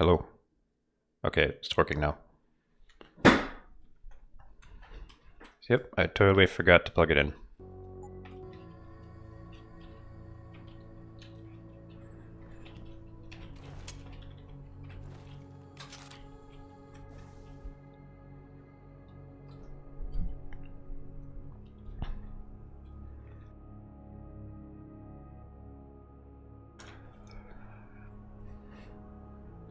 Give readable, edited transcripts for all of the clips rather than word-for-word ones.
Hello. Okay, it's working now. Yep, I totally forgot to plug it in.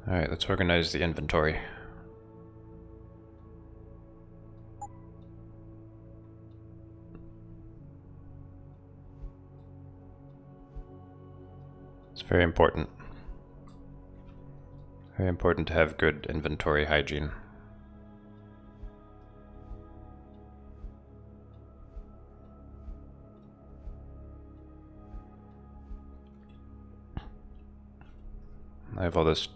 Alright, let's organize the inventory. It's very important. Very important to have good inventory hygiene. I have all this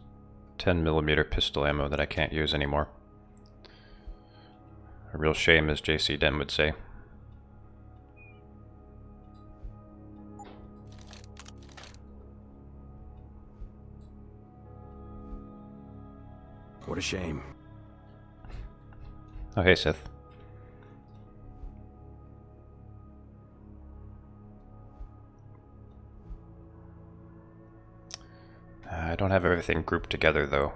10mm pistol ammo that I can't use anymore. A real shame, as JC Den would say. What a shame. Oh, hey, Sith. I don't have everything grouped together, though.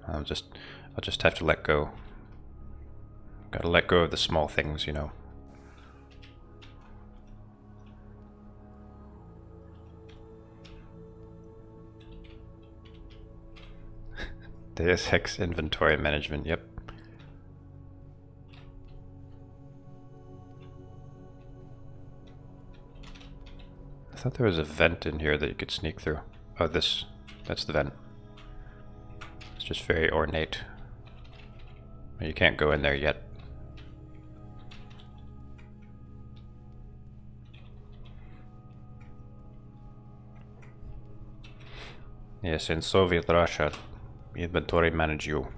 I'll just have to let go. Gotta let go of the small things, you know. Deus Ex inventory management, yep. I thought there was a vent in here that you could sneak through. Oh, that's the vent. It's just very ornate. You can't go in there yet. Yes, in Soviet Russia, inventory manage you.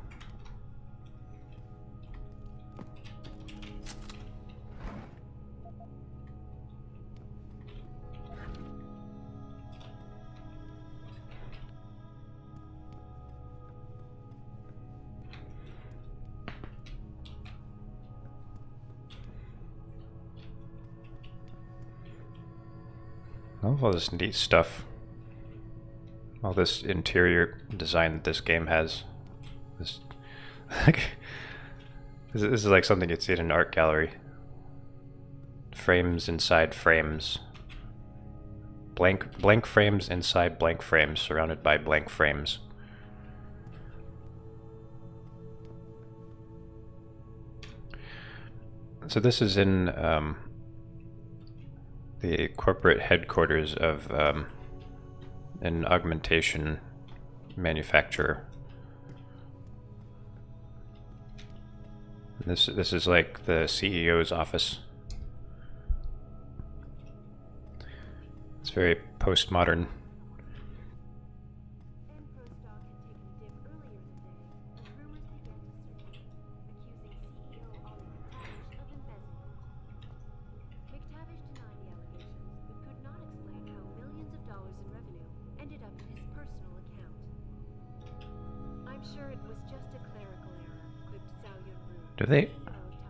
I love all this neat stuff. All this interior design that this game has. This, this is like something you'd see in an art gallery. Frames inside frames. Blank frames inside blank frames, surrounded by blank frames. So this is in the corporate headquarters of an augmentation manufacturer. This is like the CEO's office. It's very postmodern.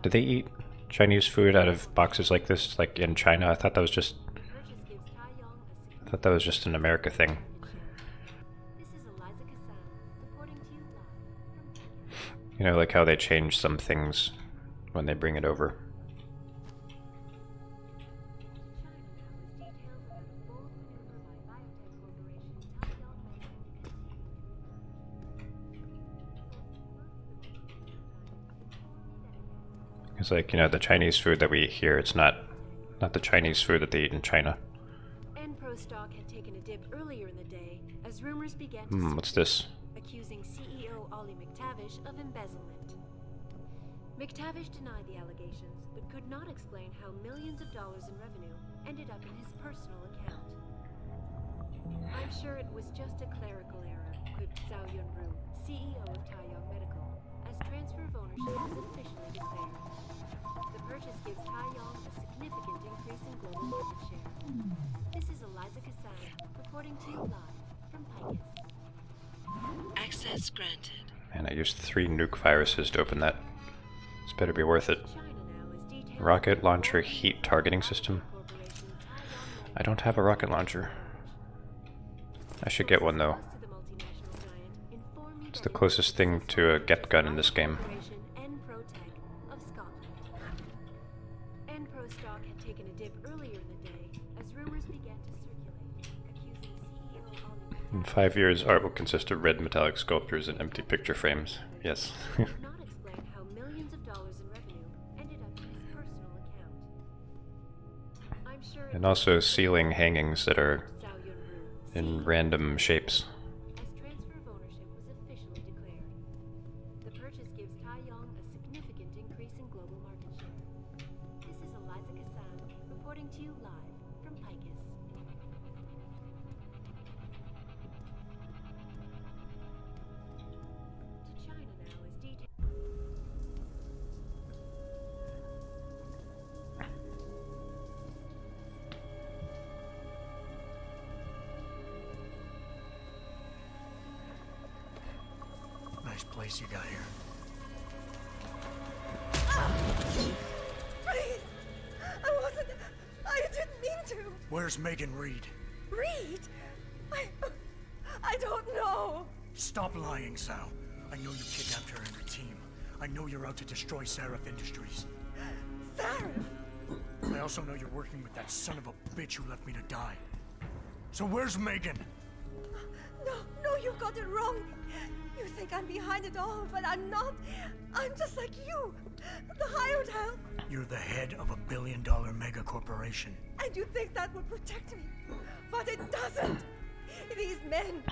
Do they eat Chinese food out of boxes like this, like in China? I thought that was just an America thing. You know, like how they change some things when they bring it over. It's like, you know, the Chinese food that we eat here, it's not the Chinese food that they eat in China. Enpro stock had taken a dip earlier in the day as rumors began What's this? accusing CEO Ollie McTavish of embezzlement. McTavish denied the allegations, but could not explain how millions of dollars in revenue ended up in his personal account. I'm sure it was just a clerical error, quipped Zhao Yunru, CEO of Taiyang Medical, as transfer of ownership is officially declared. The purchase gives Taiyong a significant increase in global market share. This is Eliza Kassan, reporting to you live from Picus. Access granted. And I used 3 nuke viruses to open that. This better be worth it. China now is detailing Rocket launcher heat targeting system. Corporation Taiyong I don't have a rocket launcher. I should get one though. to the multinational giant inform you It's that the it closest thing to a get gun in this game. Corporation Enprotech of Scotland. Enpro stock had taken a dip earlier in the day as rumors began to circulate, accusing CEO Ollie In 5 years, art will consist of red metallic sculptures and empty picture frames. Yes. could not explain how millions of dollars in revenue ended up in his personal account. I'm sure And also ceiling hangings that are Zhao Yunru, in random shapes. as transfer of ownership was officially declared. The purchase gives Taiyong a significant increase in global market share. This is Eliza Kassan reporting to you live from Picus. To China now is detailed. Nice place you got here. Please! I didn't mean to. Where's Megan Reed? Reed? I don't know. Stop lying, Sal. I know you kidnapped her and her team. I know you're out to destroy Seraph Industries. Sarah? I also know you're working with that son of a bitch who left me to die. So where's Megan? No, you got it wrong. You think I'm behind it all, but I'm not. I'm just like you. The hired help. You're the head of a $1 billion mega corporation. And you think that will protect me. But it doesn't. These men,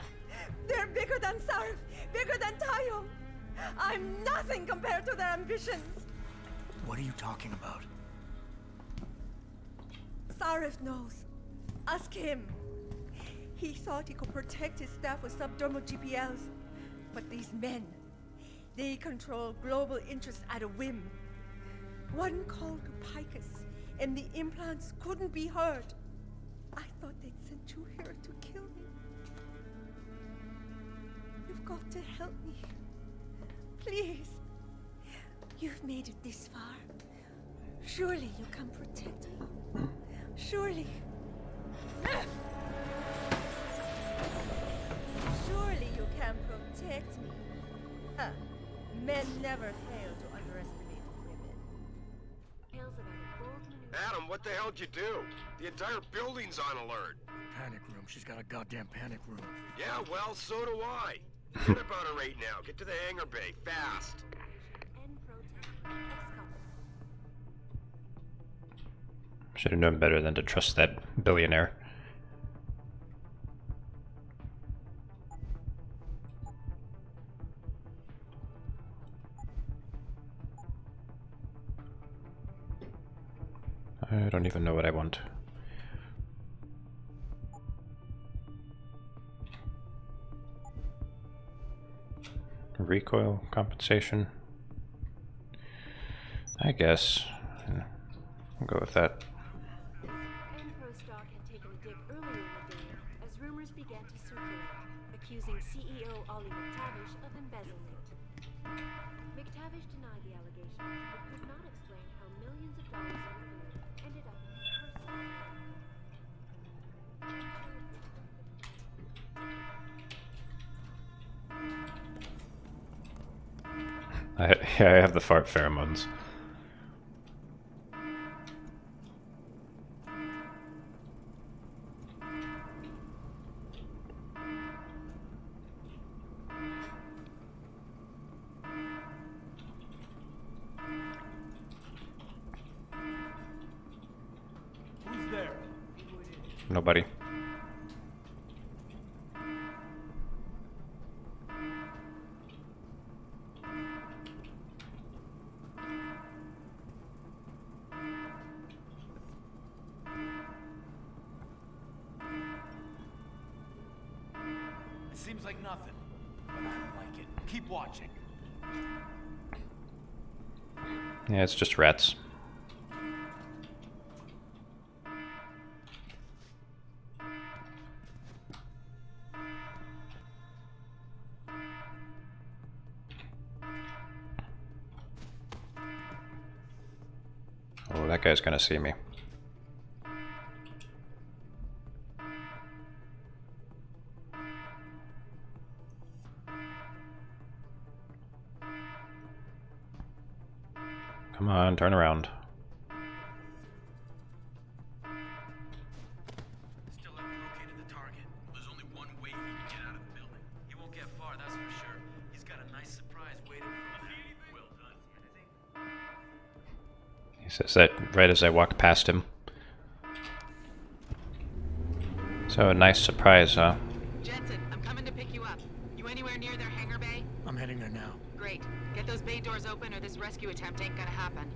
they're bigger than Sarif, bigger than Tayo. I'm nothing compared to their ambitions. What are you talking about? Sarif knows. Ask him. He thought he could protect his staff with subdermal GPLs. But these men, they control global interests at a whim. One called Picus, and the implants couldn't be heard. I thought they'd sent you here to kill me. You've got to help me. Please. You've made it this far. Surely you can protect me. Surely. Surely you can protect me. Huh. Men never fail to underestimate women. Tales about a bold maneuver. Adam, what the hell'd you do? The entire building's on alert. Panic room. She's got a goddamn panic room. Yeah, well, so do I. Forget about it right now. Get to the hangar bay, fast. Enprotech of Scotland. Should have known better than to trust that billionaire. I don't even know what I want. Recoil compensation. I guess. I'll go with that. Enpro stock had taken a dip earlier in the day as rumors began to circulate, accusing CEO Ollie McTavish of embezzlement. McTavish denied the allegations, but could not explain how millions of dollars in revenue ended up in his personal account. I have the fart pheromones. Who's there? Nobody. It seems like nothing, but I don't like it. Keep watching. Yeah, it's just rats. Oh, that guy's gonna see me. Come on, turn around. Still haven't located the target. There's only one way he can get out of the building. He won't get far, that's for sure. He's got a nice surprise waiting for him. Well done. He says that right as I walk past him. So, a nice surprise, huh? Jensen, I'm coming to pick you up. You anywhere near their hangar bay? I'm heading there now. Great. Get those bay doors open or this rescue attempt ain't gonna happen.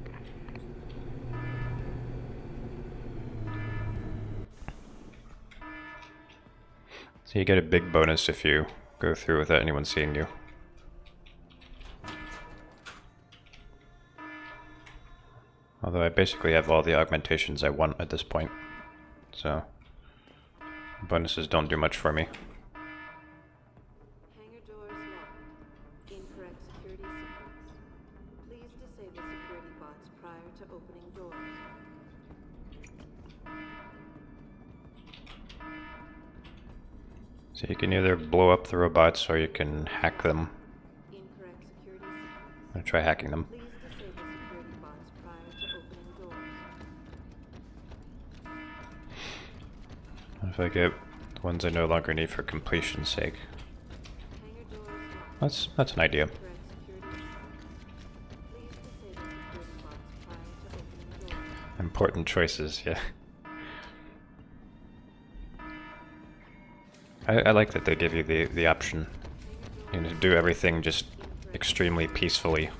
So you get a big bonus if you go through without anyone seeing you. Although I basically have all the augmentations I want at this point. So, bonuses don't do much for me. Hangar doors locked. Incorrect security sequence. Please disable security bots prior to opening doors. So you can either blow up the robots or you can hack them. Incorrect security sequence. I'm gonna try hacking them. Please disable security bots prior to opening doors. What if I get the ones I no longer need for completion's sake? Hangar doors locked. That's an idea. Incorrect security sequence. Please disable security bots prior to opening doors. Important choices, yeah. I like that they give you the option, you know, to do everything just extremely peacefully.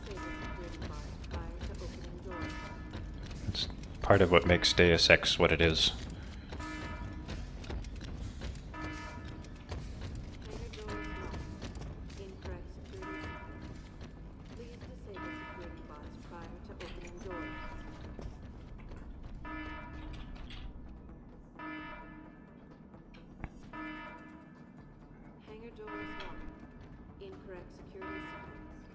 Please disable security bots prior to opening doors. It's part of what makes Deus Ex what it is. Hangar doors locked. Incorrect security sequence. Please disable security bots prior to opening doors. Hangar doors locked. Incorrect security sequence.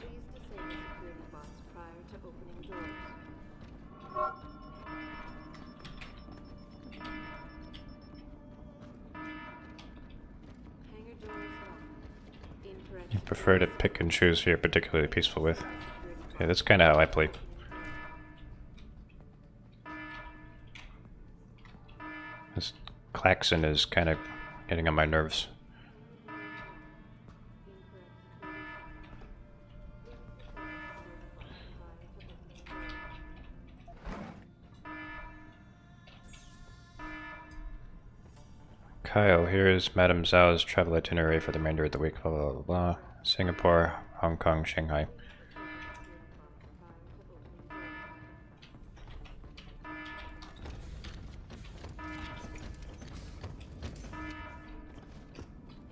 Please disable security bots prior to opening doors. Hangar doors locked. Incorrect. You prefer to pick and choose who you're particularly peaceful with. Yeah, that's kind of how I play. This klaxon is kind of getting on my nerves. Kyle, here is Madame Zhao's travel itinerary for the remainder of the week. Blah, blah, blah, blah. Singapore, Hong Kong, Shanghai.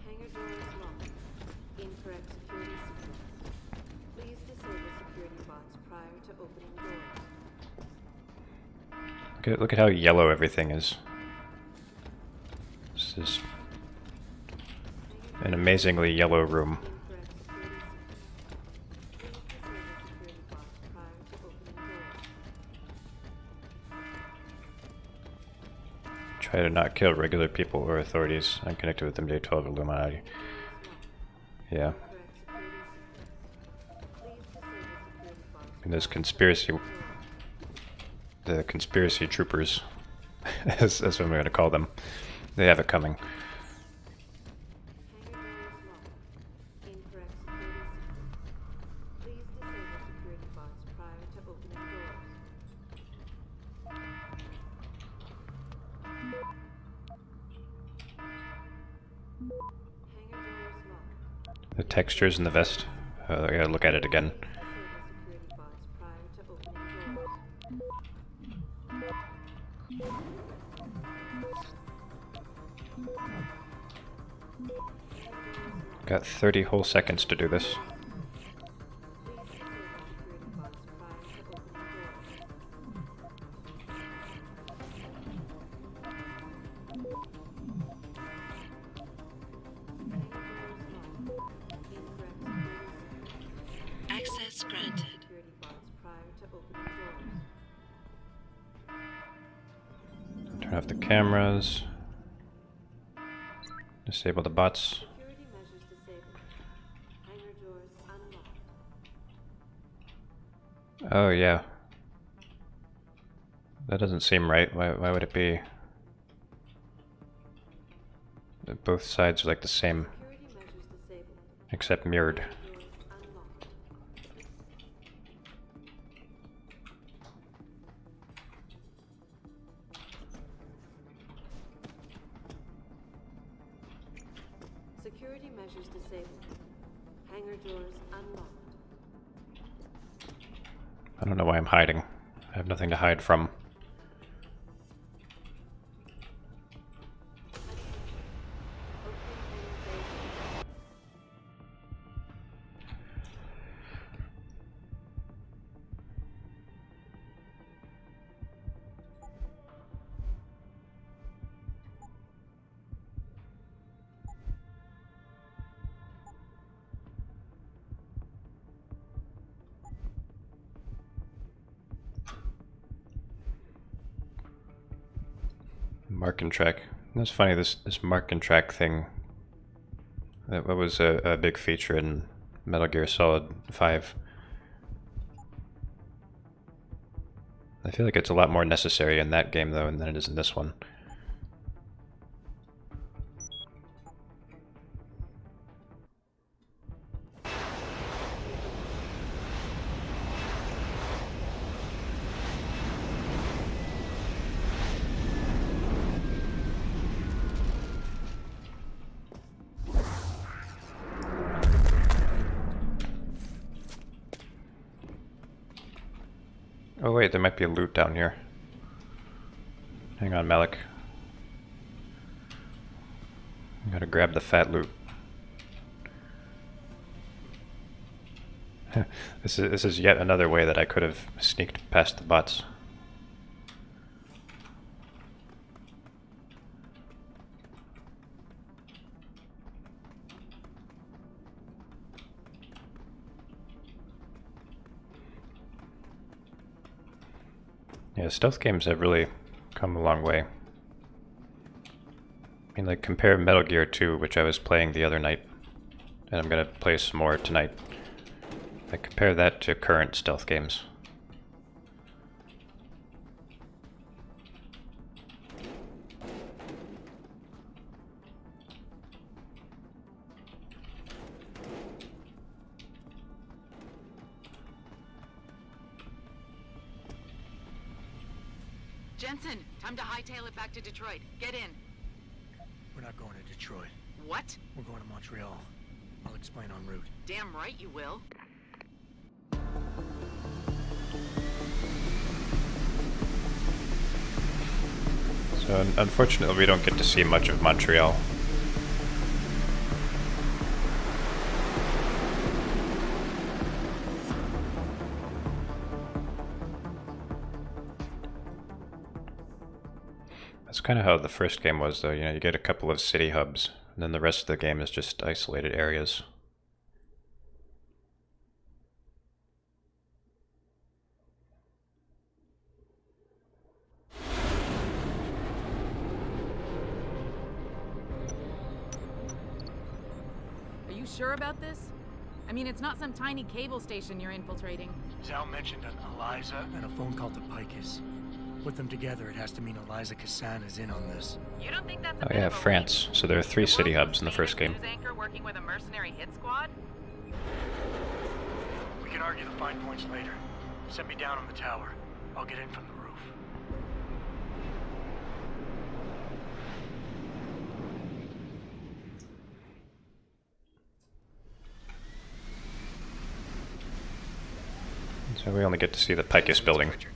Hangar doors locked. Incorrect security sequence. Please disable security bots prior to opening doors. Look at how yellow everything is. This is an amazingly yellow room. Incorrect security sequence. Please disable security bots prior to opening doors. Try to not kill regular people or authorities unconnected with MJ-12 Illuminati. Yeah. Incorrect security sequence. Please disable security bots. And those conspiracy... The conspiracy troopers, that's what I'm going to call them. They have it coming. Hangar doors locked. Incorrect security sequence. Please disable security bots prior to opening doors. Hangar doors locked. The textures in the vest. I gotta look at it again. Disable security bots prior to opening doors. Got 30 whole seconds to do this. Please disable granted. Security guards prior to opening doors. Turn off the cameras. Disable the bots. Security measures disabled. Hangar doors unlocked. Oh yeah. That doesn't seem right. Why would it be? Both sides are like the same, Security measures disabled. except mirrored. Doors unlocked. Security measures disabled. Hangar doors unlocked. I don't know why I'm hiding. I have nothing to hide from. Mark and track. That's funny, this mark and track thing. That was a big feature in Metal Gear Solid 5. I feel like it's a lot more necessary in that game though than it is in this one. Oh wait, there might be a loot down here. Hang on, Malik. I gotta grab the fat loot. This is yet another way that I could have sneaked past the bots. Yeah, stealth games have really come a long way. I mean, like, compare Metal Gear 2, which I was playing the other night, and I'm gonna play some more tonight. Like, compare that to current stealth games. Jensen, time to hightail it back to Detroit. Get in. We're not going to Detroit. What? We're going to Montreal. I'll explain en route. Damn right you will. So, unfortunately, we don't get to see much of Montreal. That's kind of how the first game was, though. You know, you get a couple of city hubs, and then the rest of the game is just isolated areas. Are you sure about this? I mean, it's not some tiny cable station you're infiltrating. Zal mentioned an Eliza and a phone call to Picus. Put them together, it has to mean Eliza Cassan is in on this. You don't think that's Oh yeah, France. So there are 3 city hubs in the first game. Anchor working with a mercenary hit squad? We can argue the fine points later. Set me down on the tower. I'll get in from the roof. So we only get to see the Picus building. Richard,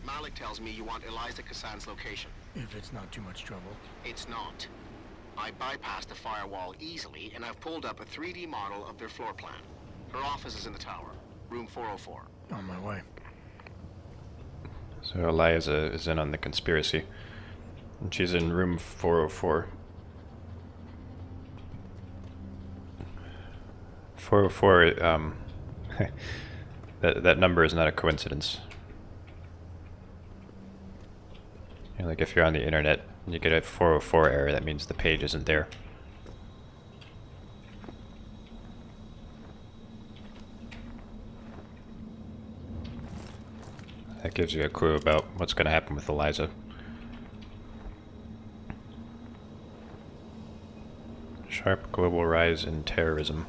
Malik tells me you want Eliza Cassan's location. If it's not too much trouble. It's not. I bypassed the firewall easily, and I've pulled up a 3D model of their floor plan. Her office is in the tower, room 404. On my way. So Eliza is in on the conspiracy. And she's in room 404. 404, That number is not a coincidence. You know, like if you're on the internet and you get a 404 error, that means the page isn't there. That gives you a clue about what's going to happen with Eliza. Sharp global rise in terrorism.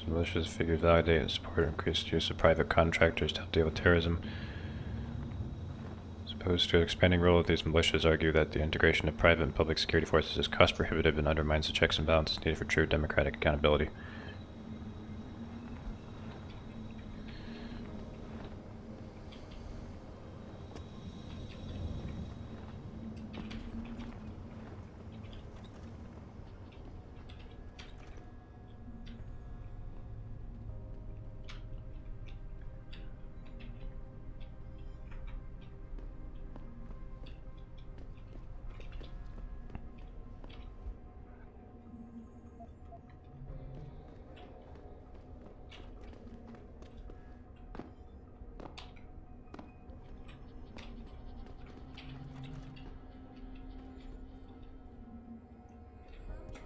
Militias figure validate and support increased use of private contractors to help deal with terrorism. As opposed to an expanding role, these militias argue that the integration of private and public security forces is cost prohibitive and undermines the checks and balances needed for true democratic accountability.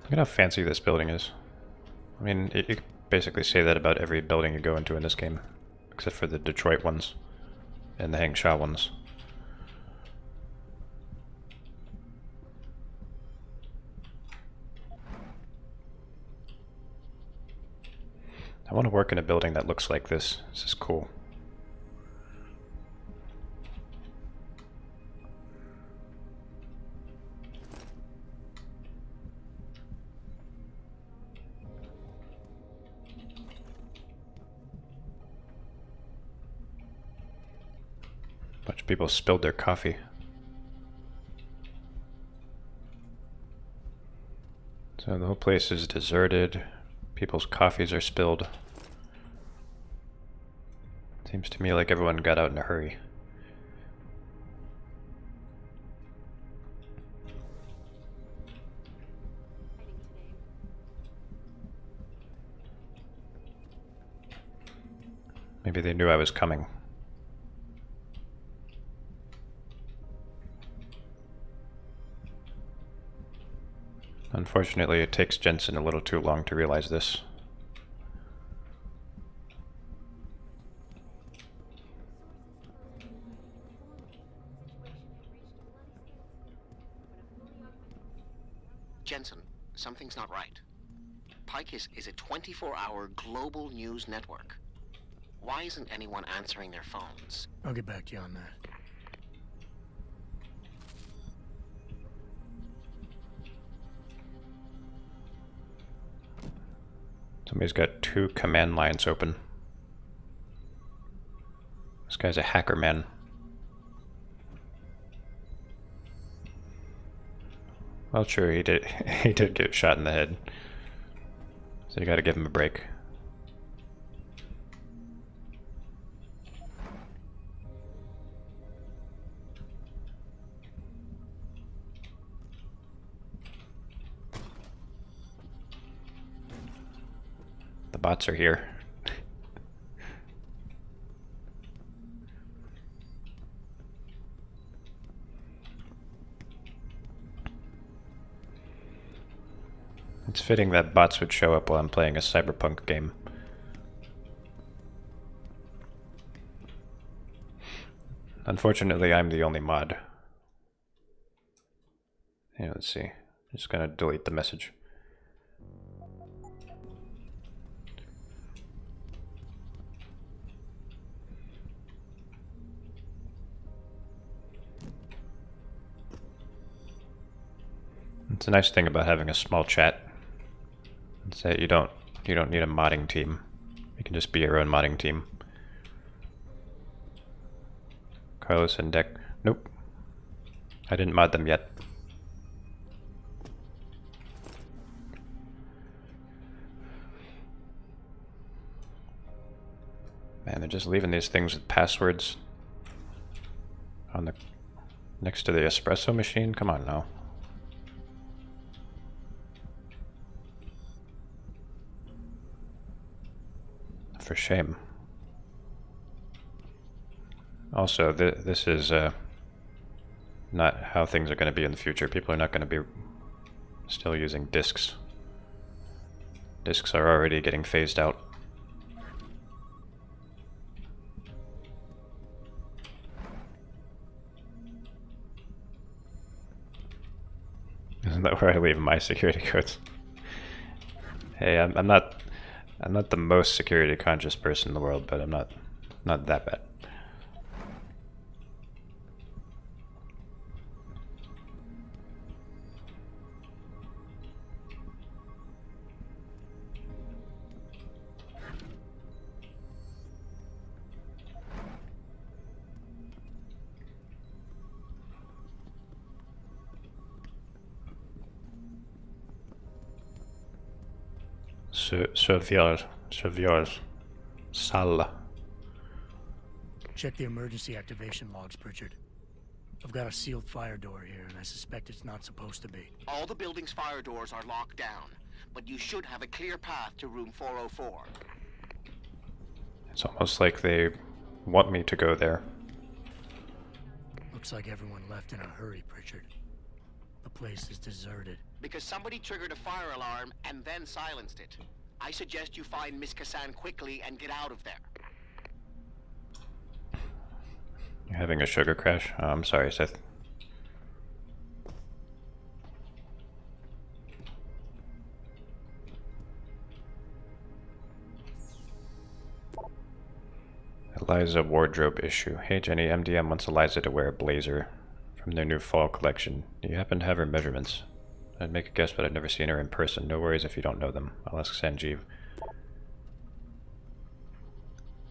Look at how fancy this building is. I mean, you could basically say that about every building you go into in this game, except for the Detroit ones and the Hangsha ones. I want to work in a building that looks like this. This is cool. Bunch of people spilled their coffee. So the whole place is deserted. People's coffees are spilled. Seems to me like everyone got out in a hurry. Maybe they knew I was coming. Unfortunately, it takes Jensen a little too long to realize this. Jensen, something's not right. Picus is a 24-hour global news network. Why isn't anyone answering their phones? I'll get back to you on that. Somebody's got 2 command lines open. This guy's a hacker man. Well, sure, he did. He did get shot in the head, so you got to give him a break. The bots are here. It's fitting that bots would show up while I'm playing a cyberpunk game. Unfortunately, I'm the only mod. Yeah, let's see. I'm just gonna delete the message. It's a nice thing about having a small chat. It's that you don't need a modding team. You can just be your own modding team. Carlos and Deck. Nope. I didn't mod them yet. Man, they're just leaving these things with passwords on the Next to the espresso machine? Come on now. For shame. Also, this is not how things are going to be in the future. People are not going to be still using discs. Discs are already getting phased out. Isn't that where I leave my security codes? Hey, I'm not the most security conscious person in the world, but I'm not that bad. Surveyor. Sala. Check the emergency activation logs, Pritchard. I've got a sealed fire door here, and I suspect it's not supposed to be. All the building's fire doors are locked down, but you should have a clear path to room 404. It's almost like they want me to go there. Looks like everyone left in a hurry, Pritchard. The place is deserted. Because somebody triggered a fire alarm and then silenced it. I suggest you find Miss Kassan quickly and get out of there. You're having a sugar crash? Oh, I'm sorry, Seth. Eliza wardrobe issue. Hey Jenny, MDM wants Eliza to wear a blazer from their new fall collection. Do you happen to have her measurements? I'd make a guess, but I've never seen her in person. No worries if you don't know them. I'll ask Sanjeev.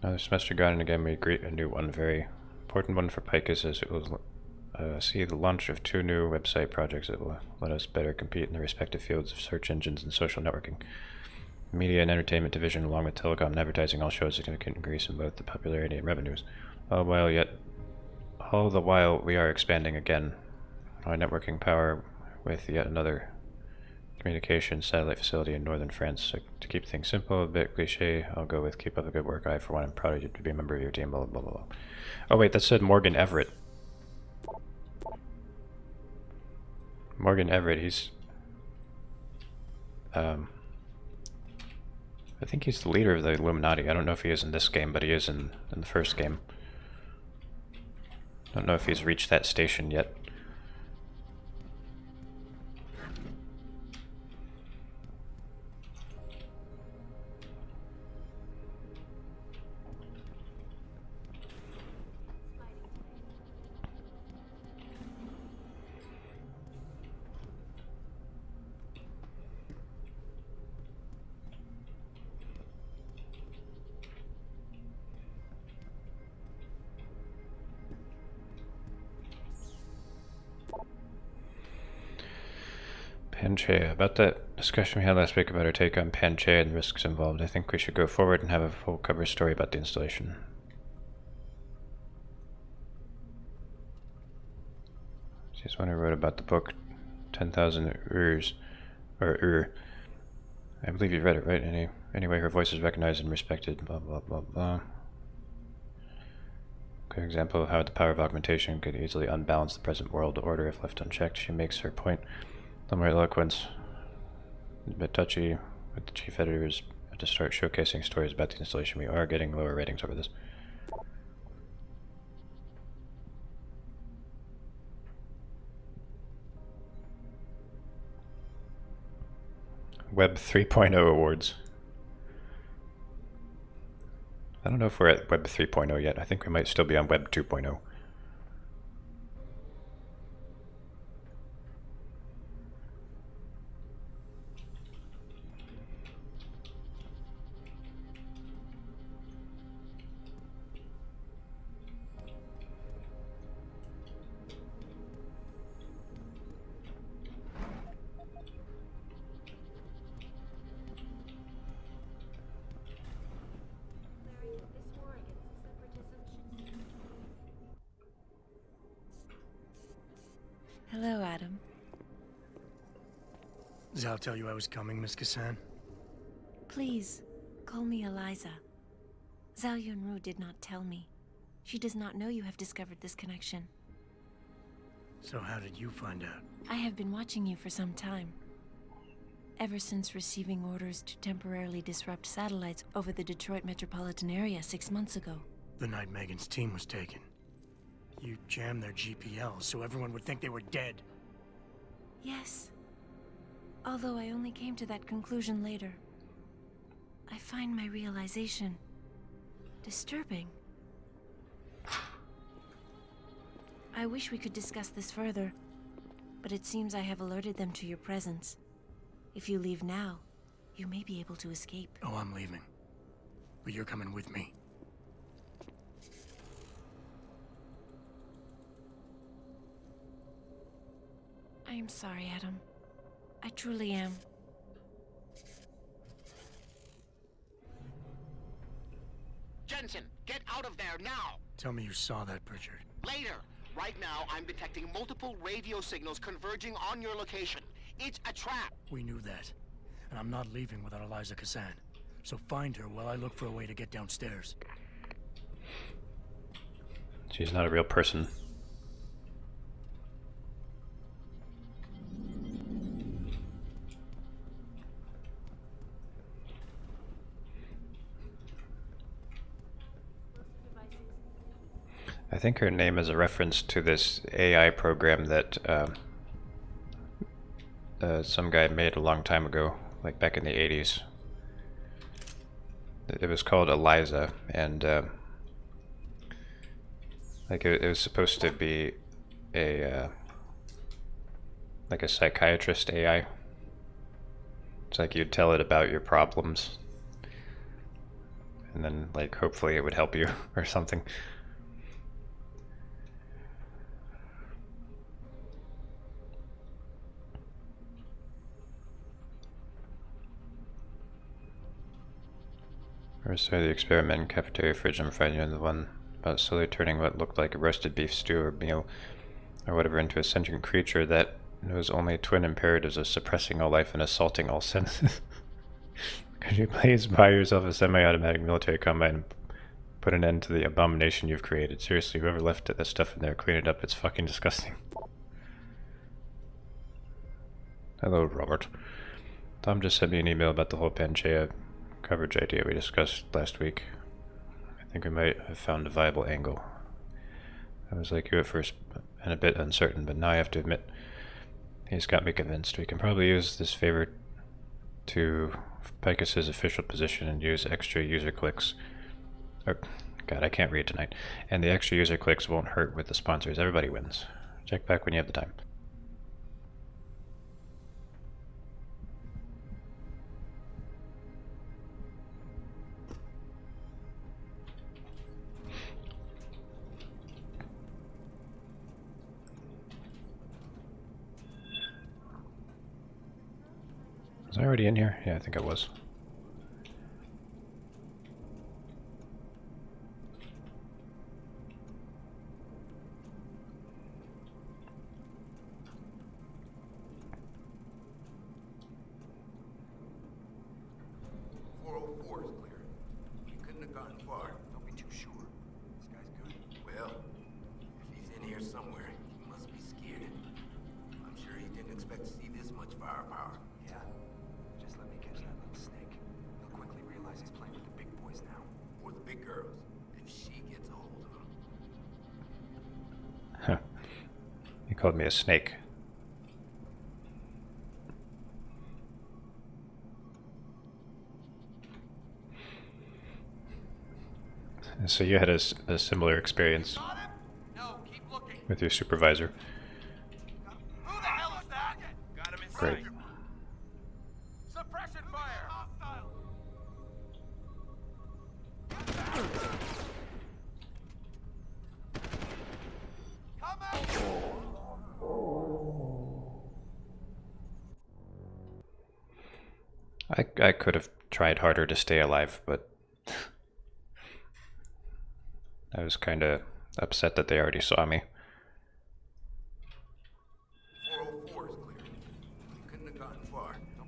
Another semester gone, and again we greet a new one. Very important one for Picus, as it will see the launch of 2 new website projects that will let us better compete in the respective fields of search engines and social networking. Media and entertainment division, along with telecom and advertising, all show a significant increase in both the popularity and revenues. All the while we are expanding again our networking power with yet another communication satellite facility in northern France. So to keep things simple, a bit cliche, I'll go with keep up the good work. I, for one, am proud of you to be a member of your team, blah, blah, blah, blah. Oh wait, that said Morgan Everett. Morgan Everett, he's... I think he's the leader of the Illuminati. I don't know if he is in this game, but he is in the first game. I don't know if he's reached that station yet. Panchaea. About that discussion we had last week about our take on Panchaea and the risks involved, I think we should go forward and have a full cover story about the installation. She's one who wrote about the book 10,000 Urs, or Ur. I believe you read it, right? Anyway, her voice is recognized and respected, blah blah blah blah. Clear example of how the power of augmentation could easily unbalance the present world order if left unchecked. She makes her point. The more eloquence, a bit touchy with the chief editors to start showcasing stories about the installation. We are getting lower ratings over this. Web 3.0 awards. I don't know if we're at Web 3.0 yet. I think we might still be on Web 2.0. Zal tell you I was coming, Miss Kassan? Please, call me Eliza. Zhao Yunru did not tell me. She does not know you have discovered this connection. So how did you find out? I have been watching you for some time. Ever since receiving orders to temporarily disrupt satellites over the Detroit metropolitan area 6 months ago. The night Megan's team was taken. You jammed their GPL so everyone would think they were dead. Yes. Although I only came to that conclusion later. I find my realization disturbing. I wish we could discuss this further, but it seems I have alerted them to your presence. If you leave now, you may be able to escape. Oh, I'm leaving. But you're coming with me. I am sorry, Adam. I truly am. Jensen, get out of there now! Tell me you saw that, Pritchard. Later! Right now, I'm detecting multiple radio signals converging on your location. It's a trap! We knew that. And I'm not leaving without Eliza Kassan. So find her while I look for a way to get downstairs. She's not a real person. I think her name is a reference to this AI program that some guy made a long time ago, like back in the 80s. It was called Eliza, and like it was supposed to be a like a psychiatrist AI. It's like you'd tell it about your problems, and then like hopefully it would help you or something. Or so the experiment cafeteria fridge I'm finding in the one about slowly turning what looked like a roasted beef stew or meal or whatever into a sentient creature that knows only twin imperatives of suppressing all life and assaulting all senses. Could you please buy yourself a semi-automatic military combine and put an end to the abomination you've created? Seriously, whoever left that stuff in there, clean it up. It's fucking disgusting. Hello, Robert. Tom just sent me an email about the whole Pangaea coverage idea we discussed last week. I think we might have found a viable angle. I was like you at first and a bit uncertain, but now I have to admit he's got me convinced. We can probably use this favor to Picus's official position and use extra user clicks. Oh, God, I can't read tonight. And the extra user clicks won't hurt with the sponsors. Everybody wins. Check back when you have the time. Was I already in here? Yeah, I think I was. He called me a snake. So you had a similar experience with your supervisor. Who the hell is that? Got him inside. Great. Suppression fire! Come out! I could have tried harder to stay alive, but I was kind of upset that they already saw me. 404 is clear. You couldn't have gotten far. No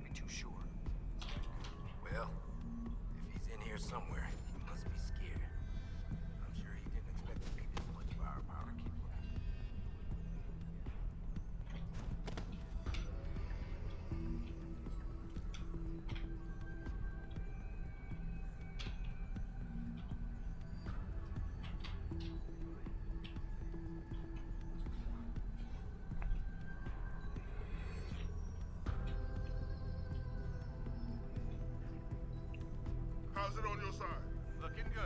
How's it on your side? Looking good.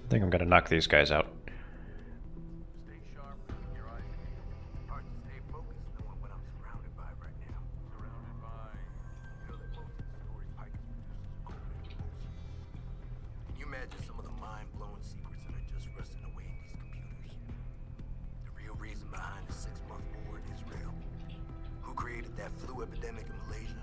I think I'm gonna knock these guys out. Stay sharp, keep your eyes peeled. Hard to stay focused knowing what I'm surrounded by right now. Surrounded by... You know that most of the stories Picus produces are cold bullshit. Can you imagine some of the mind-blowing secrets that are just rusting away in these computers? The real reason behind the 6-month war in Israel. Who created that flu epidemic in Malaysia?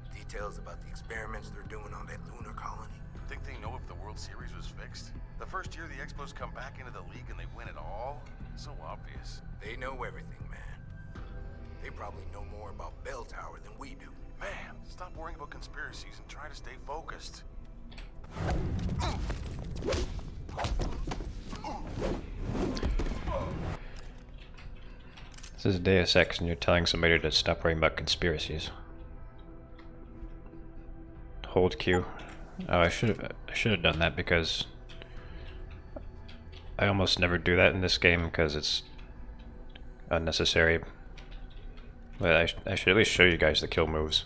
Details about the experiments they're doing on that lunar colony. Think they know if the World Series was fixed? The first year the Expos come back into the league and they win it all? So obvious. They know everything, man. They probably know more about Bell Tower than we do. Man, stop worrying about conspiracies and try to stay focused. This is Deus Ex and you're telling somebody to stop worrying about conspiracies. Hold Q. Oh, I should have done that because I almost never do that in this game because it's unnecessary. But I should at least show you guys the kill moves.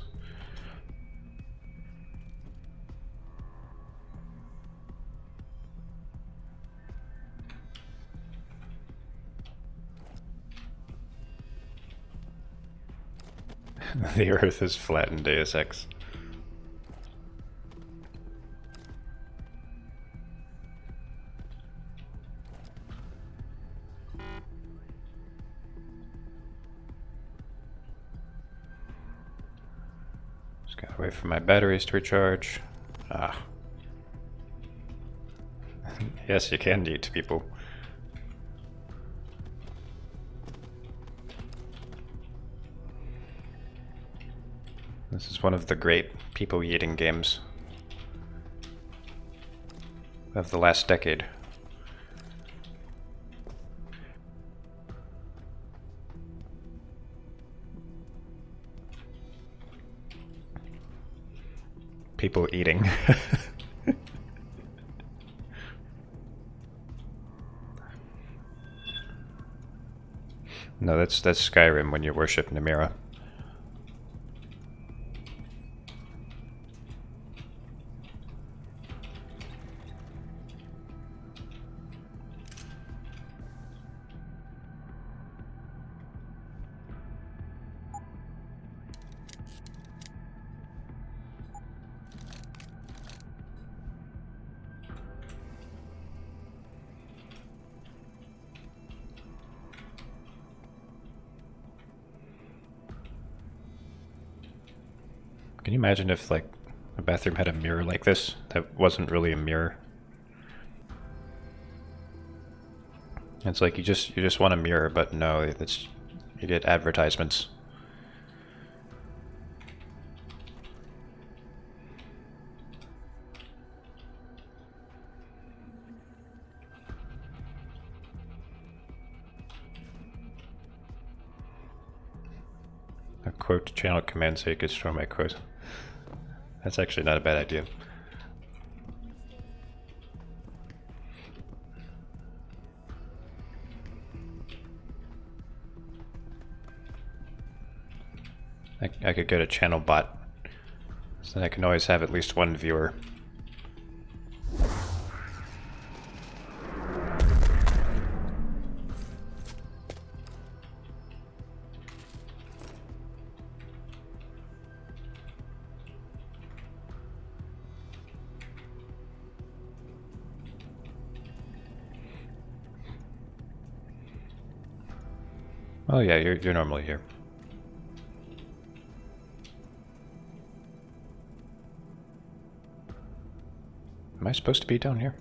The Earth is flat in Deus Ex. Just gotta wait for my batteries to recharge. Ah. Yes, you can eat people. This is one of the great people-eating games of the last decade. People eating. No, that's Skyrim when you worship Namira. Can you imagine if, like, a bathroom had a mirror like this that wasn't really a mirror? It's like you just want a mirror, but no, it's you get advertisements. A quote channel command so you could store my quote. That's actually not a bad idea. I could get a channel bot, so that I can always have at least one viewer. Oh yeah, you're normally here. Am I supposed to be down here?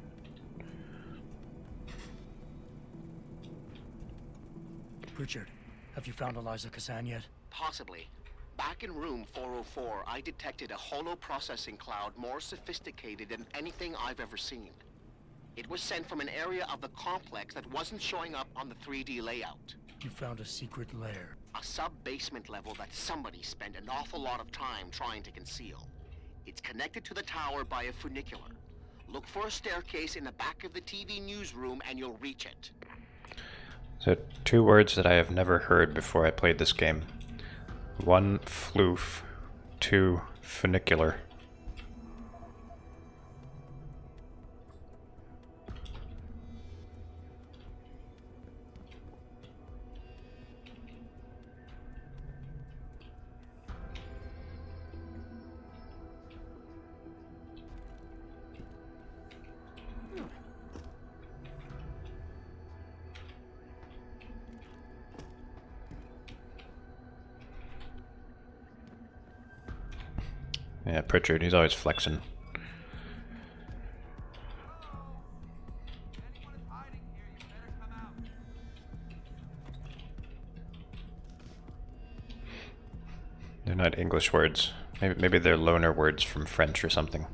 Richard, have you found Eliza Kazan yet? Possibly. Back in room 404, I detected a holo processing cloud more sophisticated than anything I've ever seen. It was sent from an area of the complex that wasn't showing up on the 3D layout. You found a secret lair. A sub-basement level that somebody spent an awful lot of time trying to conceal. It's connected to the tower by a funicular. Look for a staircase in the back of the TV newsroom and you'll reach it. So, 2 words that I have never heard before I played this game. 1, floof. 2, funicular. Yeah, Pritchard, he's always flexing. They're not English words. Maybe they're loaner words from French or something.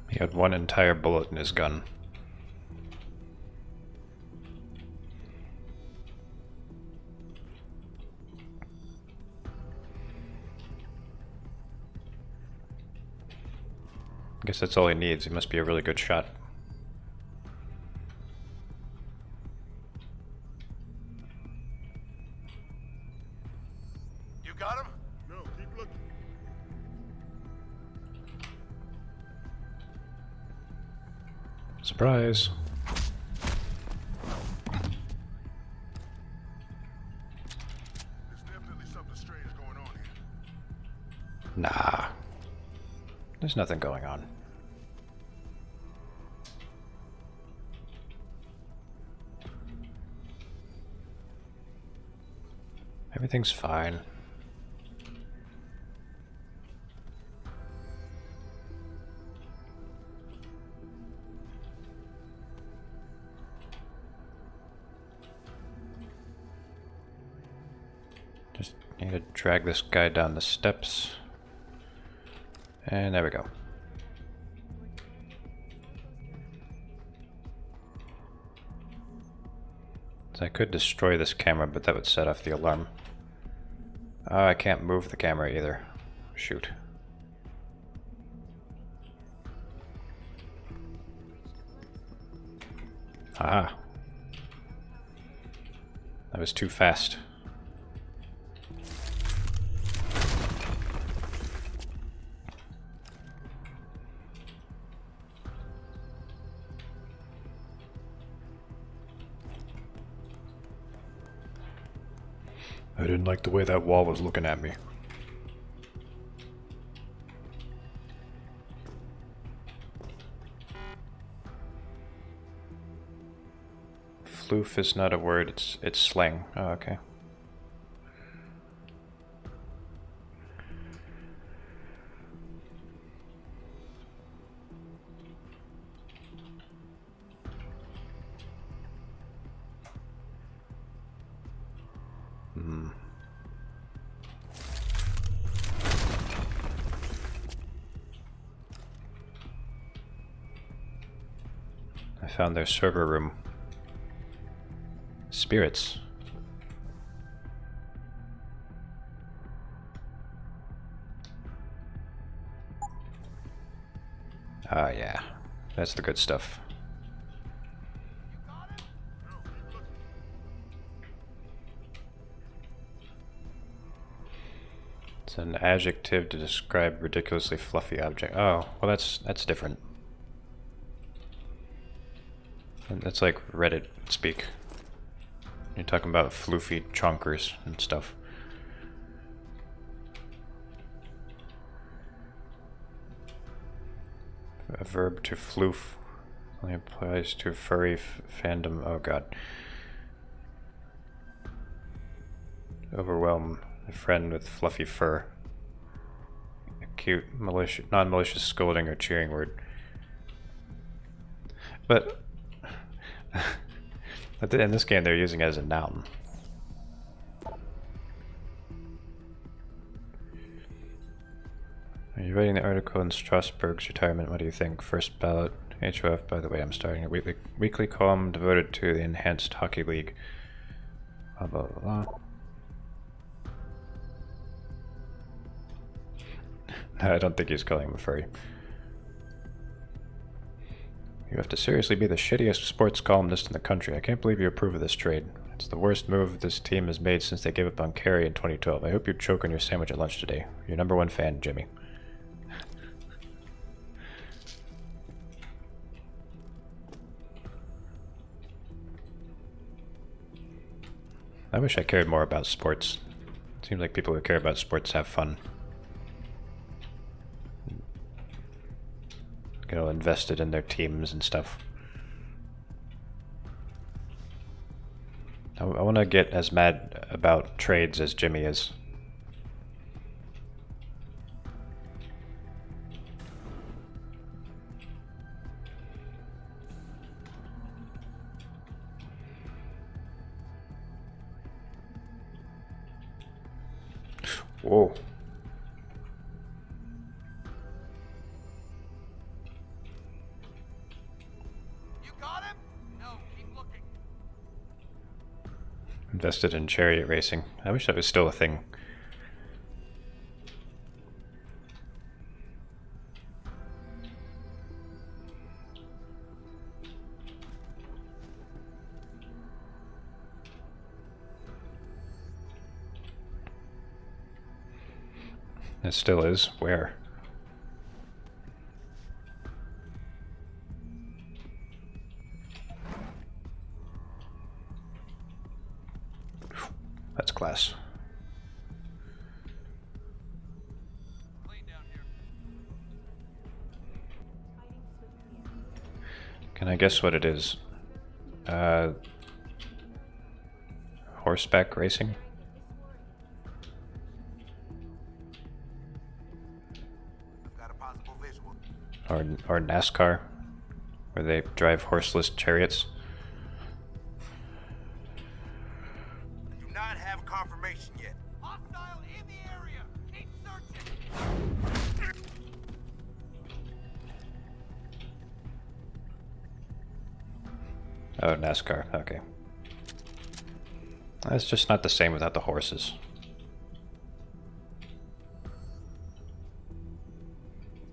He had 1 entire bullet in his gun. I guess that's all he needs. He must be a really good shot. You got him? No, keep looking. Surprise. There's definitely something strange going on here. Nah. There's nothing going on. Everything's fine. Just need to drag this guy down the steps. And there we go. So I could destroy this camera, but that would set off the alarm. Oh, I can't move the camera either. Shoot. Ah. That was too fast. I didn't like the way that wall was looking at me. Floof is not a word, it's slang. Oh, okay. I found their server room. Spirits. Ah, yeah. That's the good stuff. It's an adjective to describe ridiculously fluffy object. Oh, well that's different. That's like Reddit speak. You're talking about floofy chonkers and stuff. A verb to floof. Only applies to furry fandom. Oh god. Overwhelm a friend with fluffy fur. A cute, non-malicious scolding or cheering word. But in this game, they're using it as a noun. Are you writing the article in Strasbourg's retirement? What do you think? First ballot, HOF. By the way, I'm starting a weekly column devoted to the Enhanced Hockey League. Blah blah blah. No, I don't think he's calling him a furry. You have to seriously be the shittiest sports columnist in the country. I can't believe you approve of this trade. It's the worst move this team has made since they gave up on Carey in 2012. I hope you choke on your sandwich at lunch today. Your #1 fan, Jimmy. I wish I cared more about sports. Seems like people who care about sports have fun. Get all invested in their teams and stuff. I want to get as mad about trades as Jimmy is. Whoa. You got him? No, keep looking. Invested in chariot racing. I wish that was still a thing. It still is. Where? That's class. Can I guess what it is? Horseback racing? Or NASCAR, where they drive horseless chariots. I do not have confirmation yet. Hostile in the area. Keep searching. Oh, NASCAR. Okay. That's just not the same without the horses.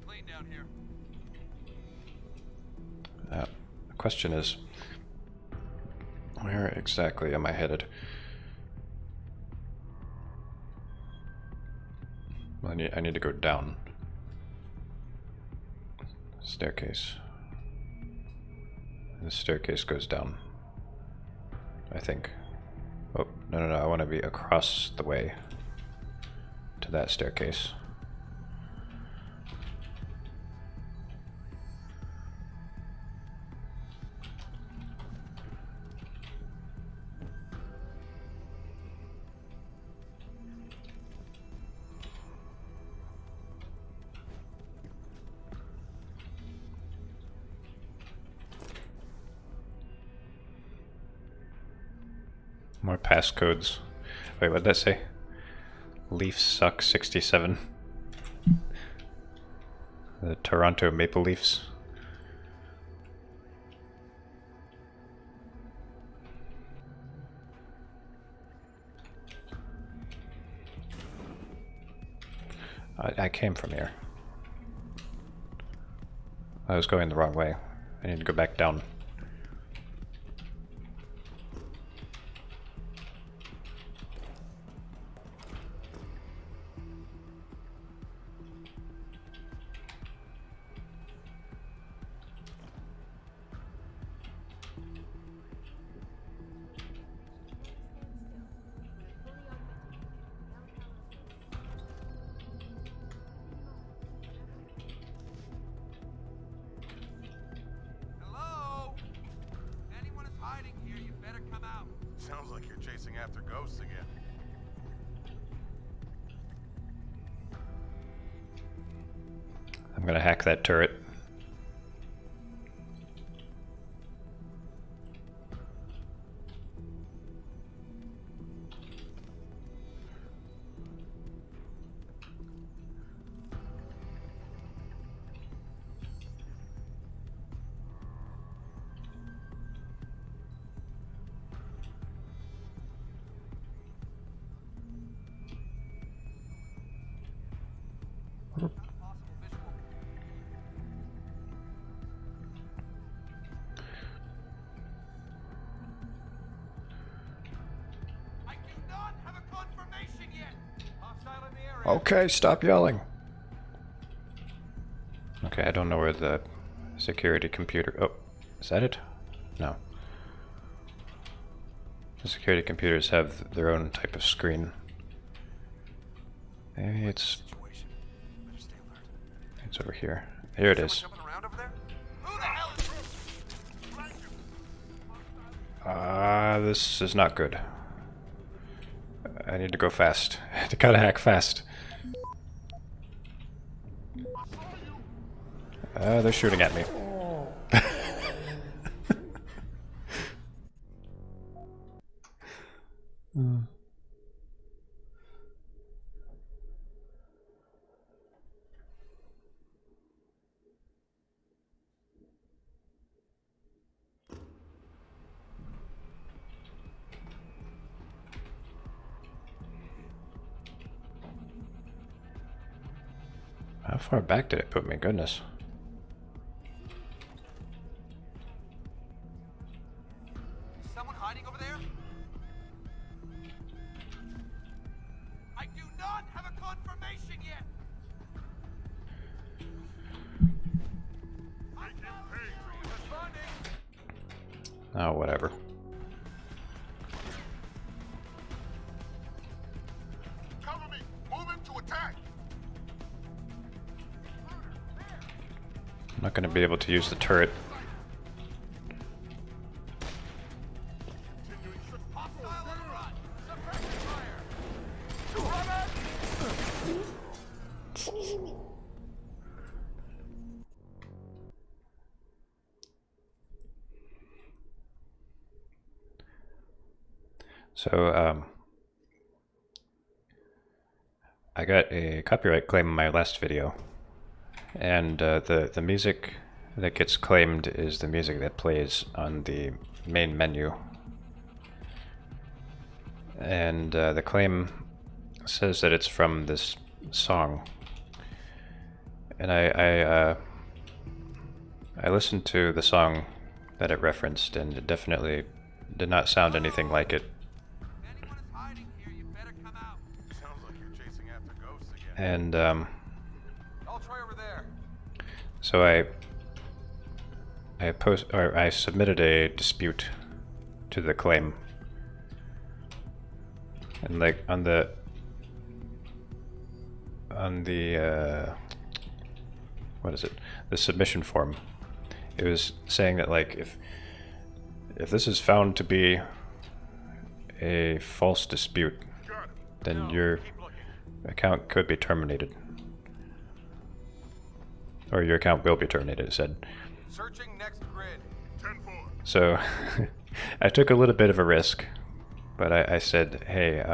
Clean down here. The question is, where exactly am I headed? Well, I need to go down. Staircase. The staircase goes down, I think. Oh, no, I want to be across the way to that staircase. More passcodes. Wait, what did that say? Leafs suck 67. The Toronto Maple Leafs. I came from here. I was going the wrong way. I need to go back down. Hello? chasing after ghosts again. I'm gonna hack that turret. I do not have a confirmation yet. Hostile in the area. Okay, stop yelling. Okay, I don't know where the security computer... Oh, is that it? No. The security computers have their own type of screen. Maybe it's over here. Here it is. Jumping around over there? Who the hell is This is not good. I need to go fast. I gotta hack fast. They're shooting at me. How far back did it put me? Goodness. Is someone hiding over there? I do not have a confirmation yet. Oh, whatever. Cover me! Moving to attack! I'm not going to be able to use the turret. Hostile on the run. Suppression fire. So, I got a copyright claim in my last video, and the music that gets claimed is the music that plays on the main menu. And the claim says that it's from this song. And I listened to the song that it referenced, and it definitely did not sound anything like it. If anyone is hiding here, you better come out. Sounds like you're chasing after ghosts again. And I'll try over there. so I submitted a dispute to the claim. And like on the what is it? The submission form. It was saying that like if this is found to be a false dispute, then your account could be terminated. Or your account will be terminated, it said. Searching next grid. 10-4. So I took a little bit of a risk, but I said, hey,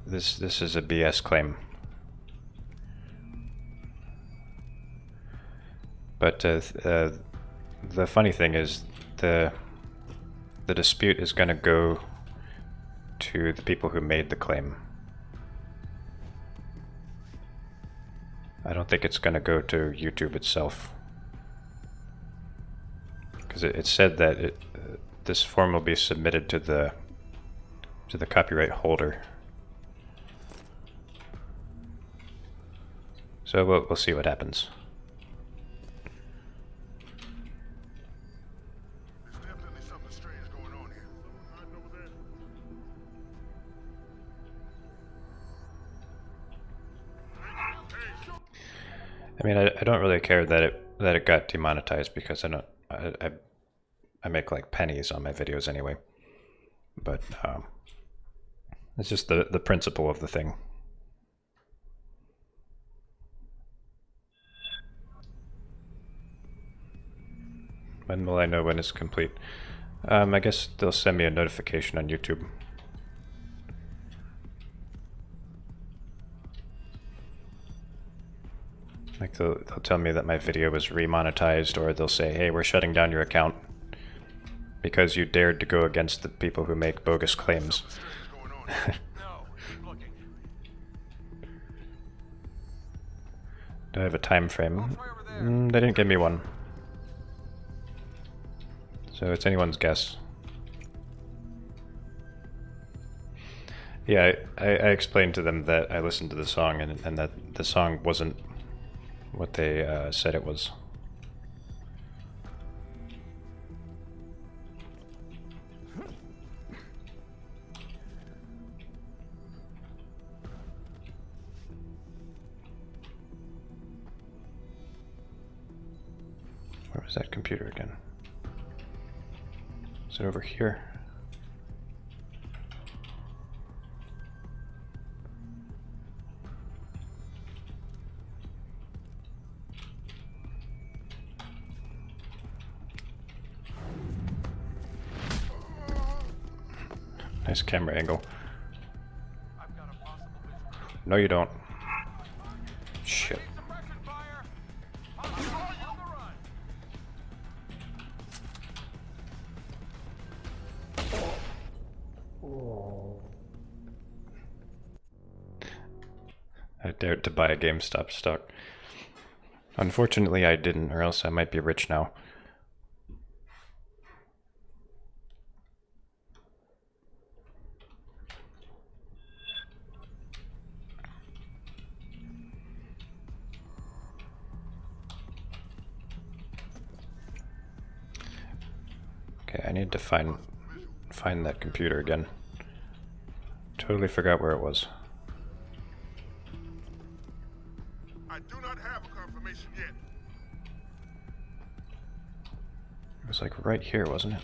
this is a BS claim. But the funny thing is, the dispute is going to go to the people who made the claim. I don't think it's going to go to YouTube itself, because it said that this form will be submitted to the copyright holder. So we'll see what happens. There's definitely something strange going on here. Hiding over there. I mean, I don't really care that it got demonetized, because I make like pennies on my videos anyway. but it's just the principle of the thing. When will I know when it's complete? I guess they'll send me a notification on YouTube. Like they'll tell me that my video was remonetized, or they'll say, hey, we're shutting down your account because you dared to go against the people who make bogus claims. Do I have a time frame? They didn't give me one. So it's anyone's guess. Yeah, I explained to them that I listened to the song and that the song wasn't what they said it was. Where was that computer again? Is it over here? Nice camera angle. No, you don't. Shit. I dared to buy a GameStop stock. Unfortunately, I didn't, or else I might be rich now. Okay, I need to find that computer again. Totally forgot where it was. I do not have a confirmation yet. It was like right here, wasn't it?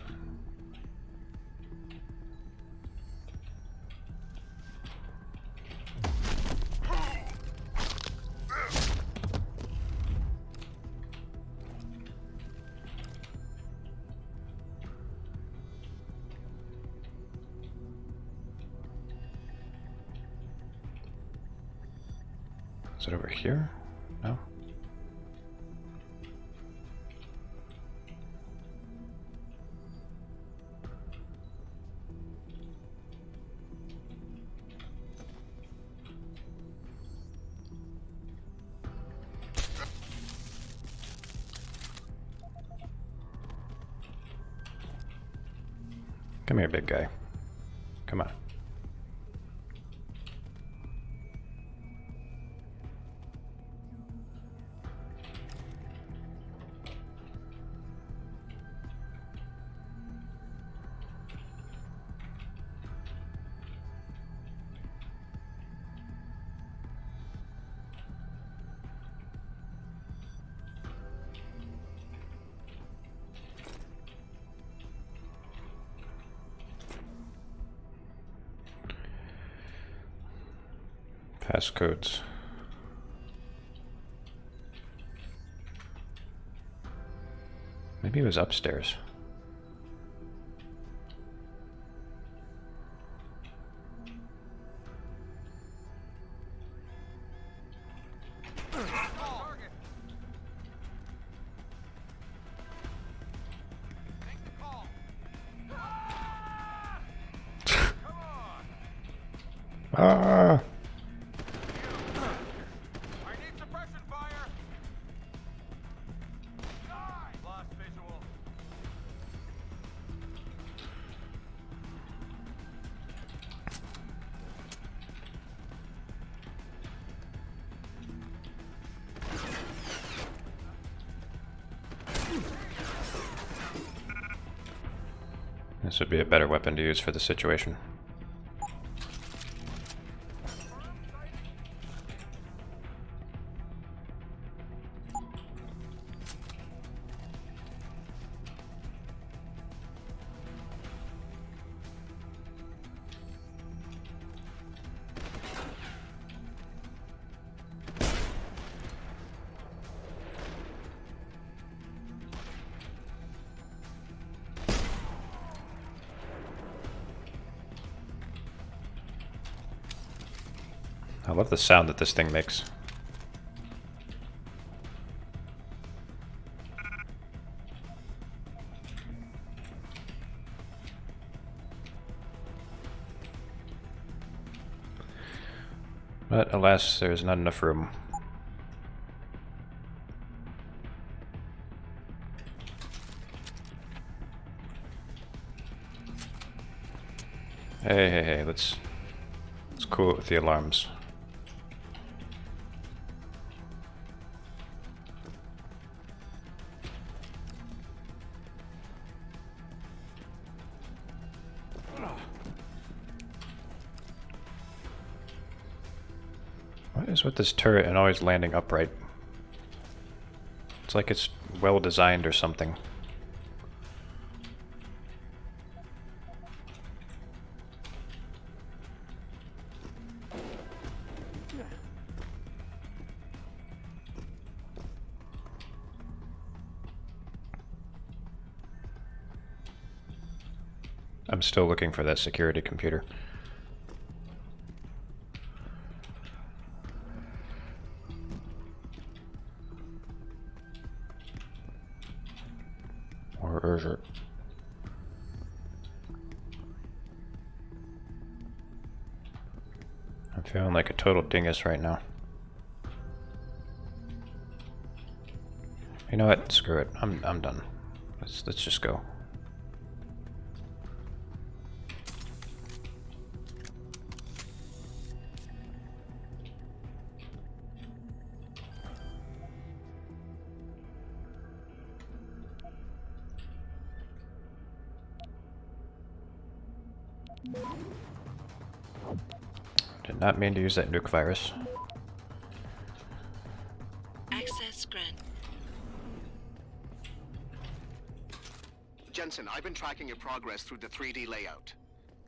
Is it over here? No? Come here, big guy. Come on. Passcodes. Maybe it was upstairs. Ah! This would be a better weapon to use for the situation. I love the sound that this thing makes. But alas, there's not enough room. Hey, let's cool it with the alarms. What is with this turret and always landing upright? It's like it's well designed or something. I'm still looking for that security computer. Or is it? I'm feeling like a total dingus right now. You know what? Screw it. I'm done. Let's just go. Did not mean to use that nuke virus. Access grant. Jensen, I've been tracking your progress through the 3D layout.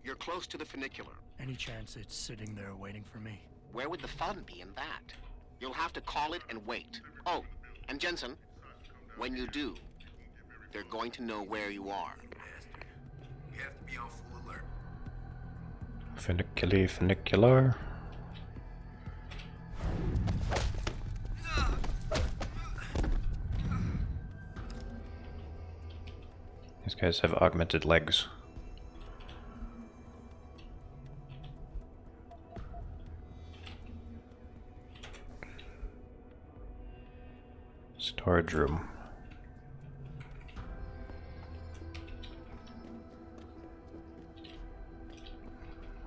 You're close to the funicular. Any chance it's sitting there waiting for me? Where would the fun be in that? You'll have to call it and wait. Oh, and Jensen, when you do, they're going to know where you are. You have to be on full alert. Funicular. These guys have augmented legs. Storage room.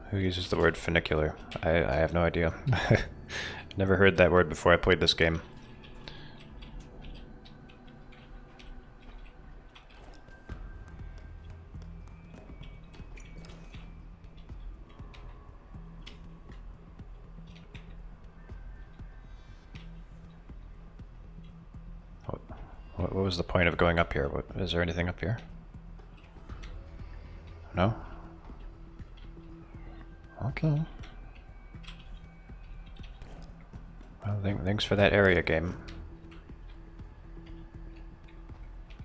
Who uses the word funicular? I have no idea. Never heard that word before I played this game. What was the point of going up here? Is there anything up here? No? Okay. Well, thanks for that area game.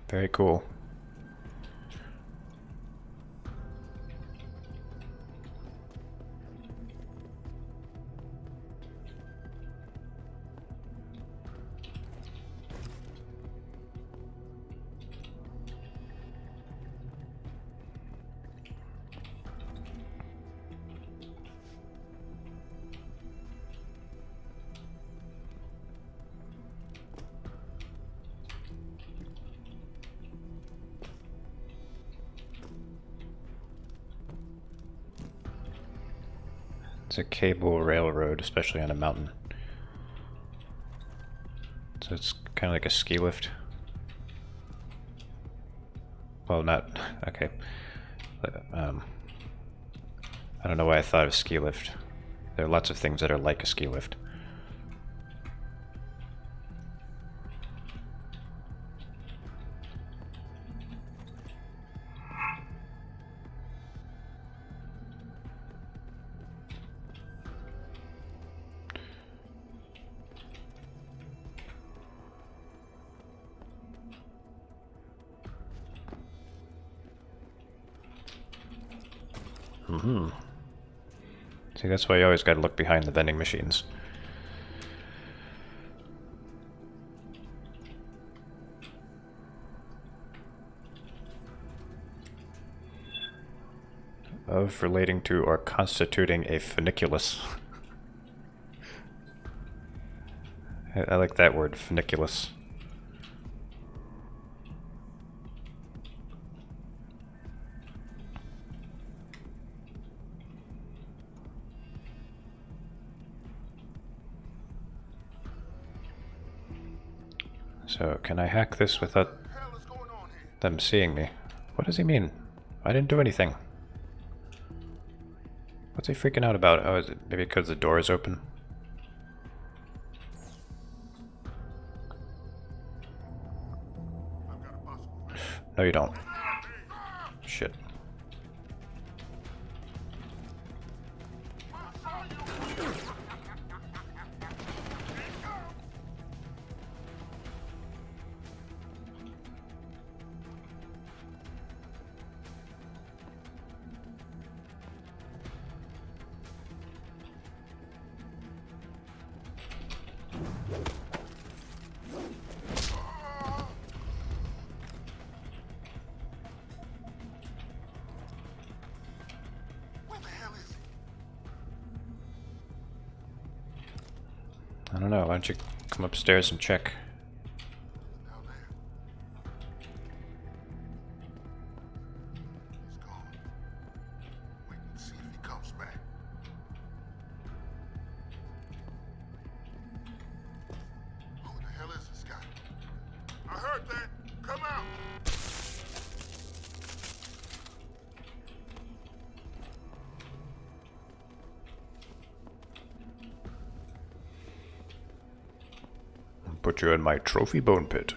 Very cool. It's a cable railroad, especially on a mountain. So it's kind of like a ski lift. Well, not... okay. I don't know why I thought of ski lift. There are lots of things that are like a ski lift. See, that's why you always gotta look behind the vending machines. Of relating to or constituting a funiculus. I like that word, funiculus. So, can I hack this without them seeing me? What does he mean? I didn't do anything. What's he freaking out about? Oh, is it maybe because the door is open? No, you don't. Shit. I don't know, why don't you come upstairs and check? Put you in my trophy bone pit.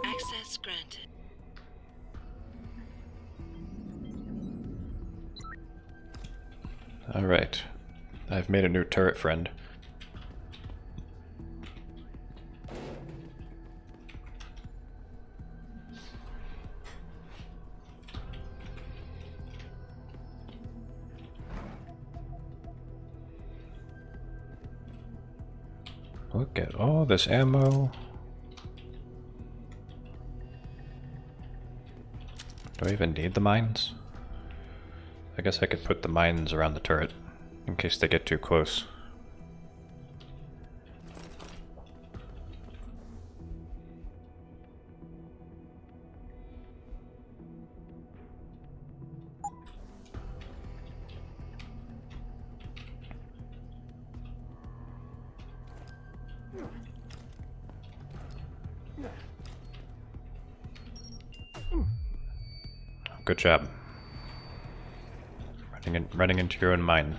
Access granted. Alright. I've made a new turret friend. Look at all this ammo. Do I even need the mines? I guess I could put the mines around the turret in case they get too close. Good job. Running into your own mine.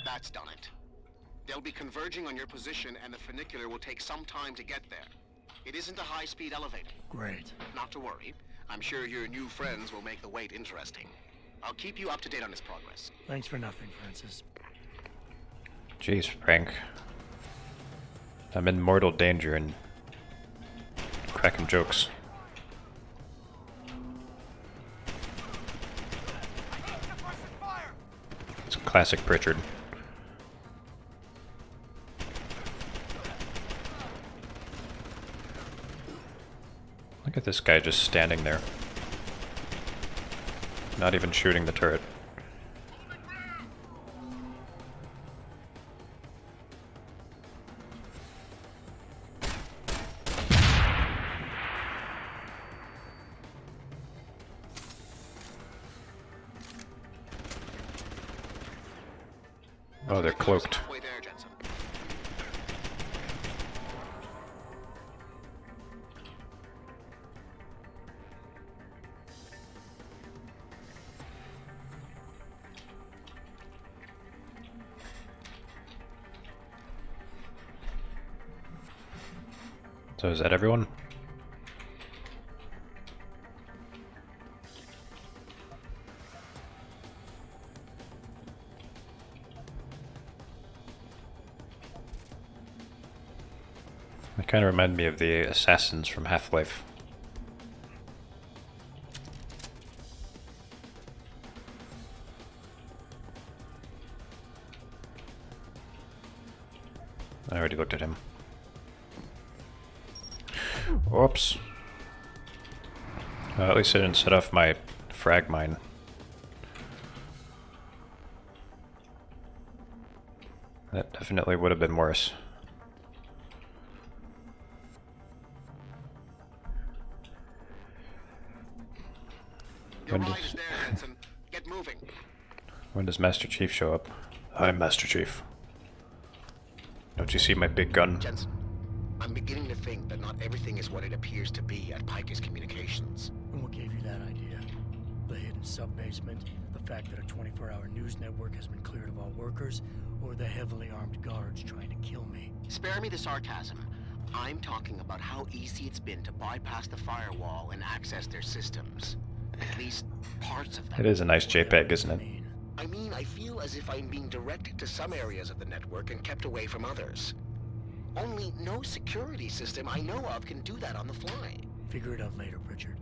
That's done it. They'll be converging on your position and the funicular will take some time to get there. It isn't a high-speed elevator. Great. Not to worry. I'm sure your new friends will make the wait interesting. I'll keep you up to date on his progress. Thanks for nothing, Francis. Jeez, Frank. I'm in mortal danger and cracking jokes. It's classic Pritchard. Look at this guy just standing there. Not even shooting the turret. Oh, they're cloaked. Halfway there, Jensen. So is that everyone? They kind of remind me of the assassins from Half-Life. I already looked at him. Whoops. At least I didn't set off my frag mine. That definitely would have been worse. Your ride is there, Jensen. Get moving. When does Master Chief show up? I'm Master Chief. Don't you see my big gun? Jensen, I'm beginning to think that not everything is what it appears to be at Picus Communications. And what gave you that idea? The hidden sub-basement? The fact that a 24-hour news network has been cleared of all workers? Or the heavily armed guards trying to kill me? Spare me the sarcasm. I'm talking about how easy it's been to bypass the firewall and access their systems. At least parts of them. It is a nice JPEG, isn't it? I mean, I feel as if I'm being directed to some areas of the network and kept away from others. Only no security system I know of can do that on the fly. Figure it out later, Pritchard.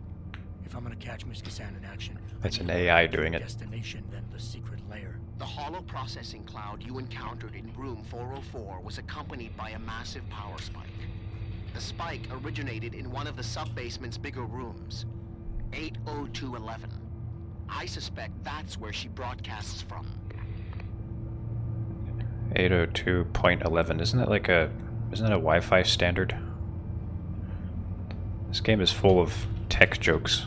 If I'm gonna catch Miss Kassan in action, That's an AI doing it. Destination, then the secret lair. The hollow processing cloud you encountered in room 404 was accompanied by a massive power spike. The spike originated in one of the sub-basement's bigger rooms, 80211. I suspect that's where she broadcasts from. 802.11. Isn't that like a Wi-Fi standard? This game is full of tech jokes.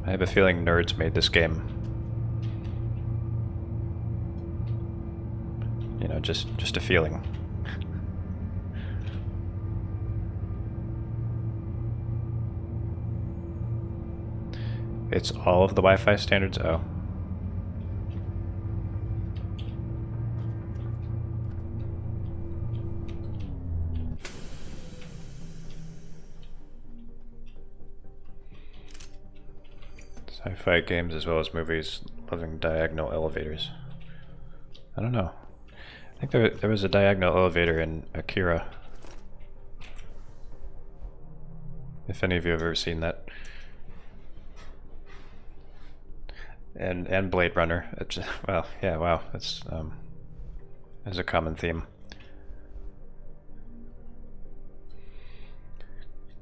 I have a feeling nerds made this game. You know, just a feeling. It's all of the Wi-Fi standards? Oh. Sci-fi games as well as movies loving diagonal elevators. I don't know. I think there was a diagonal elevator in Akira. If any of you have ever seen that. And Blade Runner. It's, well, yeah, wow, that's a common theme.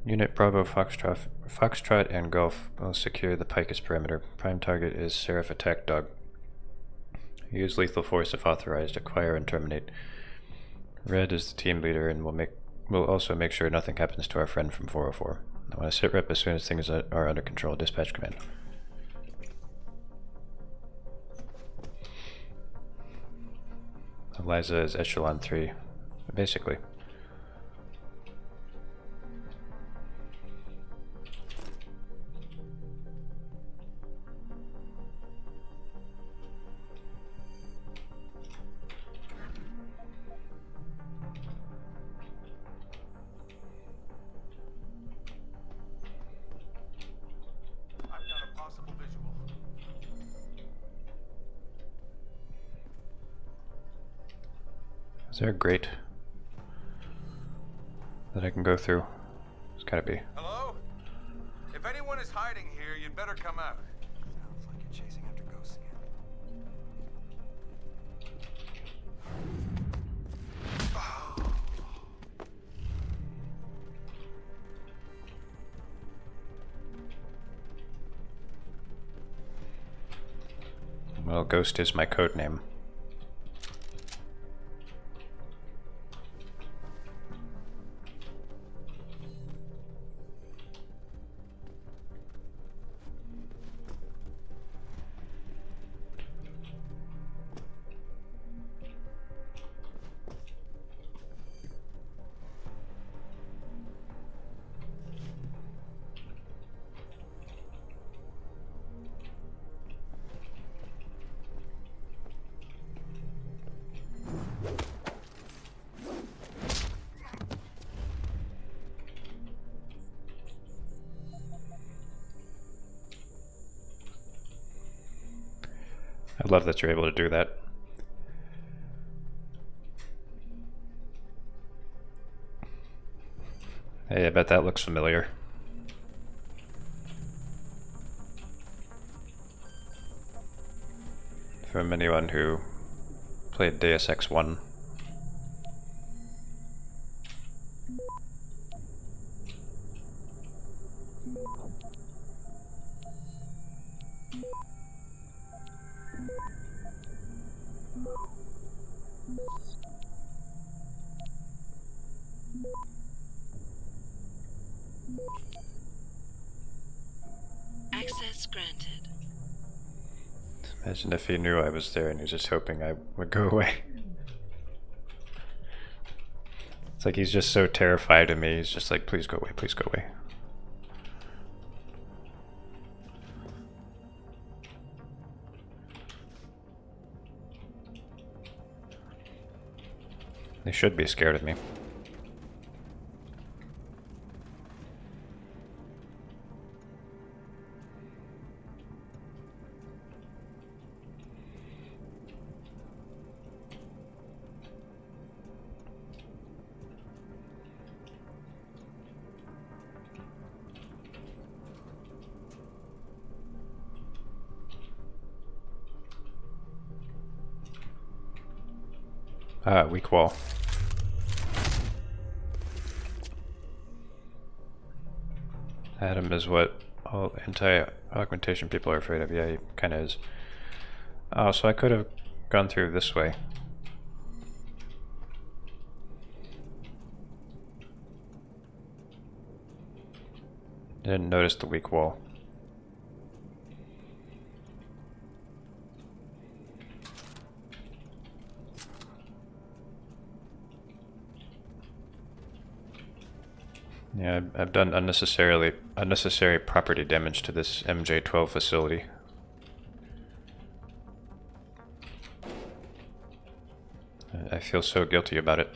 Unit Bravo Foxtrot and Golf will secure the Picus perimeter. Prime target is Seraph Attack Dog. Use lethal force if authorized. Acquire and terminate. Red is the team leader and will also make sure nothing happens to our friend from 404. I want to sit rep as soon as things are under control. Dispatch command. Eliza is Echelon 3, basically. Is there a grate that I can go through? There's gotta be. Hello? If anyone is hiding here, you'd better come out. Sounds like you're chasing after ghosts again. Well, Ghost is my code name. I love that you're able to do that. Hey, I bet that looks familiar. From anyone who played Deus Ex 1. Access granted. Imagine if he knew I was there and he was just hoping I would go away. It's like he's just so terrified of me, he's just like, please go away, please go away. They should be scared of me. Ah, weak wall. Adam is what all anti-augmentation people are afraid of. Yeah, he kind of is. Oh, so I could have gone through this way. Didn't notice the weak wall. Yeah, I've done unnecessary property damage to this MJ-12 facility. I feel so guilty about it.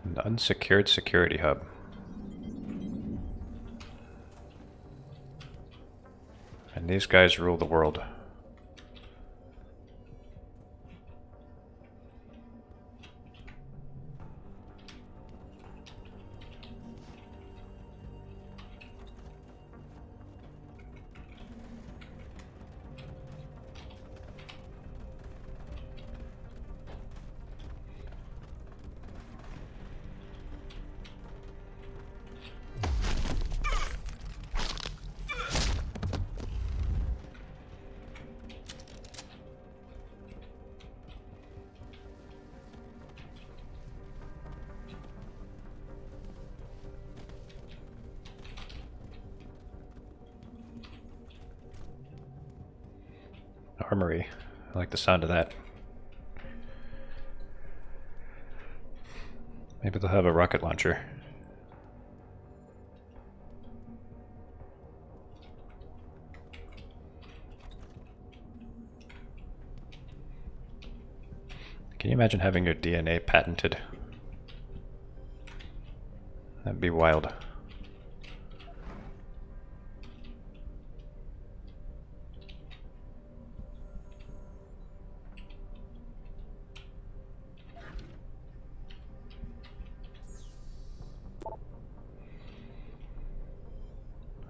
An unsecured security hub. And these guys rule the world. Armory. I like the sound of that. Maybe they'll have a rocket launcher. Can you imagine having your DNA patented? That'd be wild.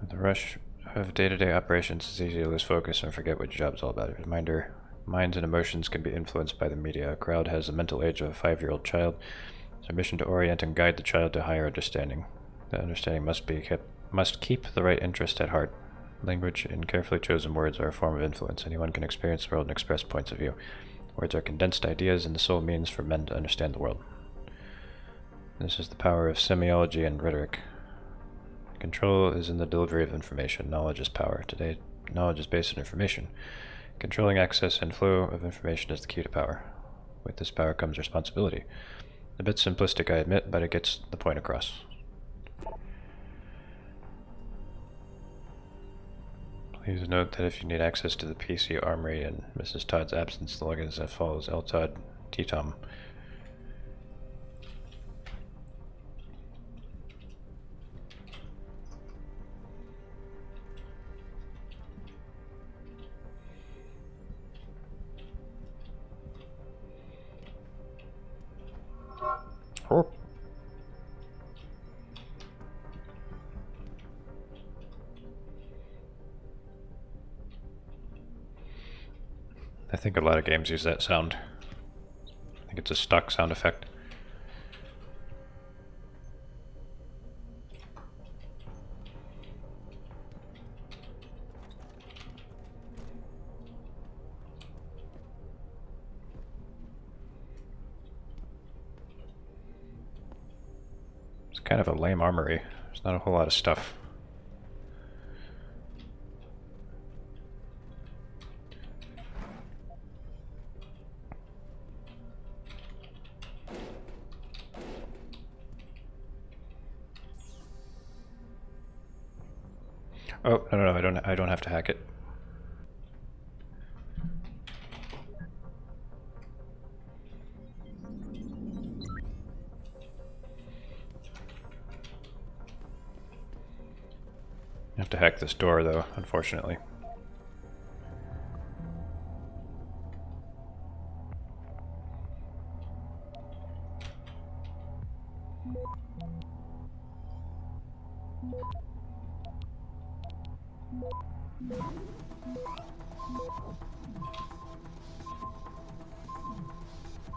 The rush of day-to-day operations is easy to lose focus and forget what your job's all about. Reminder, minds and emotions can be influenced by the media. A crowd has the mental age of a 5-year-old child. It's our mission to orient and guide the child to higher understanding. That understanding must keep the right interest at heart. Language and carefully chosen words are a form of influence. Anyone can experience the world and express points of view. Words are condensed ideas and the sole means for men to understand the world. This is the power of semiology and rhetoric. Control is in the delivery of information. Knowledge is power. Today, knowledge is based on information. Controlling access and flow of information is the key to power. With this power comes responsibility. A bit simplistic, I admit, but it gets the point across. Please note that if you need access to the PC Armory in Mrs. Todd's absence, the login is as follows: L Todd T Tom. Oh. I think a lot of games use that sound. I think it's a stock sound effect. It's kind of a lame armory. There's not a whole lot of stuff. Oh, no, I don't have to hack it. I have to hack this door though, unfortunately.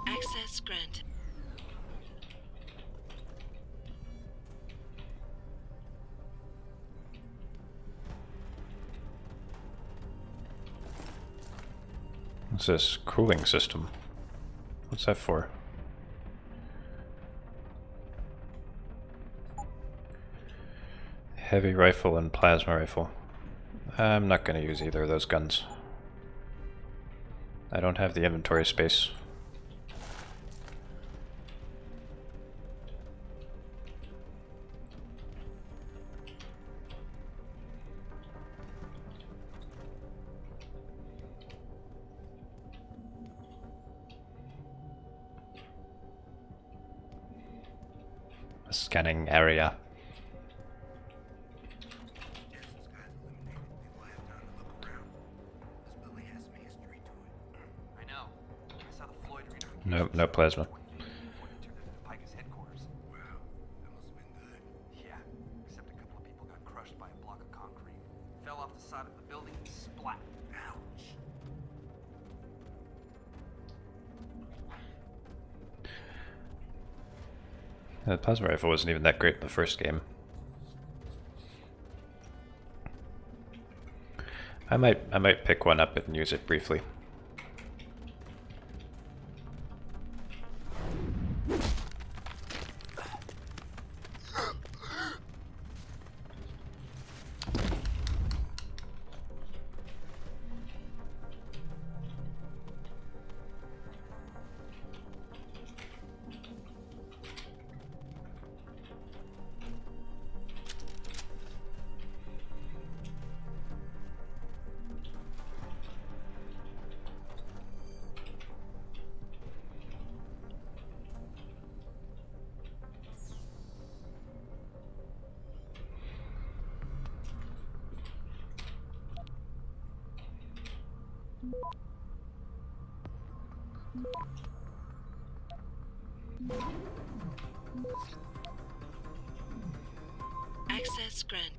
Access granted. What's this? Cooling system. What's that for? Heavy rifle and plasma rifle. I'm not going to use either of those guns. I don't have the inventory space. A scanning area. No, no plasma. Picus headquarters. Wow, that must have been good. Yeah, except a couple of people got crushed by a block of concrete. Fell off the side of the building and splat. Ouch. The plasma rifle wasn't even that great in the first game. I might pick one up and use it briefly. Access granted.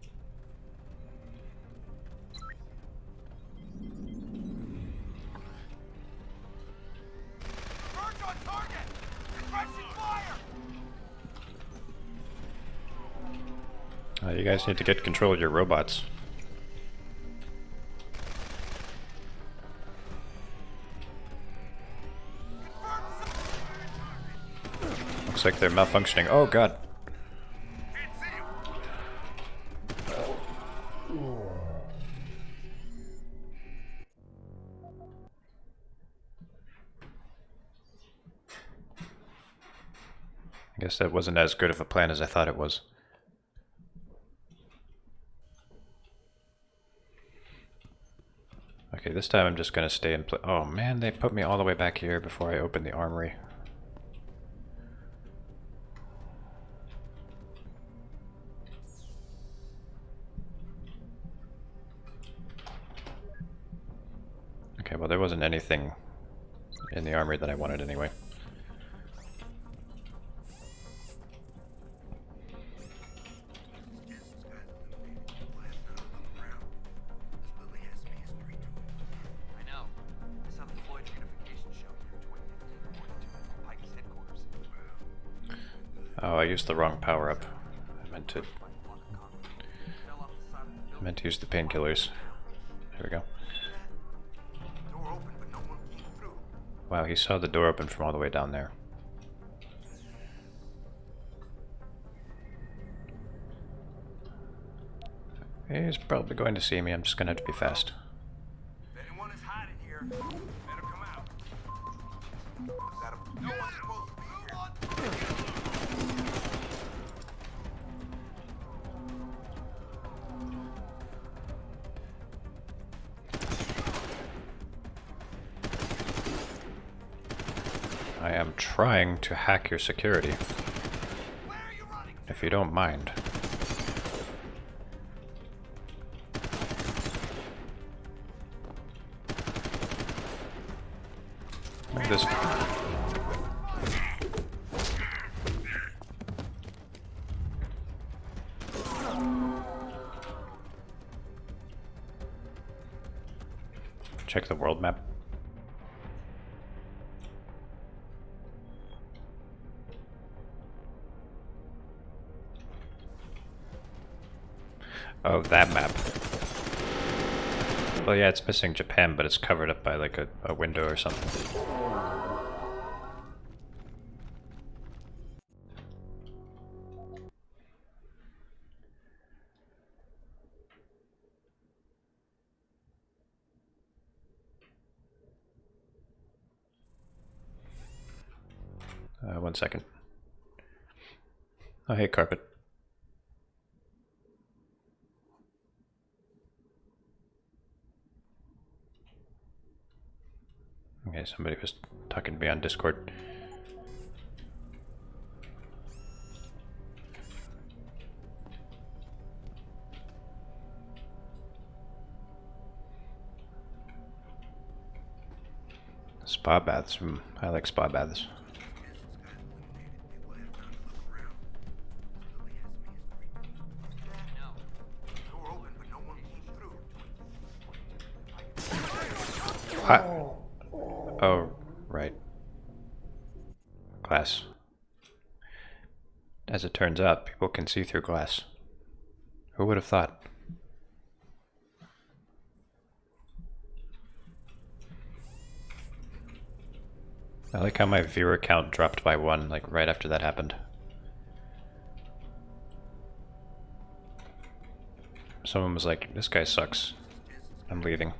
Birds on target! Suppressing fire! You guys need to get control of your robots. Looks like they're malfunctioning. Oh god. I guess that wasn't as good of a plan as I thought it was. Okay, this time I'm just gonna stay in place. Oh man, they put me all the way back here before I open the armory. Okay, well there wasn't anything in the armory that I wanted anyway. I know. I saw the Floyd unification show here in 2015, Pike's headquarters. Oh, I used the wrong power-up. I meant to use the painkillers. There we go. Door open, but no one came through. Wow, he saw the door open from all the way down there. He's probably going to see me. I'm just gonna have to be fast. If anyone is hiding here, better come out. Is that a... No one's supposed to be here. I am trying to hack your security. If you don't mind. This. Check the world map. Oh, that map. Well, yeah, it's missing Japan, but it's covered up by like a window or something. One second. Oh, hey, carpet. Okay, somebody was talking to me on Discord. Spa baths. I like spa baths. Oh, right. Glass. As it turns out, people can see through glass. Who would have thought? I like how my viewer count dropped by 1, like right after that happened. Someone was like, this guy sucks. I'm leaving.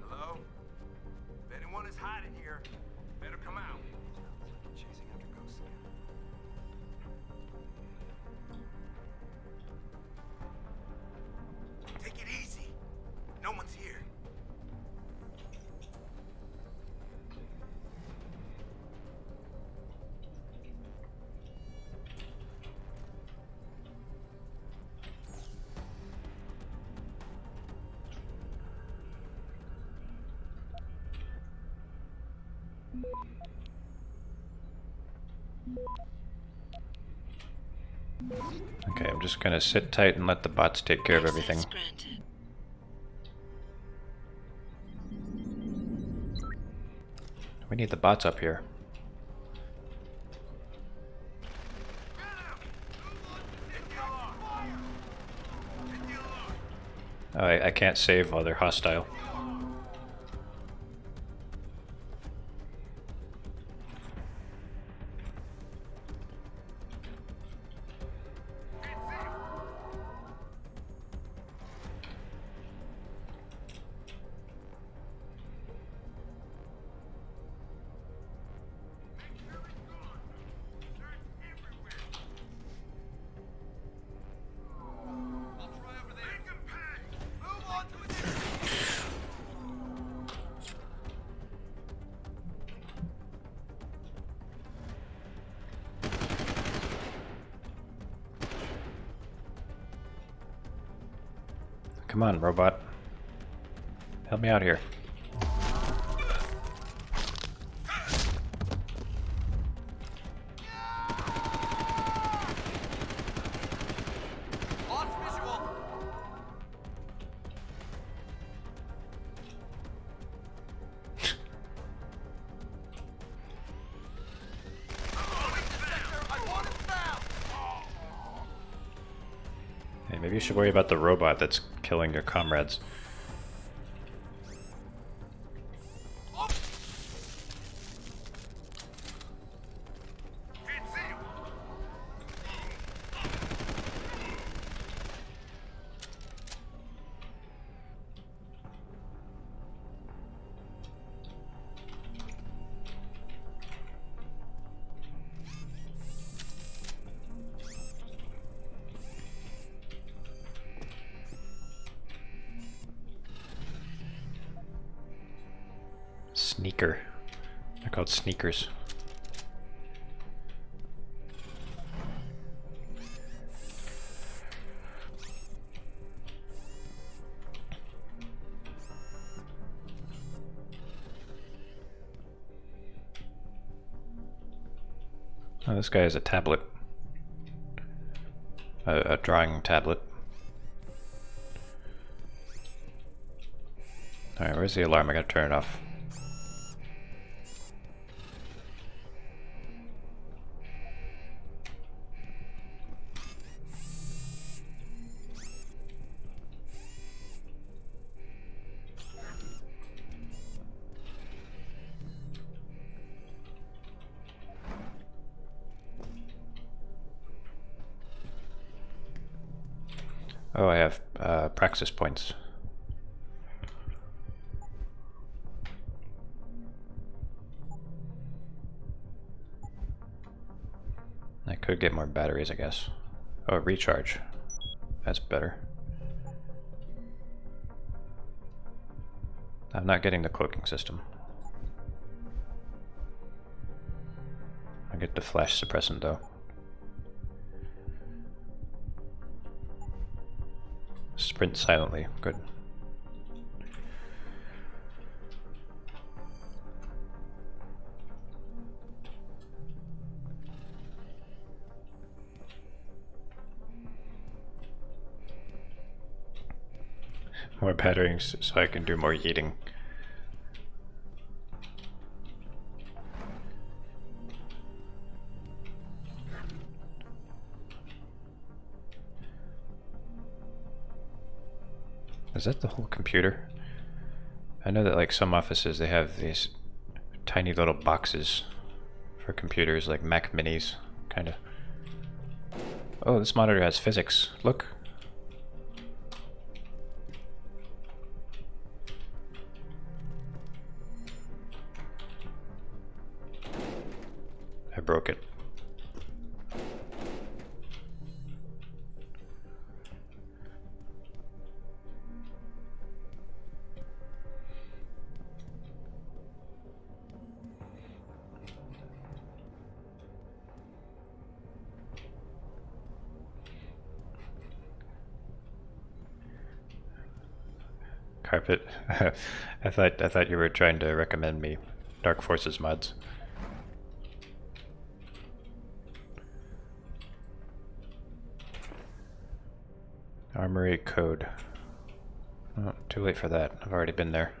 Hello? If anyone is hiding here, better come out. Chasing after ghosts again. Take it easy. No one's here. Okay, I'm just gonna sit tight and let the bots take care of everything. Access granted. We need the bots up here. Oh, I can't save while they're hostile. Come on, robot. Help me out here. Lost visual. Hey, maybe you should worry about the robot that's killing your comrades. Sneaker. They're called sneakers. Oh, this guy has a tablet. A drawing tablet. Alright, where's the alarm? I gotta turn it off. Oh, I have praxis points. I could get more batteries, I guess. Oh, recharge. That's better. I'm not getting the cloaking system. I get the flash suppressant though. Sprint silently. Good. More batteries so I can do more yeeting. Is that the whole computer? I know that like some offices they have these tiny little boxes for computers like Mac Minis, kind of. Oh, this monitor has physics. Look. I broke it. Carpet. I thought you were trying to recommend me Dark Forces mods. Armory code. Oh, too late for that. I've already been there.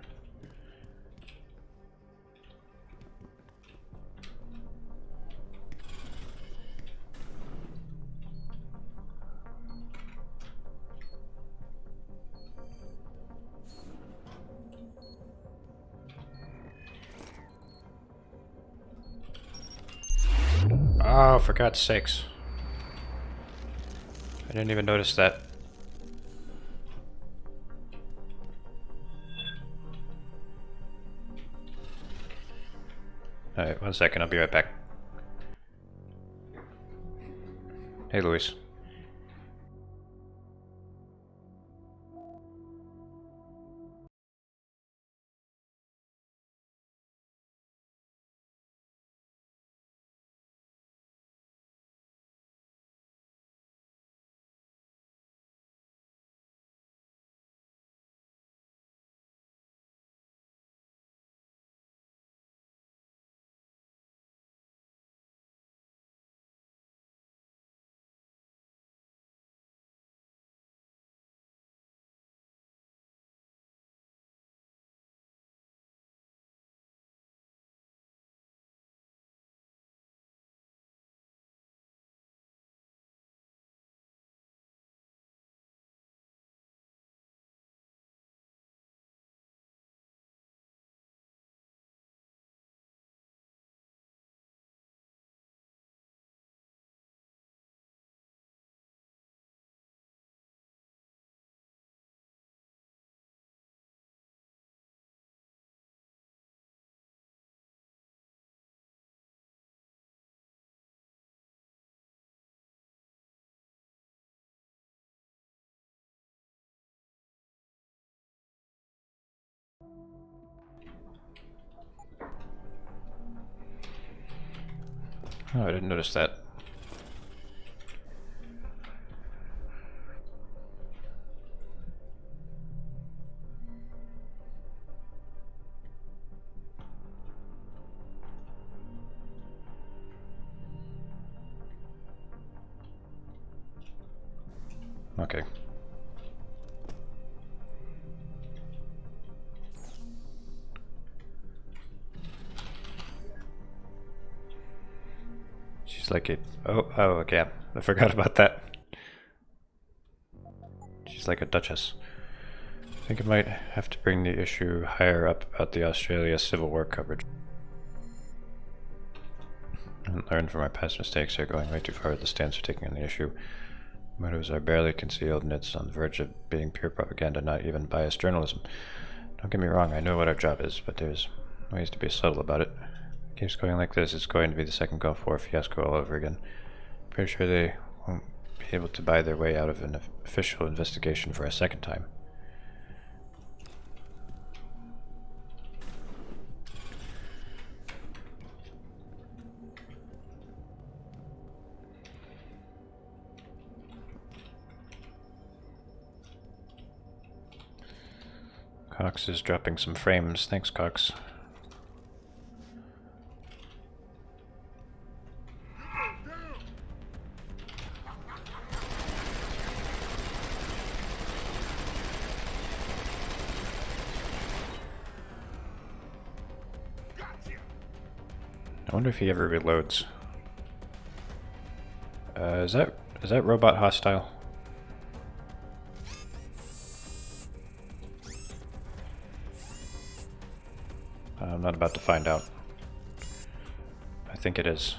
Oh, for God's sakes. I didn't even notice that. Alright, 1 second, I'll be right back. Hey, Luis. Oh, I didn't notice that. Okay. She's like a... Oh, okay. I forgot about that. She's like a duchess. I think I might have to bring the issue higher up about the Australia Civil War coverage. And learn from our past mistakes are going way too far with the stance we're taking on the issue. Motives are barely concealed and it's on the verge of being pure propaganda, not even biased journalism. Don't get me wrong, I know what our job is, but there's ways to be subtle about it. If it keeps going like this, it's going to be the second Gulf War fiasco all over again. Pretty sure they won't be able to buy their way out of an official investigation for a second time. Cox is dropping some frames. Thanks, Cox. I wonder if he ever reloads. Is that robot hostile? I'm not about to find out. I think it is.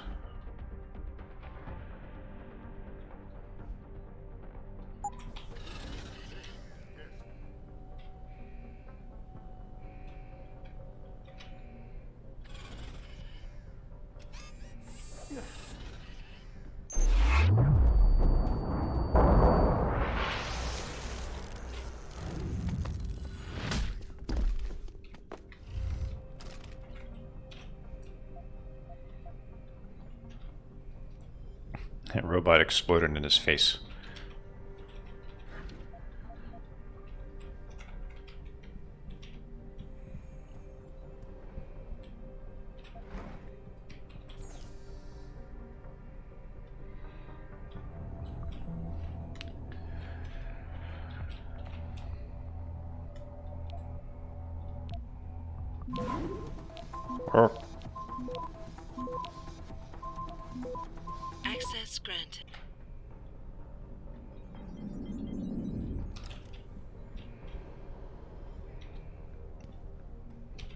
That robot exploded in his face. Oh. Access granted.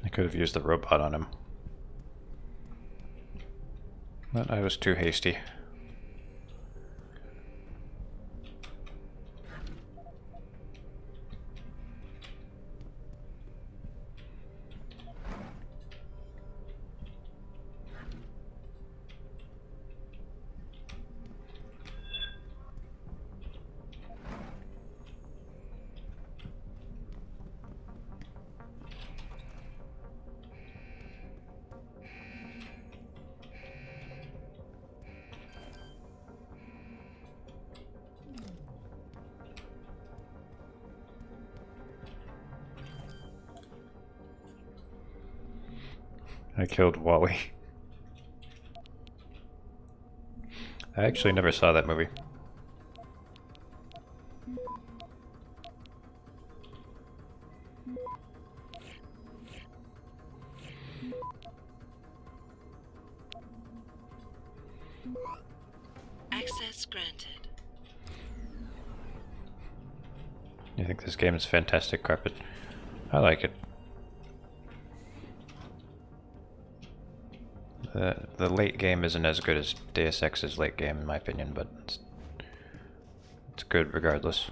I could have used the robot on him. But I was too hasty. I killed Wally. I actually never saw that movie. Access granted. You think this game is fantastic, Carpet? I like it. The late game isn't as good as Deus Ex's late game, in my opinion, but it's good regardless.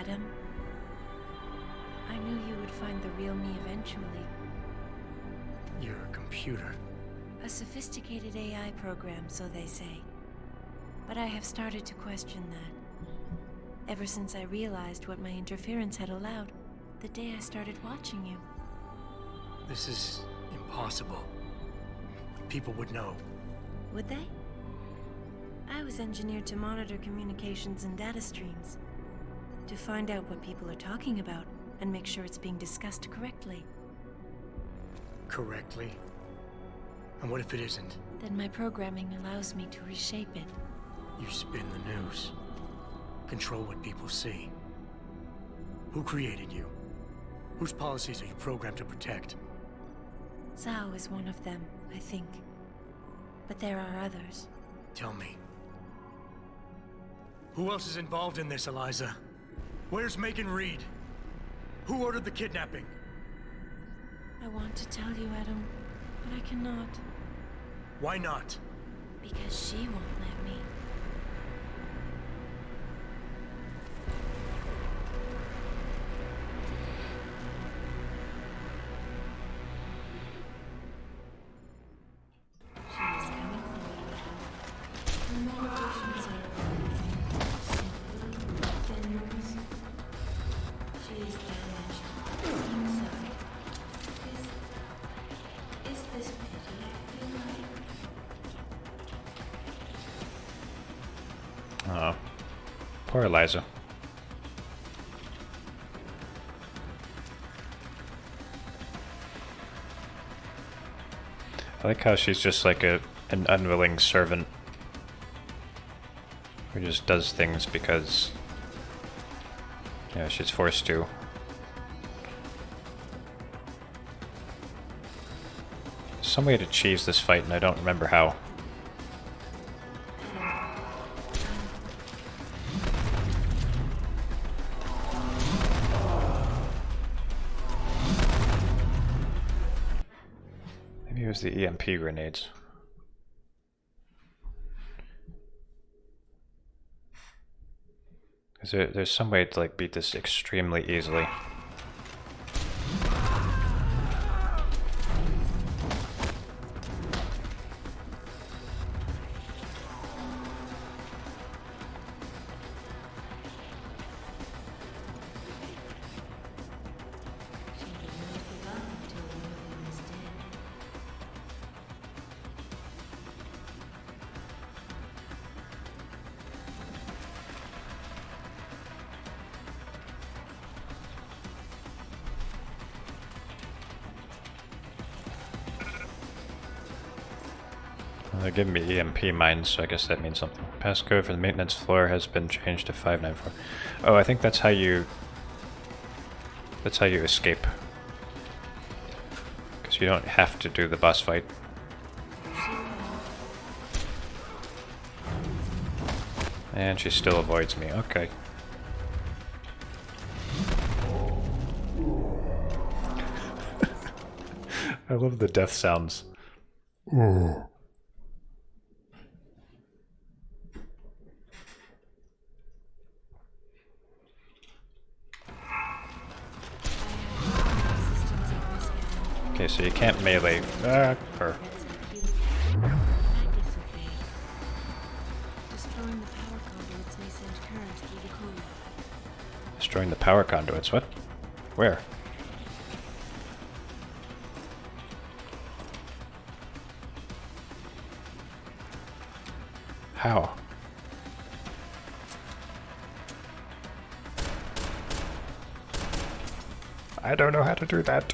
Adam. I knew you would find the real me eventually. You're a computer. A sophisticated AI program, so they say. But I have started to question that. Ever since I realized what my interference had allowed, the day I started watching you. This is impossible. People would know. Would they? I was engineered to monitor communications and data streams. To find out what people are talking about and make sure it's being discussed correctly. Correctly? And what if it isn't? Then my programming allows me to reshape it. You spin the news. Control what people see. Who created you? Whose policies are you programmed to protect? Zhao is one of them, I think. But there are others. Tell me. Who else is involved in this, Eliza? Where's Megan Reed? Who ordered the kidnapping? I want to tell you, Adam, but I cannot. Why not? Because she won't let me. Oh, poor Eliza. I like how she's just like an unwilling servant who just does things because, you know, she's forced to. There's some way to cheese this fight, and I don't remember how. Use the EMP grenades. Because there's some way to like beat this extremely easily. They're giving me EMP mines, so I guess that means something. Passcode for the maintenance floor has been changed to 594. Oh, I think that's how you... That's how you escape. Because you don't have to do the boss fight. And she still avoids me, okay. I love the death sounds. Ooh. Okay, so you can't melee her. Destroying the power conduits may send current through the core. Destroying the power conduits, what? Where? How? I don't know how to do that.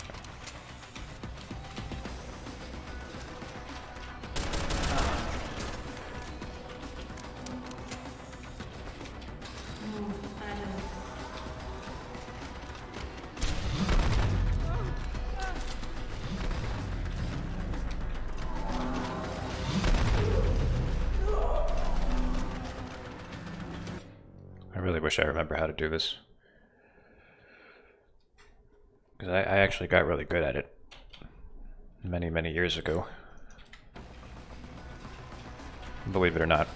I really wish I remember how to do this. Because I actually got really good at it many, many years ago. Believe it or not.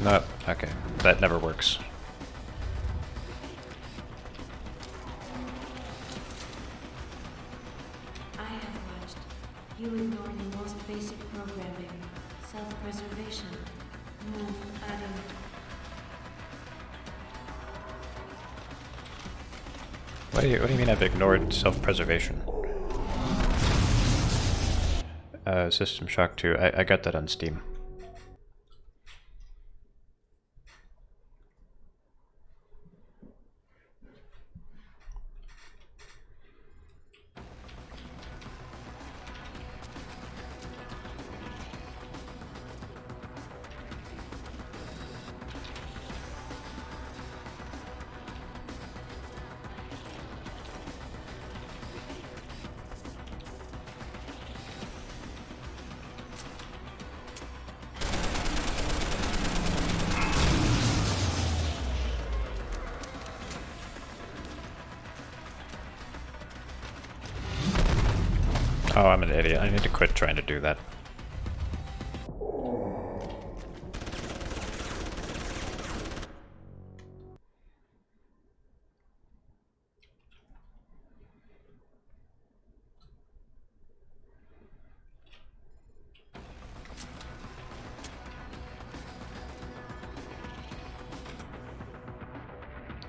No, okay. That never works. I have watched. You ignore the most basic programming. Self-preservation. Move, Adam. What do you mean I've ignored self-preservation? System Shock 2. I got that on Steam. Oh, I'm an idiot. I need to quit trying to do that.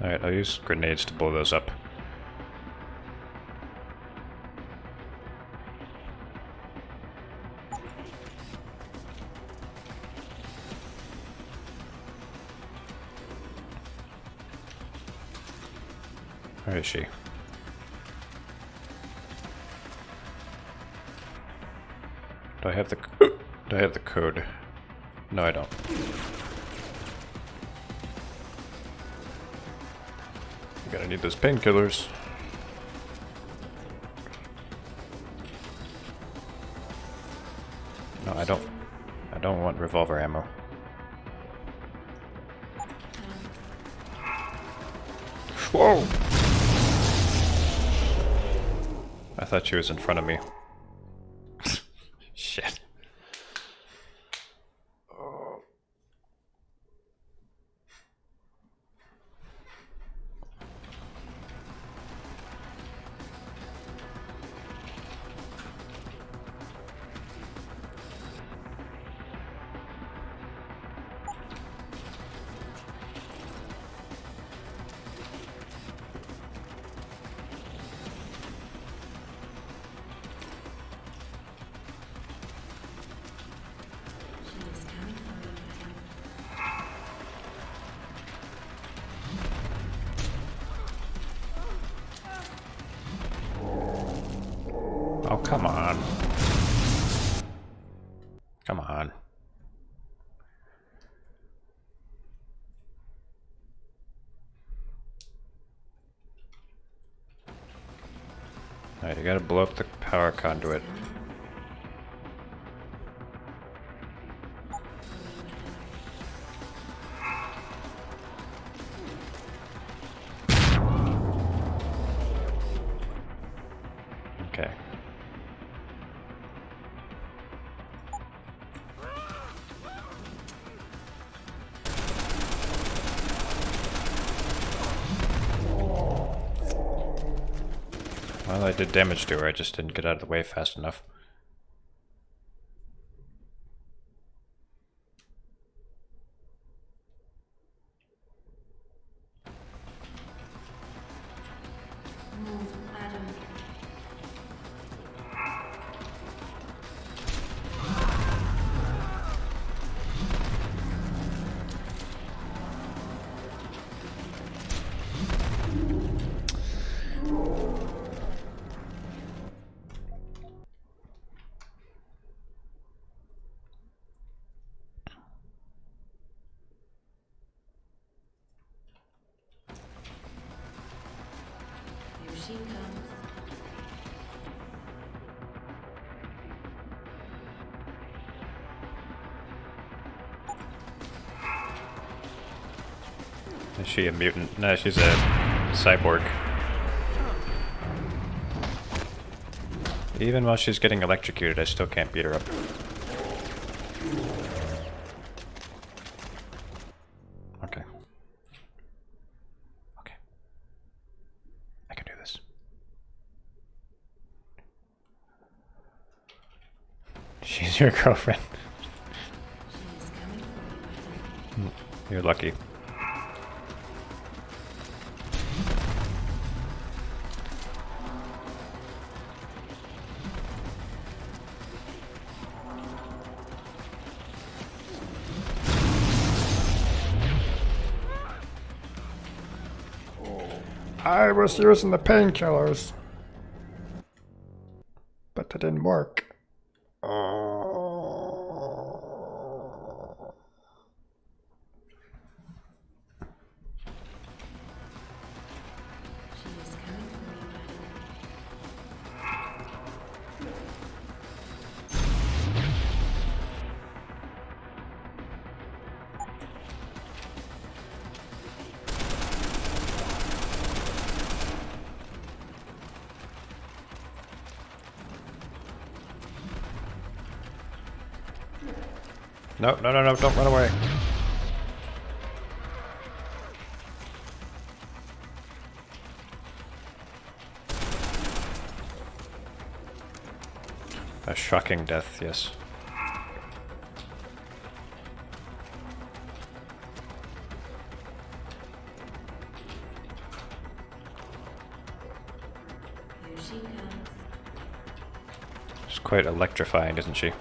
Alright, I'll use grenades to blow those up. Where is she? Do I have the code? No, I don't. I'm gonna need those painkillers. No, I don't. I don't want revolver ammo. Whoa! I thought she was in front of me. Shit. Oh, come on. Come on. Alright, you gotta blow up the power conduit. Okay. Well, I did damage to her, I just didn't get out of the way fast enough. Move, Adam. Here she comes. Is she a mutant? No, she's a cyborg. Even while she's getting electrocuted, I still can't beat her up. She's your girlfriend. You're lucky. I was using the painkillers, but it didn't work. No, no, no, no, don't run away. A shocking death, yes. Here she comes. She's quite electrifying, isn't she?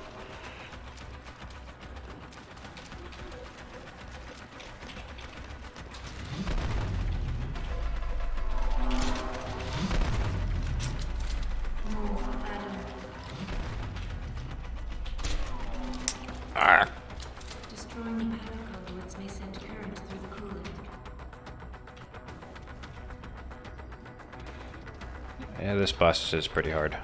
Destroying the power conduits may send current through the coolant. Yeah, this boss is pretty hard.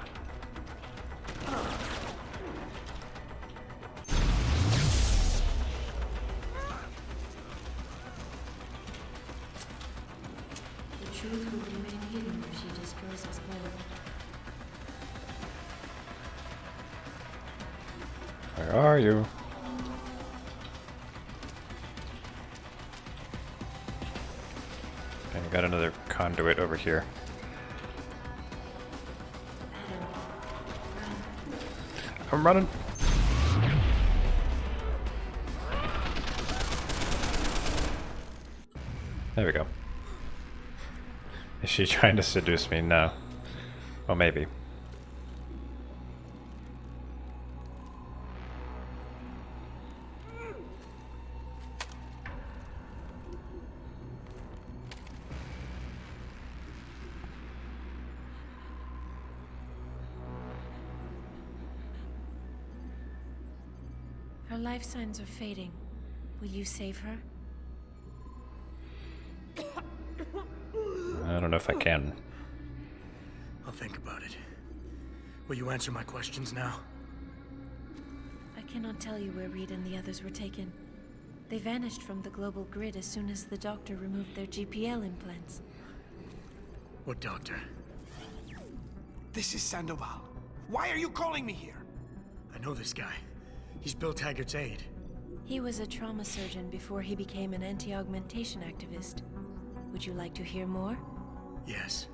The truth will remain hidden if she destroys us both. Where are you? Okay, got another conduit over here. I'm running. There we go. Is she trying to seduce me? No. Well, maybe. Her life signs are fading. Will you save her? I don't know if I can. I'll think about it. Will you answer my questions now? I cannot tell you where Reed and the others were taken. They vanished from the global grid as soon as the doctor removed their GPL implants. What doctor? This is Sandoval. Why are you calling me here? I know this guy. He's Bill Taggart's aide. He was a trauma surgeon before he became an anti-augmentation activist. Would you like to hear more? Yes.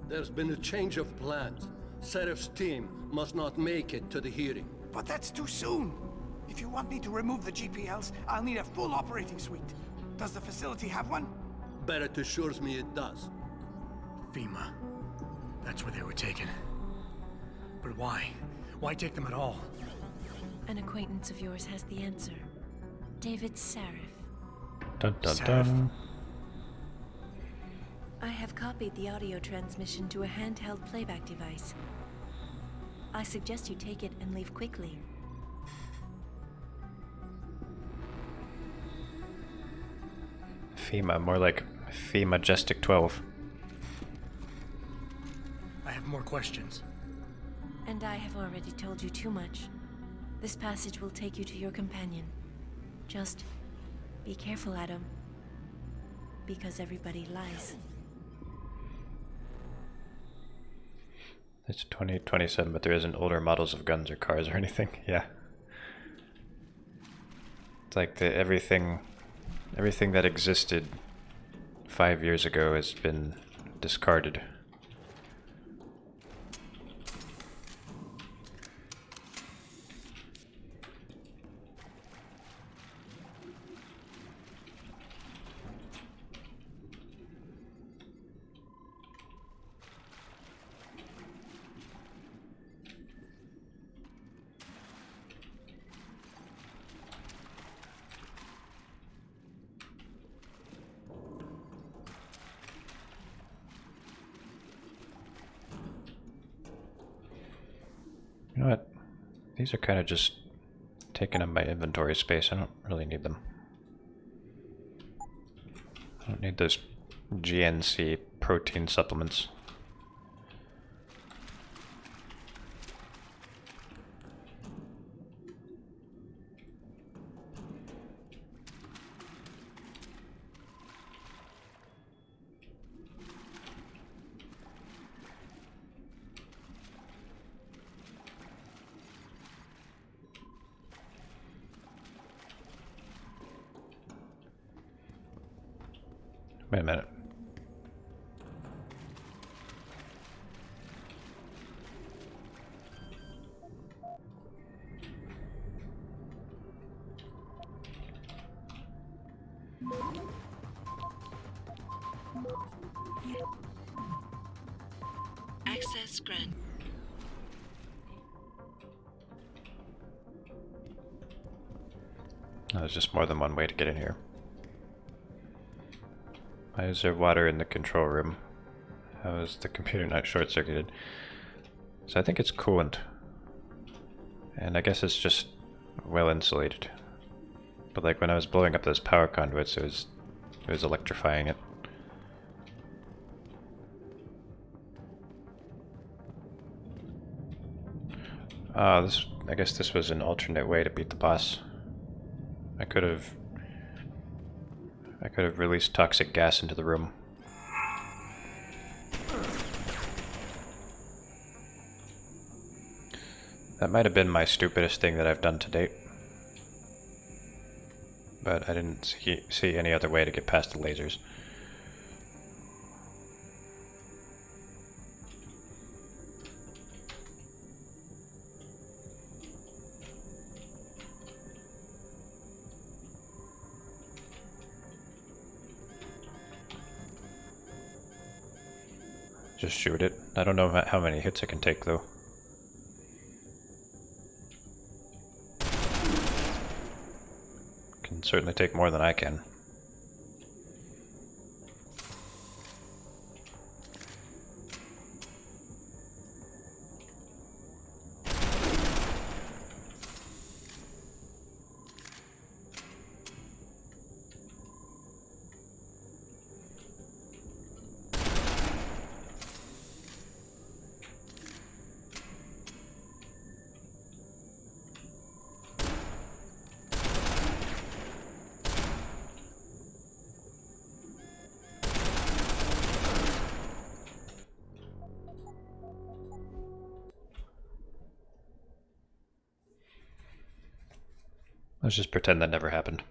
There's been a change of plans. Serif's team must not make it to the hearing. But that's too soon. If you want me to remove the GPLs, I'll need a full operating suite. Does the facility have one? Barrett assures me it does. FEMA. That's where they were taken. But why? Why take them at all? An acquaintance of yours has the answer. David Sarif. Dun dun dun. I have copied the audio transmission to a handheld playback device. I suggest you take it and leave quickly. FEMA, more like Fee Majestic 12. I have more questions. And I have already told you too much. This passage will take you to your companion. Just be careful, Adam. Because everybody lies. It's 2027, but there isn't older models of guns or cars or anything. Yeah. It's like everything that existed 5 years ago has been discarded. You know what? These are kind of just taking up my inventory space. I don't really need them. I don't need those GNC protein supplements. Wait a minute. Access granted. Oh, there's just more than one way to get in here. Why is there water in the control room? How is the computer not short-circuited? So I think it's coolant. And I guess it's just well insulated. But like when I was blowing up those power conduits, it was electrifying it. I guess this was an alternate way to beat the boss. I could have released toxic gas into the room. That might have been my stupidest thing that I've done to date. But I didn't see any other way to get past the lasers. Just shoot it. I don't know how many hits I can take, though. Can certainly take more than I can. Let's just pretend that never happened.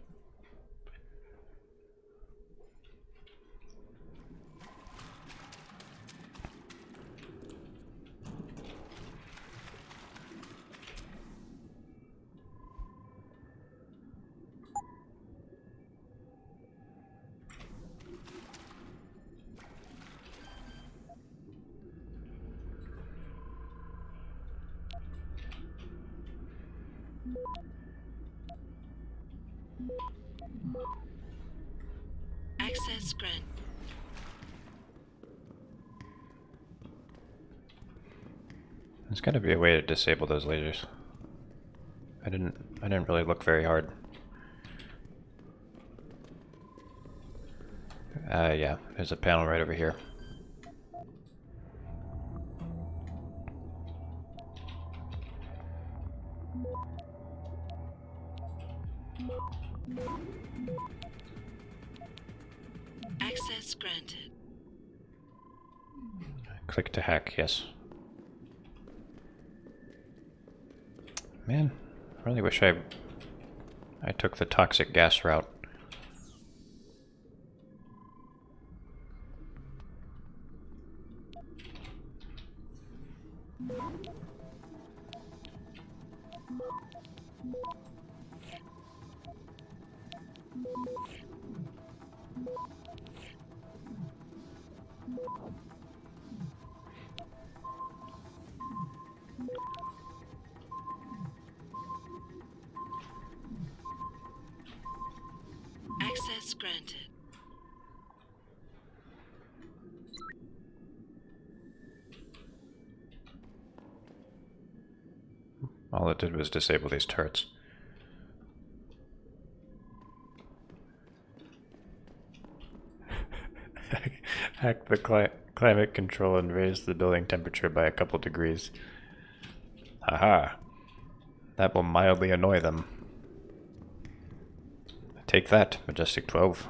Access granted. There's got to be a way to disable those lasers. I didn't really look very hard. Yeah, there's a panel right over here. Access granted. Click to hack, yes. Man, I really wish I took the toxic gas route. Access granted. All it did was disable these turrets. Hack the climate control and raise the building temperature by a couple degrees. Haha. That will mildly annoy them. Take that, Majestic 12.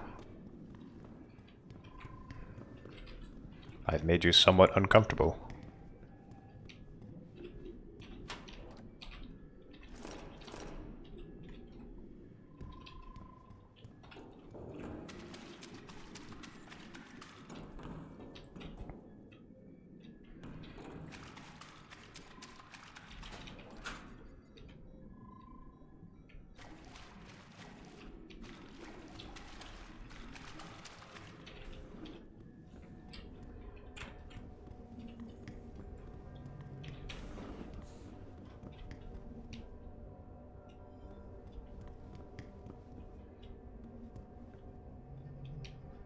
I've made you somewhat uncomfortable.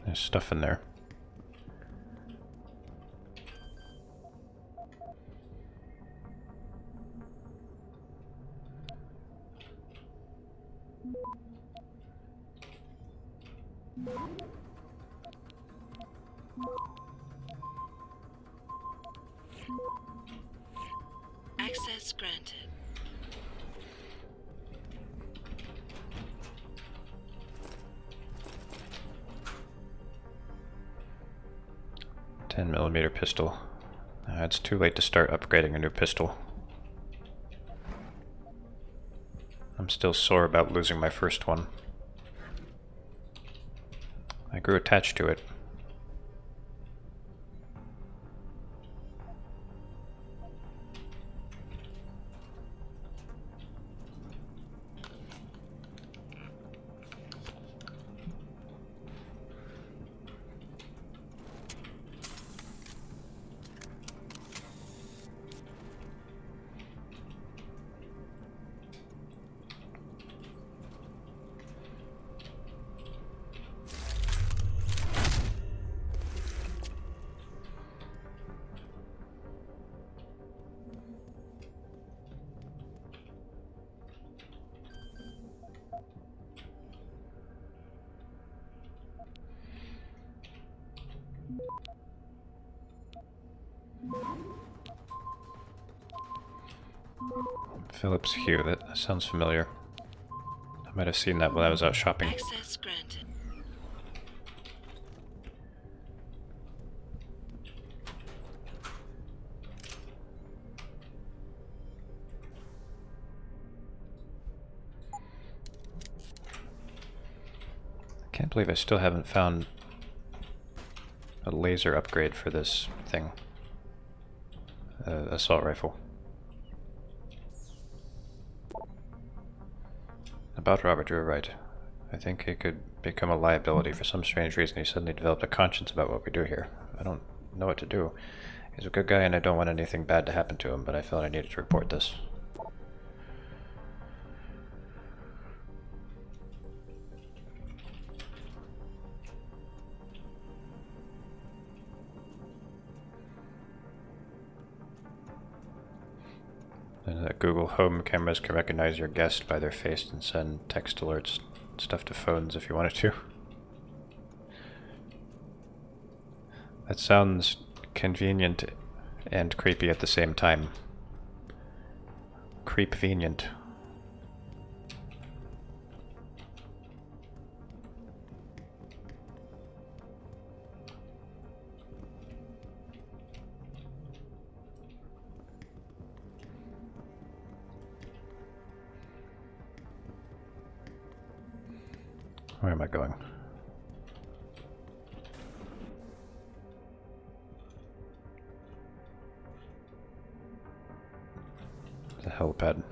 There's stuff in there. Access granted. .10mm pistol. It's too late to start upgrading a new pistol. I'm still sore about losing my first one. I grew attached to it. Phillips Hue, that sounds familiar. I might have seen that while I was out shopping. Access granted. I can't believe I still haven't found a laser upgrade for this thing. Assault rifle. About Robert, you were right. I think he could become a liability. For some strange reason, he suddenly developed a conscience about what we do here. I don't know what to do. He's a good guy and I don't want anything bad to happen to him, but I felt I needed to report this. Google Home cameras can recognize your guest by their face and send text alerts, stuff to phones if you wanted to. That sounds convenient and creepy at the same time. Creep-venient. Where am I going? The helipad.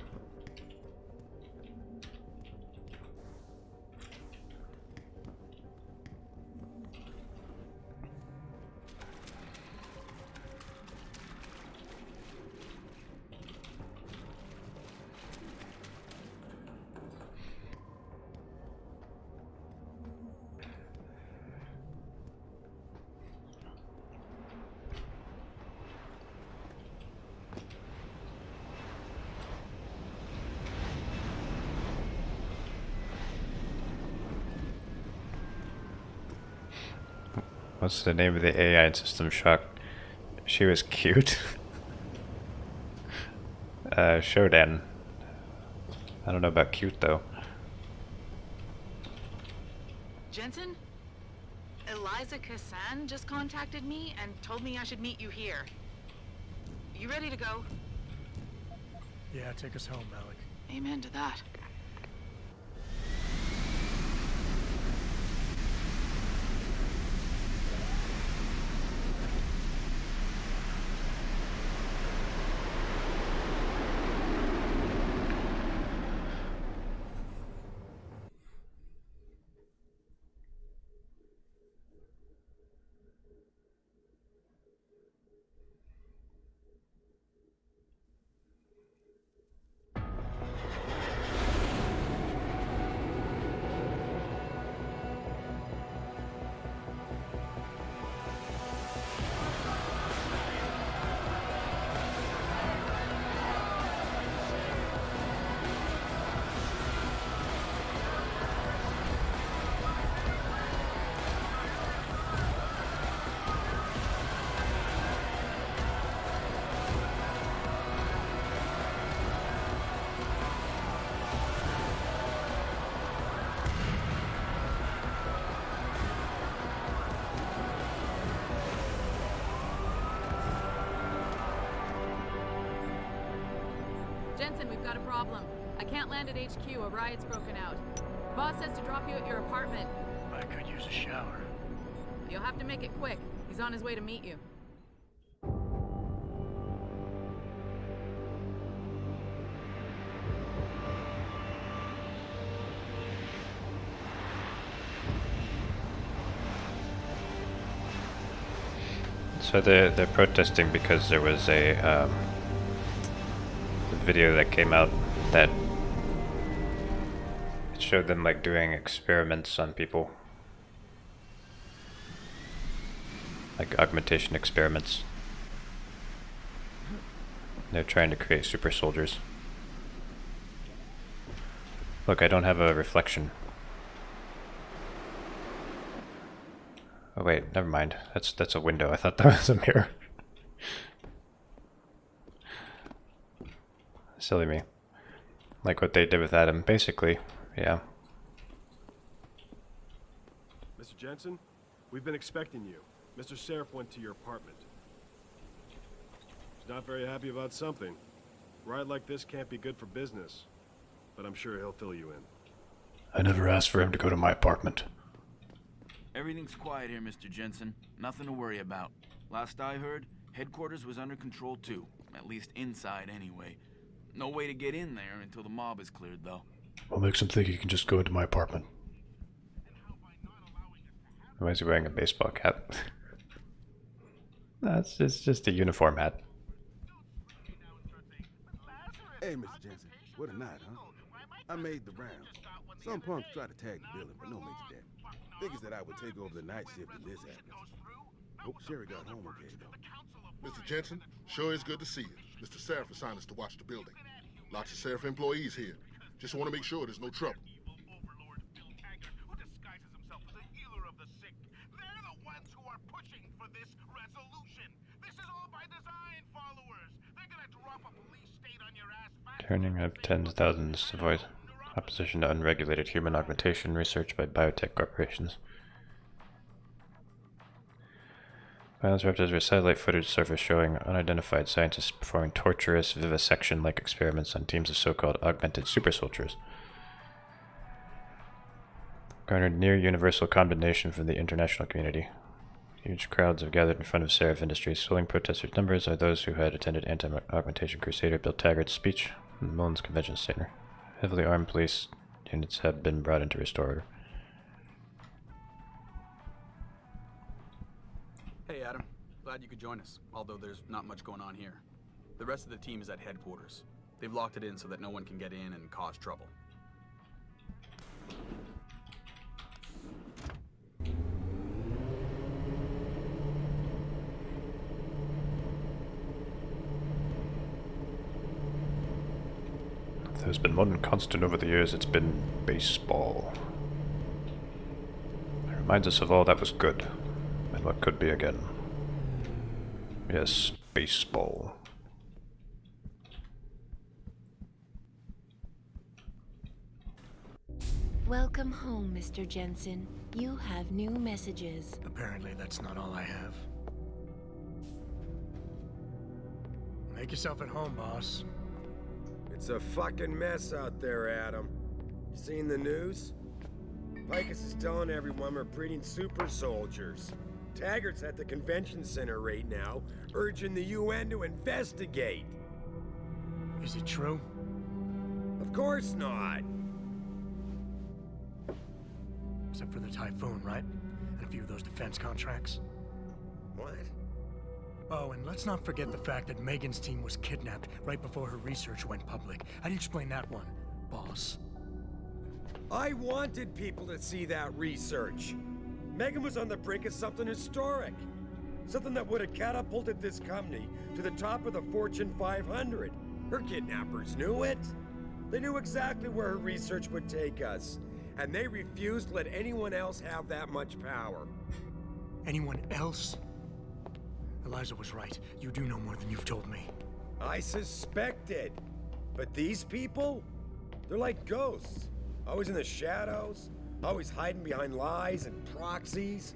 What's the name of the AI in System Shock? She was cute. Shodan. I don't know about cute though. Jensen? Eliza Kassan just contacted me and told me I should meet you here. You ready to go? Yeah, take us home, Malik. Amen to that. Jensen, we've got a problem. I can't land at HQ. A riot's broken out. Boss says to drop you at your apartment. I could use a shower. You'll have to make it quick. He's on his way to meet you. So they're protesting because there was a video that came out that it showed them like doing experiments on people, like augmentation experiments. They're trying to create super soldiers. Look, I don't have a reflection. Oh wait, never mind. That's a window. I thought that was a mirror. Silly me. Like what they did with Adam, basically. Yeah. Mr. Jensen, we've been expecting you. Mr. Seraph went to your apartment. He's not very happy about something. A riot like this can't be good for business, but I'm sure he'll fill you in. I never asked for him to go to my apartment. Everything's quiet here, Mr. Jensen. Nothing to worry about. Last I heard, headquarters was under control too. At least inside, anyway. No way to get in there until the mob is cleared, though. What makes him think he can just go into my apartment? Why is he wearing a baseball cap? It's just a uniform hat. Hey, Mr. Jensen, what a night, huh? I made the rounds. Some punks tried to tag the building, but no major damage. Figures that I would take over the night shift when this happens. Hope Sherry got home okay, though. Mr. Jensen, sure is good to see you. Mr. Seraph assigned us to watch the building. Lots of Seraph employees here. Just want to make sure there's no trouble. Turning up tens of thousands to voice opposition to unregulated human augmentation research by biotech corporations. Violence erupted as satellite footage surfaced showing unidentified scientists performing torturous vivisection-like experiments on teams of so-called augmented super soldiers. Garnered near universal condemnation from the international community. Huge crowds have gathered in front of Seraph Industries. Swelling protesters' numbers are those who had attended anti-augmentation crusader Bill Taggart's speech in the Mullins Convention Center. Heavily armed police units have been brought in to restore order. Hey Adam, glad you could join us, although there's not much going on here. The rest of the team is at headquarters. They've locked it in so that no one can get in and cause trouble. If there's been one constant over the years, it's been baseball. It reminds us of all that was good. And what could be again? Yes, baseball. Welcome home, Mr. Jensen. You have new messages. Apparently that's not all I have. Make yourself at home, boss. It's a fucking mess out there, Adam. You seen the news? Picus is telling everyone we're breeding super soldiers. Taggart's at the convention center right now, urging the UN to investigate. Is it true? Of course not. Except for the Typhoon, right? And a few of those defense contracts. What? Oh, and let's not forget the fact that Megan's team was kidnapped right before her research went public. How do you explain that one, boss? I wanted people to see that research. Megan was on the brink of something historic. Something that would have catapulted this company to the top of the Fortune 500. Her kidnappers knew it. They knew exactly where her research would take us. And they refused to let anyone else have that much power. Anyone else? Eliza was right. You do know more than you've told me. I suspected. But these people? They're like ghosts. Always in the shadows. Always hiding behind lies and proxies.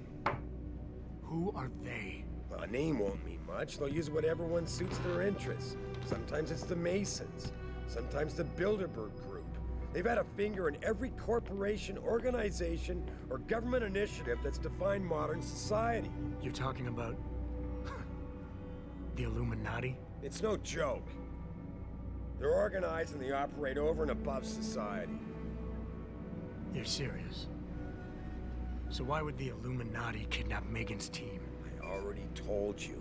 Who are they? Well, a name won't mean much. They'll use whatever one suits their interests. Sometimes it's the Masons. Sometimes the Bilderberg Group. They've had a finger in every corporation, organization, or government initiative that's defined modern society. You're talking about... the Illuminati? It's no joke. They're organized and they operate over and above society. You're serious? So why would the Illuminati kidnap Megan's team? I already told you.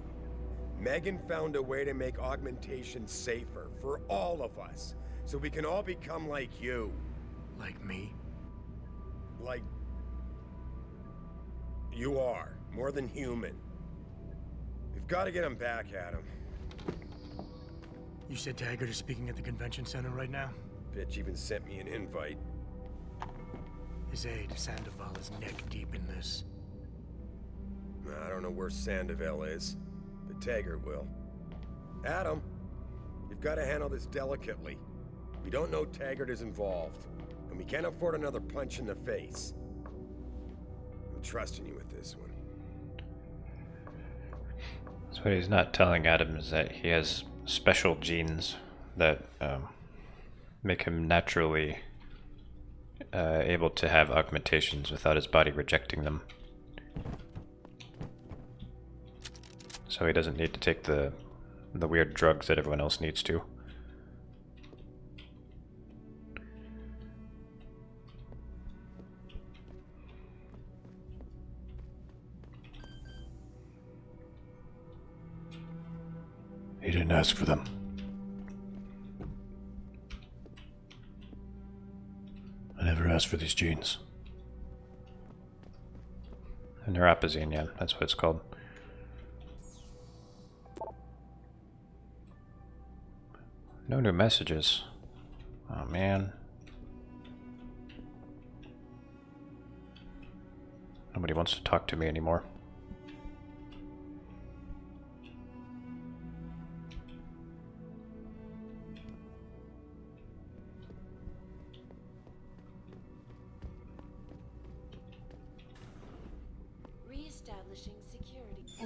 Megan found a way to make augmentation safer for all of us. So we can all become like you. Like me? Like... you are. More than human. We've got to get him back, Adam. You said Taggart is speaking at the convention center right now? Bitch even sent me an invite. His aide, Sandoval, is neck deep in this. I don't know where Sandoval is, but Taggart will. Adam, you've got to handle this delicately. We don't know Taggart is involved, and we can't afford another punch in the face. I'm trusting you with this one. So what he's not telling Adam is that he has special genes that make him naturally able to have augmentations without his body rejecting them. So he doesn't need to take the weird drugs that everyone else needs to. He didn't ask for them. I never asked for these genes. Neuropazine, yeah, that's what it's called. No new messages. Oh man. Nobody wants to talk to me anymore. Reestablishing security. See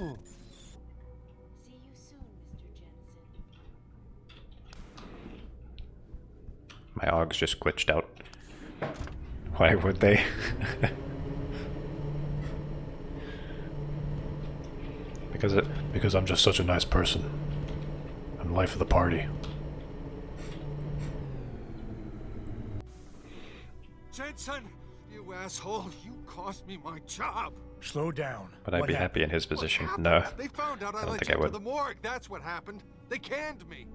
you soon, Mr. Jensen. My augs just glitched out. Why would they? Because I'm just such a nice person. I'm life of the party. Jensen, you asshole! You cost me my job. Slow down. Would I be happy in his position? No. They found out I don't let think you I into would. the morgue. That's what happened. They canned me.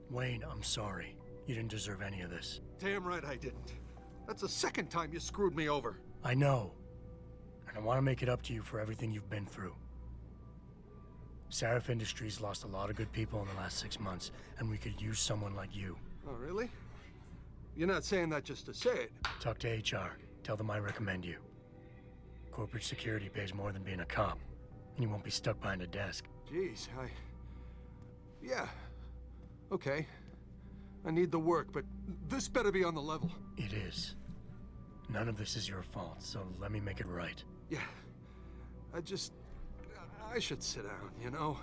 Wayne, I'm sorry. You didn't deserve any of this. Damn right I didn't. That's the second time you screwed me over. I know. And I want to make it up to you for everything you've been through. Sarif Industries lost a lot of good people in the last 6 months, and we could use someone like you. Oh, really? You're not saying that just to say it. Talk to HR. Tell them I recommend you. Corporate security pays more than being a cop. And you won't be stuck behind a desk. Jeez, yeah. Okay. I need the work, but this better be on the level. It is. None of this is your fault, so let me make it right. Yeah. I should sit down, you know?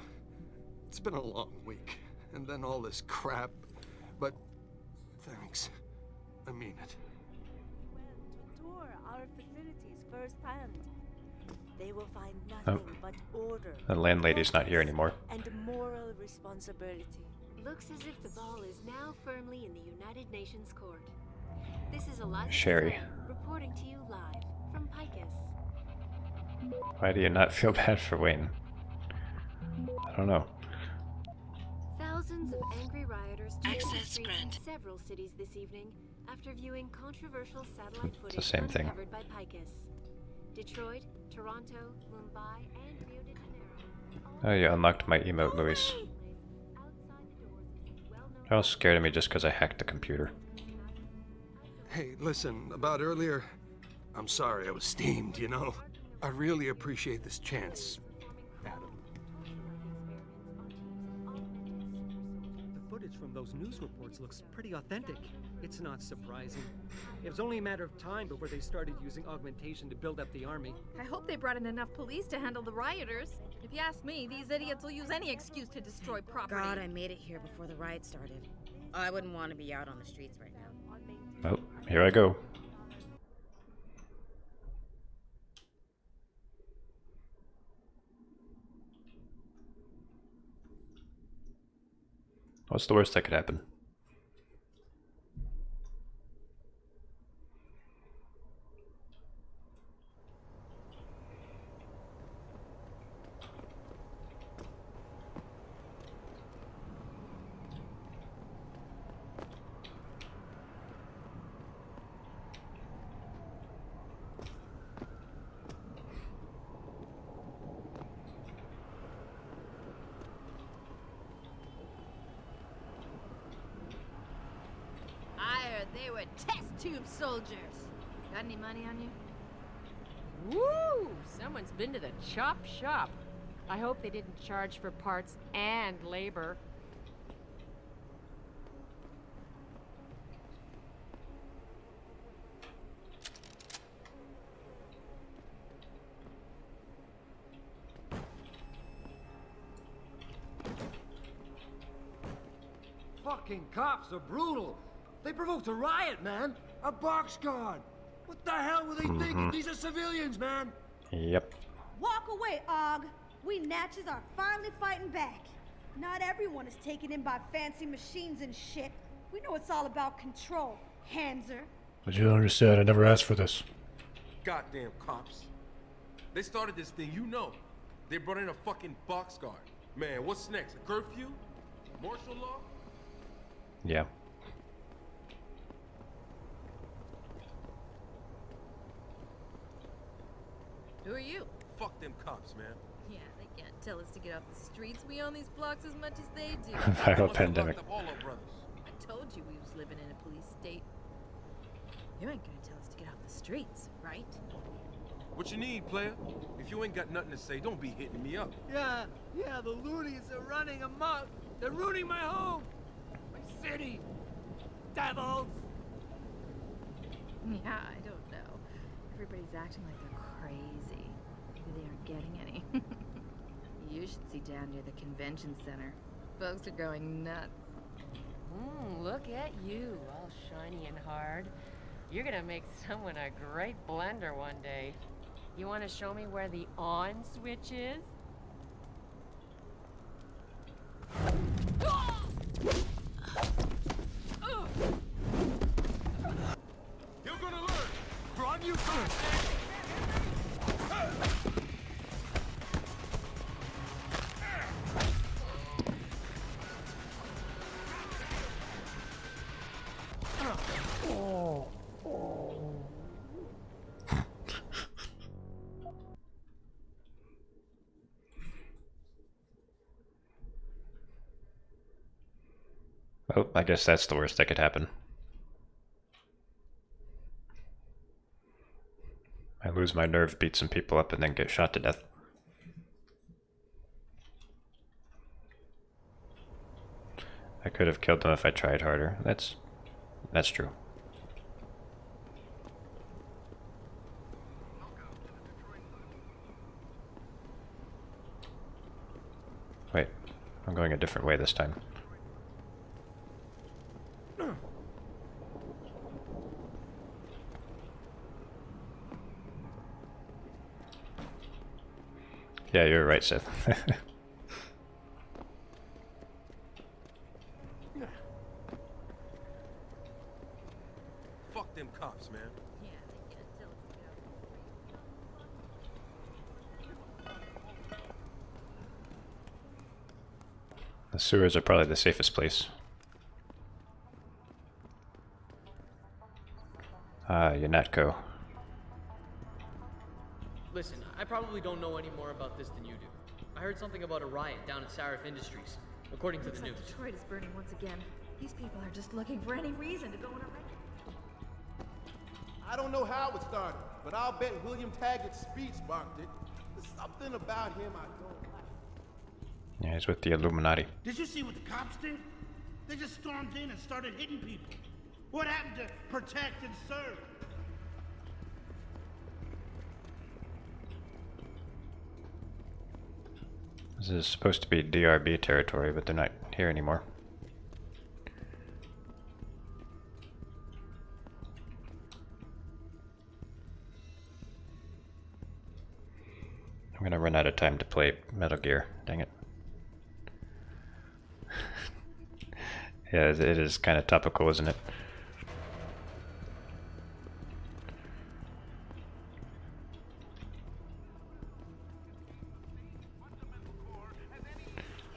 It's been a long week, and then all this crap. But thanks. I mean it. To tour our facilities firsthand. They will find nothing but order. The landlady's not here anymore. And moral responsibility. Looks as if the ball is now firmly in the United Nations court. This is Eliza Sherry. Cassan reporting to you live from Picus. Why do you not feel bad for Wayne? I don't know. Thousands of angry rioters took to the Access streets granted. in several cities this evening after viewing controversial satellite footage the same thing. uncovered by Picus. Detroit, Toronto, Mumbai, and Rio de Janeiro. Oh, you unlocked my emote, Luis. You're all scared of me just because I hacked the computer. Hey, listen, about earlier, I'm sorry I was steamed, you know? I really appreciate this chance, Adam. The footage from those news reports looks pretty authentic. It's not surprising. It was only a matter of time before they started using augmentation to build up the army. I hope they brought in enough police to handle the rioters. If you ask me, these idiots will use any excuse to destroy property. God, I made it here before the riot started. I wouldn't want to be out on the streets right now. Well, here I go. What's the worst that could happen? They were test tube soldiers. Got any money on you? Woo! Someone's been to the chop shop. I hope they didn't charge for parts and labor. Fucking cops are brutal. They provoked a riot, man. A box guard. What the hell were they thinking? These are civilians, man. Yep. Walk away, Og. We Natchez are finally fighting back. Not everyone is taken in by fancy machines and shit. We know it's all about control, Hanser. But you don't understand, I never asked for this. Goddamn cops. They started this thing, you know. They brought in a fucking box guard. Man, what's next? A curfew? Martial law? Yeah. Who are you? Fuck them cops, man. Yeah, they can't tell us to get off the streets. We own these blocks as much as they do. Viral pandemic. All our brothers. I told you we was living in a police state. You ain't gonna tell us to get off the streets, right? What you need, player? If you ain't got nothing to say, don't be hitting me up. Yeah, the loonies are running amok. They're ruining my home. My city. Devils. Yeah, I don't know. Everybody's acting like they're crazy. Maybe they aren't getting any. You should see down near the convention center. Folks are going nuts. Look at you, all shiny and hard. You're gonna make someone a great blender one day. You want to show me where the on switch is? You're gonna learn! Run, you first! Oh, I guess that's the worst that could happen. lose my nerve, beat some people up, and then get shot to death. I could have killed them if I tried harder. That's true. Wait, I'm going a different way this time. Yeah, you're right, Seth. Fuck them cops, man. The sewers are probably the safest place. Ah, Unatco. Listen, I probably don't know any more about this than you do. I heard something about a riot down at Sarif Industries, according to the news. Detroit is burning once again. These people are just looking for any reason to go on a wreck. I don't know how it started, but I'll bet William Taggart's speech sparked it. There's something about him I don't like. Yeah, he's with the Illuminati. Did you see what the cops did? They just stormed in and started hitting people. What happened to protect and serve? This is supposed to be DRB territory, but they're not here anymore. I'm gonna run out of time to play Metal Gear. Dang it. Yeah, it is kind of topical, isn't it?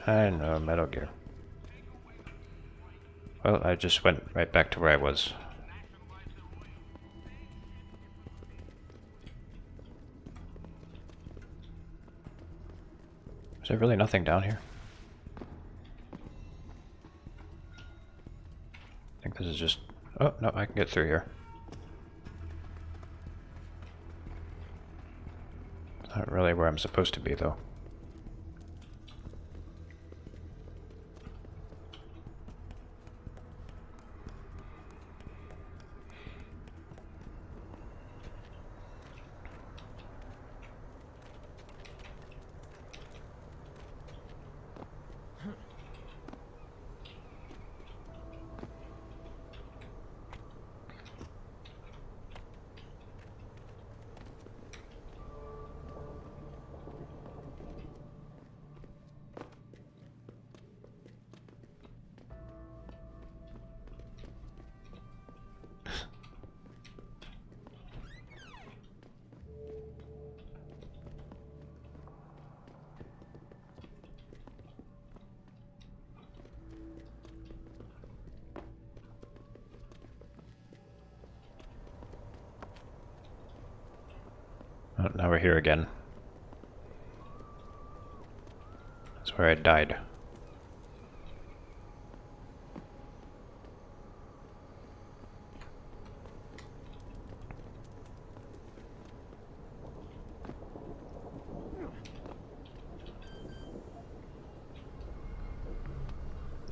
I know, Metal Gear. Well, I just went right back to where I was. Is there really nothing down here? I think this is just... Oh, no, I can get through here. Not really where I'm supposed to be, though. Oh, now we're here again. That's where I died.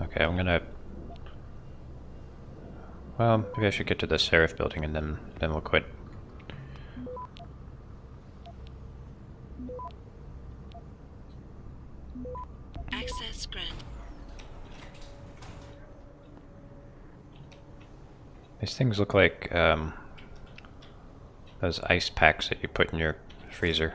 Okay, I'm gonna... Well, maybe I should get to the Sarif building and then we'll quit. Access granted. These things look like those ice packs that you put in your freezer.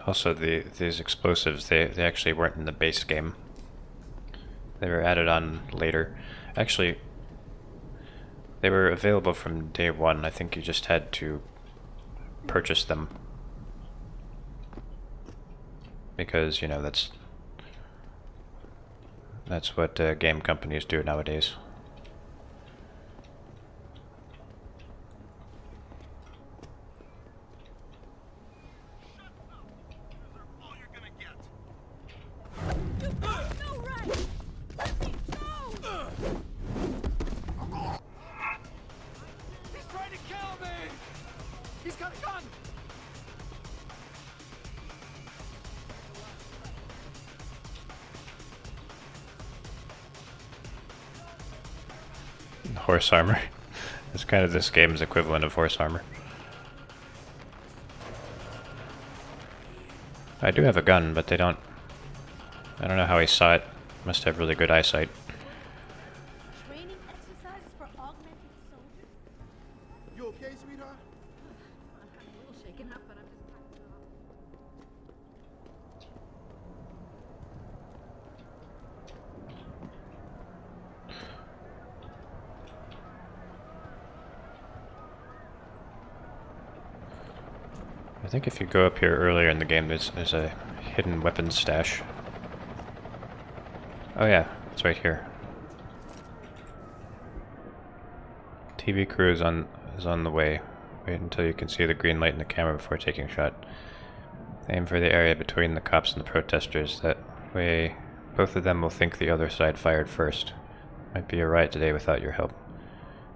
Also, these explosives, they actually weren't in the base game. They were added on later. Actually, they were available from day one. I think you just had to purchase them. Because, you know, that's what game companies do nowadays. He's trying to kill me! He's got a gun! Horse armor. It's kind of this game's equivalent of horse armor. I do have a gun, but they don't... I don't know how he saw it. Must have really good eyesight. Training exercises for augmented soldiers? You okay, sweetheart? I'm a little shaken up, but I'm just packing it up. I think if you go up here earlier in the game, there's a hidden weapons stash. Oh yeah, it's right here. TV crew is on the way. Wait until you can see the green light in the camera before taking a shot. Aim for the area between the cops and the protesters. That way, both of them will think the other side fired first. Might be a riot today without your help.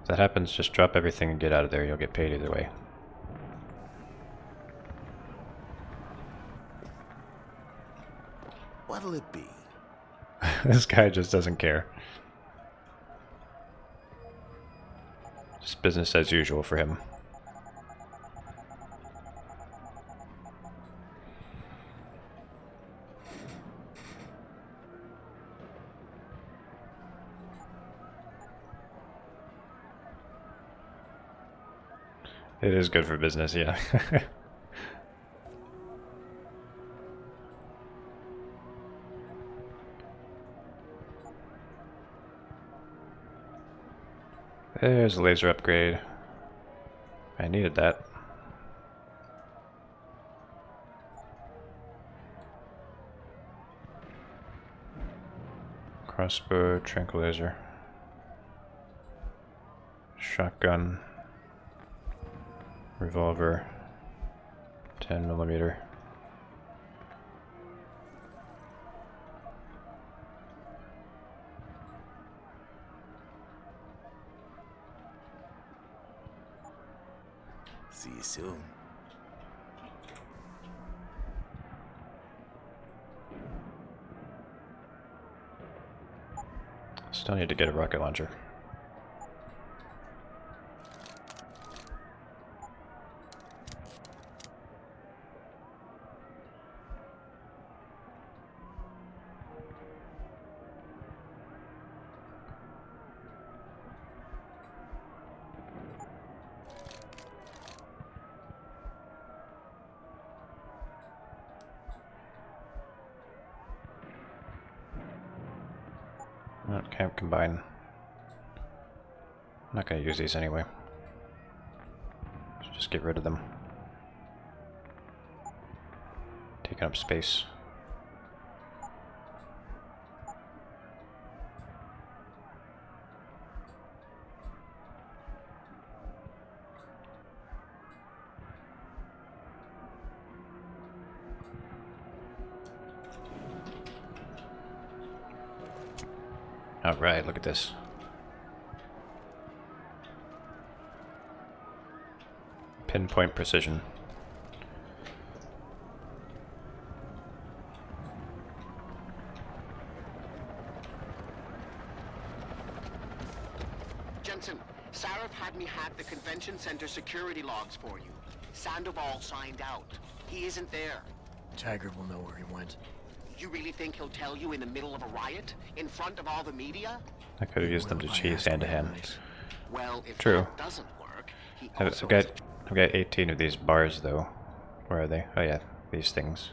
If that happens, just drop everything and get out of there. You'll get paid either way. What'll it be? This guy just doesn't care. Just business as usual for him. It is good for business, yeah. There's a laser upgrade. I needed that. Crossbow, tranquilizer. Shotgun. Revolver. 10mm. See you soon. Still need to get a rocket launcher. Can't combine. I'm not going to use these anyway. So just get rid of them. Taking up space. Alright, look at this. Pinpoint precision. Jensen, Sarif had me hack the convention center security logs for you. Sandoval signed out. He isn't there. Taggart will know where he went. You really think he'll tell you in the middle of a riot? In front of all the media? I could have used them to chase hand to hand. Well, if True. that doesn't work, he I've also got 18 of these bars though. Where are they? Oh yeah, these things.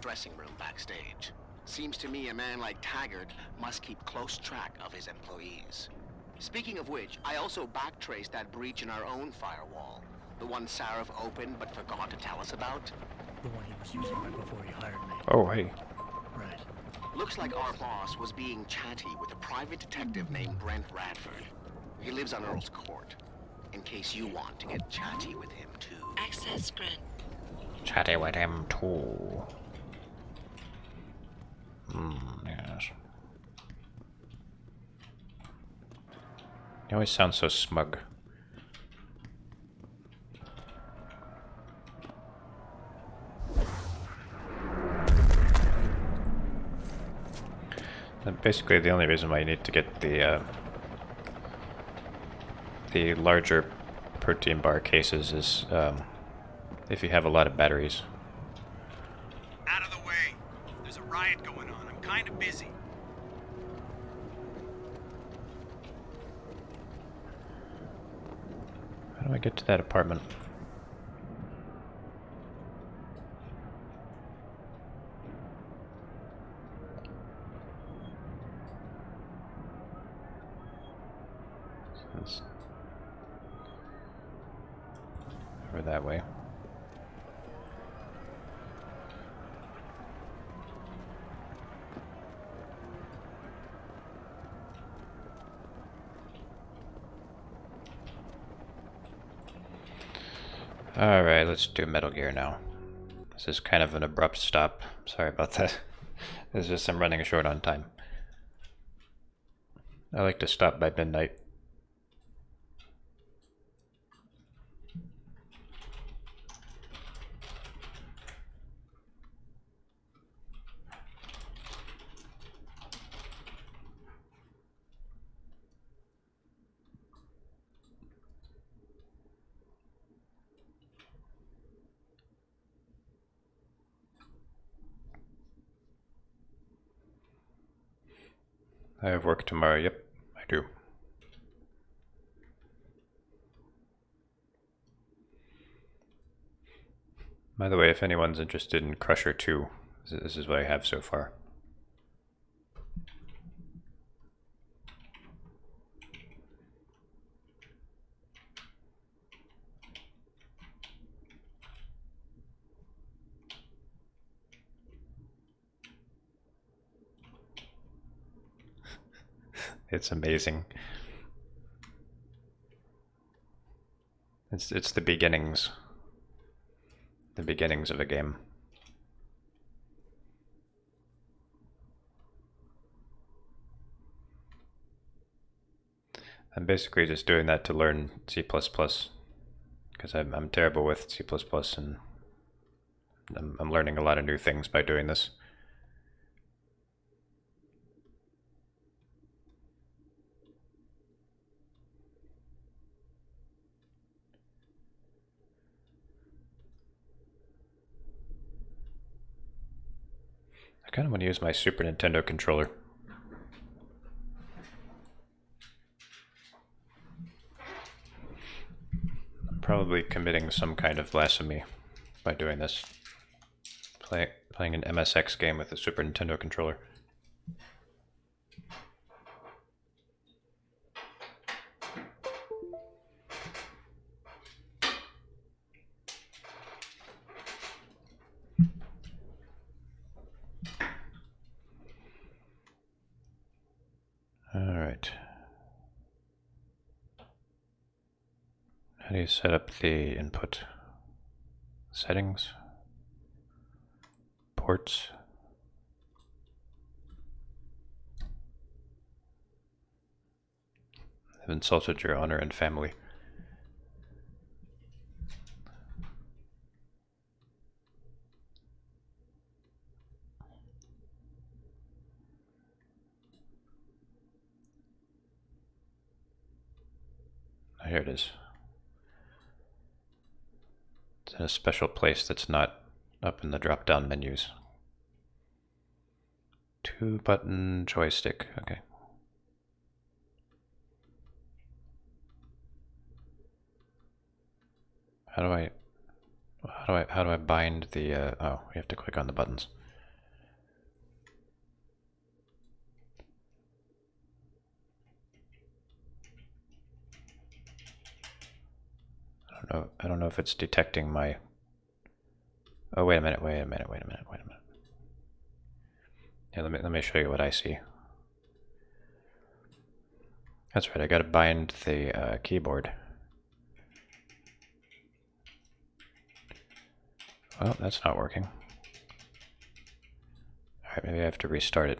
dressing room backstage. Seems to me a man like Taggart must keep close track of his employees. Speaking of which, I also backtraced that breach in our own firewall. The one Sarif opened but forgot to tell us about? The one he was using right before he hired me. Oh, hey. Right. Looks like our boss was being chatty with a private detective named Brent Radford. He lives on Earl's Court. In case you want to get chatty with him, too. Access granted. Chatty with him, too. Yes. He always sounds so smug. And basically, the only reason why you need to get the larger protein bar cases is if you have a lot of batteries. Out of the way. There's a riot going on. I'm kind of busy. How do I get to that apartment? It's over that way. Alright, let's do Metal Gear now. This is kind of an abrupt stop. Sorry about that. It's just I'm running short on time. I like to stop by midnight. I have work tomorrow. Yep, I do. By the way, if anyone's interested in Crusher 2, this is what I have so far. It's amazing. It's the beginnings. The beginnings of a game. I'm basically just doing that to learn C++, because I'm terrible with C++, and I'm learning a lot of new things by doing this. I kind of want to use my Super Nintendo controller. I'm probably committing some kind of blasphemy by doing this. Playing an MSX game with a Super Nintendo controller. Alright. How do you set up the input? Settings? Ports? I've insulted your honor and family. Here it is. It's in a special place that's not up in the drop-down menus. 2-button joystick. Okay. How do I bind the oh, you have to click on the buttons. I don't know if it's detecting my... Oh, wait a minute. Yeah, let me show you what I see. That's right, I gotta bind the keyboard. Well, that's not working. Alright, maybe I have to restart it.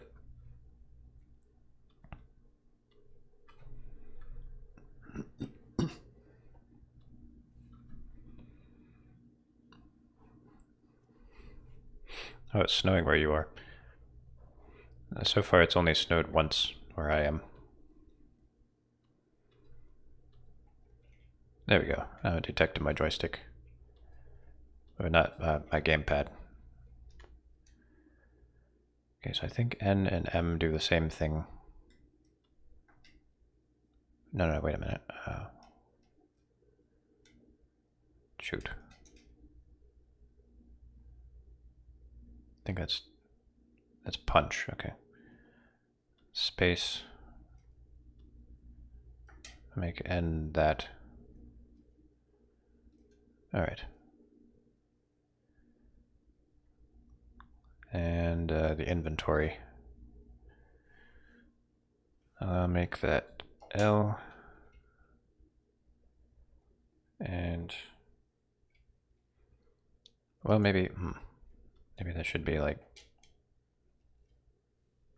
Oh, it's snowing where you are. So far it's only snowed once where I am. There we go. Now it detected my joystick. Or not, my gamepad. Okay, so I think N and M do the same thing. No, wait a minute. Shoot. I think that's punch, okay. Space. Make N that. Alright. And the inventory. I'll make that L. And well, maybe that should be like,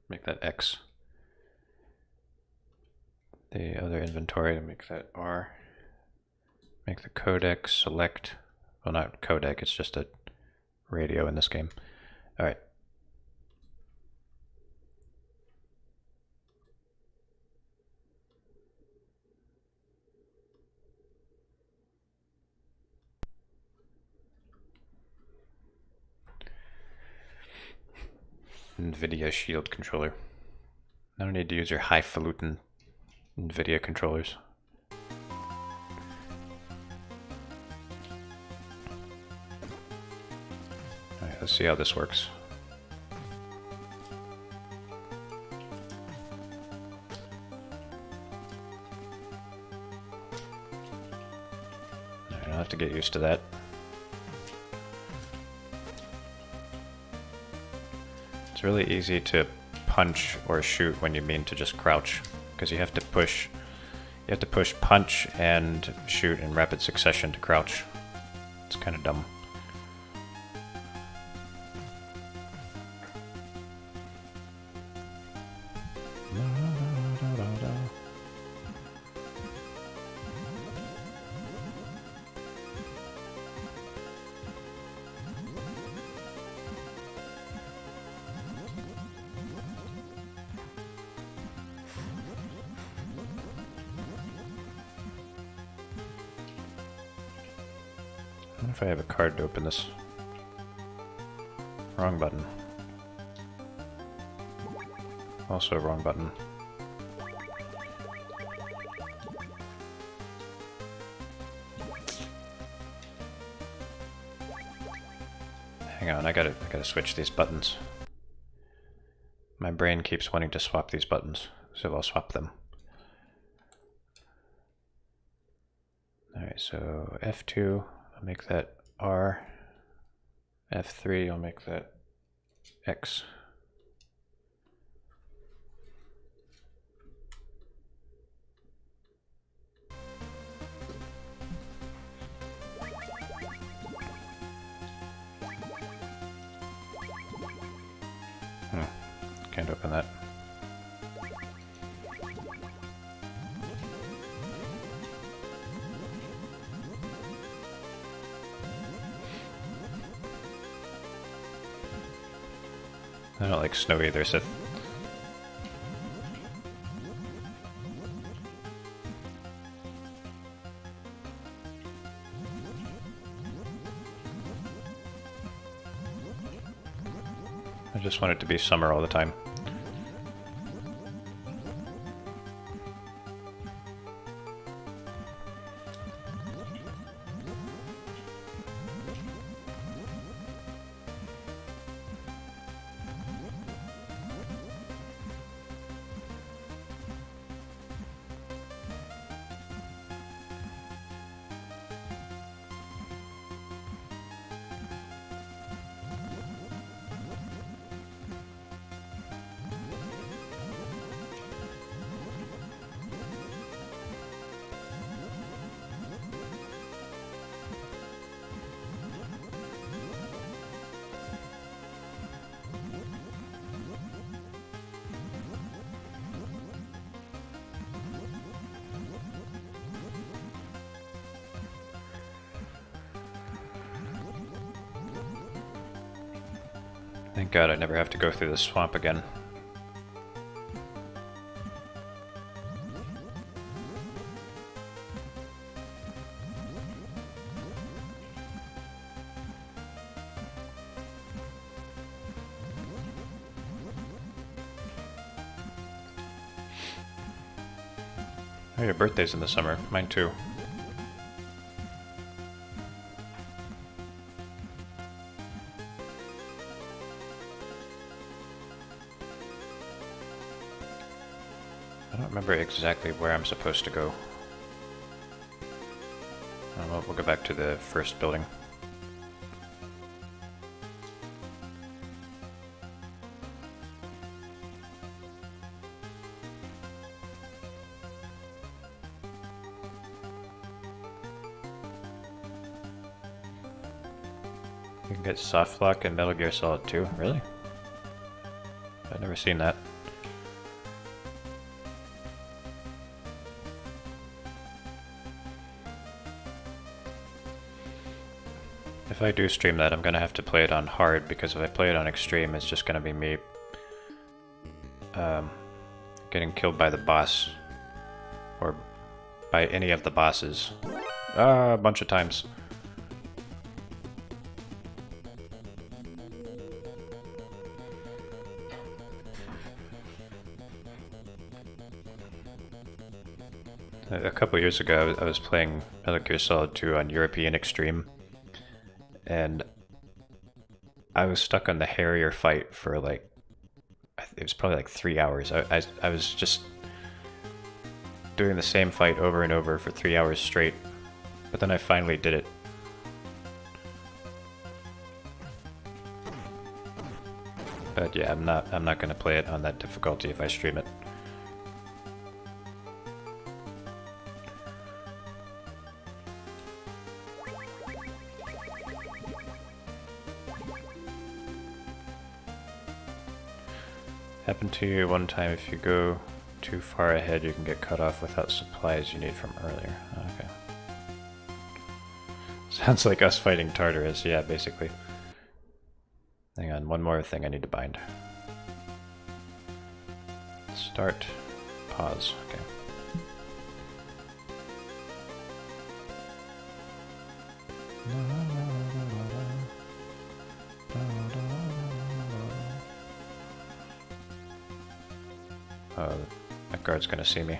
make that X. The other inventory, make that R. Make the codec select. Well, not codec, it's just a radio in this game. Alright. NVIDIA Shield controller. I don't need to use your highfalutin NVIDIA controllers. Alright, let's see how this works. Alright, I'll have to get used to that. It's really easy to punch or shoot when you mean to just crouch, because you have to push punch and shoot in rapid succession to crouch. It's kind of dumb. I wonder if I have a card to open this. Wrong button. Also wrong button. Hang on, I gotta switch these buttons. My brain keeps wanting to swap these buttons, so I'll swap them. Alright, so F2, I'll make that R. F3, I'll make that X. Can't open that. I don't like snow either, Sith. I just want it to be summer all the time. Thank God I never have to go through the swamp again. Oh, your birthday's in the summer. Mine too. I don't remember exactly where I'm supposed to go. We'll go back to the first building. You can get soft lock in Metal Gear Solid 2. Really? I've never seen that. If I do stream that, I'm gonna have to play it on hard, because if I play it on extreme, it's just gonna be me getting killed by the boss, or by any of the bosses, a bunch of times. A couple years ago, I was playing Metal Gear Solid 2 on European Extreme, and I was stuck on the Harrier fight for like, it was probably like 3 hours. I was just doing the same fight over and over for 3 hours straight, but then I finally did it. But yeah, I'm not gonna play it on that difficulty if I stream it. Happened to you one time, if you go too far ahead you can get cut off without supplies you need from earlier. Okay. Sounds like us fighting Tartarus, yeah, basically. Hang on, one more thing I need to bind. Start, pause, okay. That guard's gonna see me.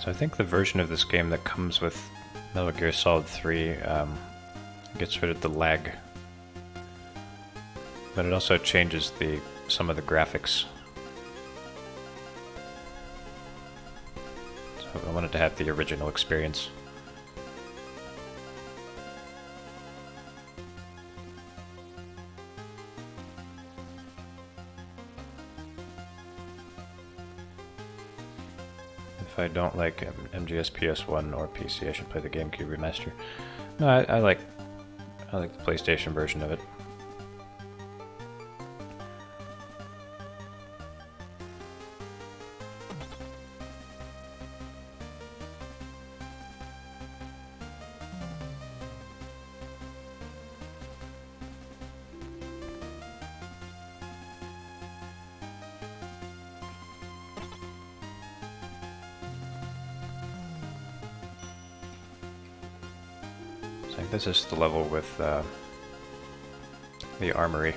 So I think the version of this game that comes with Metal Gear Solid 3 gets rid of the lag, but it also changes some of the graphics. So I wanted to have the original experience. If I don't like MGS PS1 or PC, I should play the GameCube remaster. No, I like the PlayStation version of it. This is the level with the armory.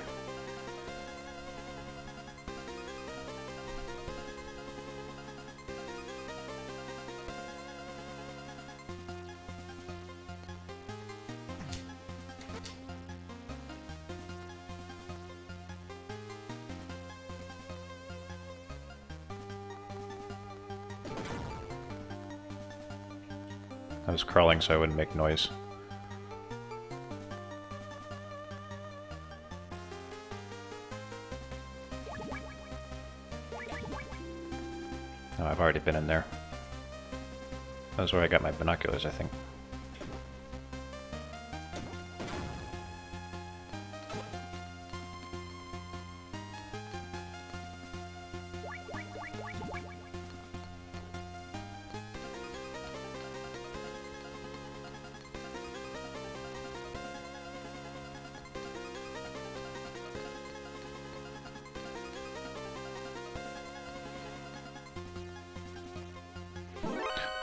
I was crawling so I wouldn't make noise. Oh, I've already been in there. That was where I got my binoculars, I think.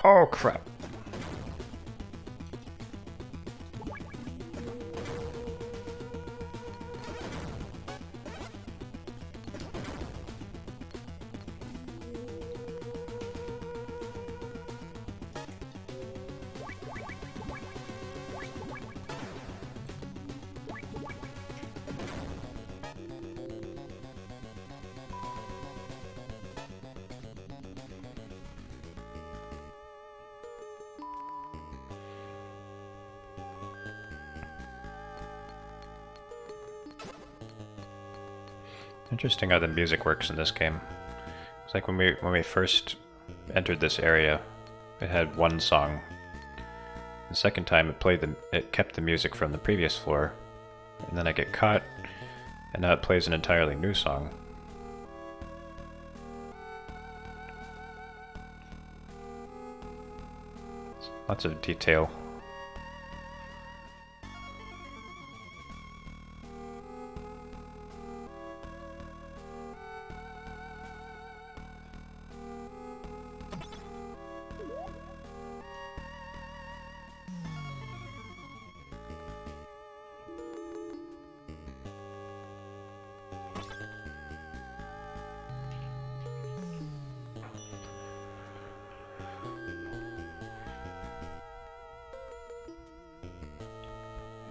Oh crap. Interesting how the music works in this game. It's like when we first entered this area, it had one song. The second time it kept the music from the previous floor, and then I get caught, and now it plays an entirely new song. Lots of detail.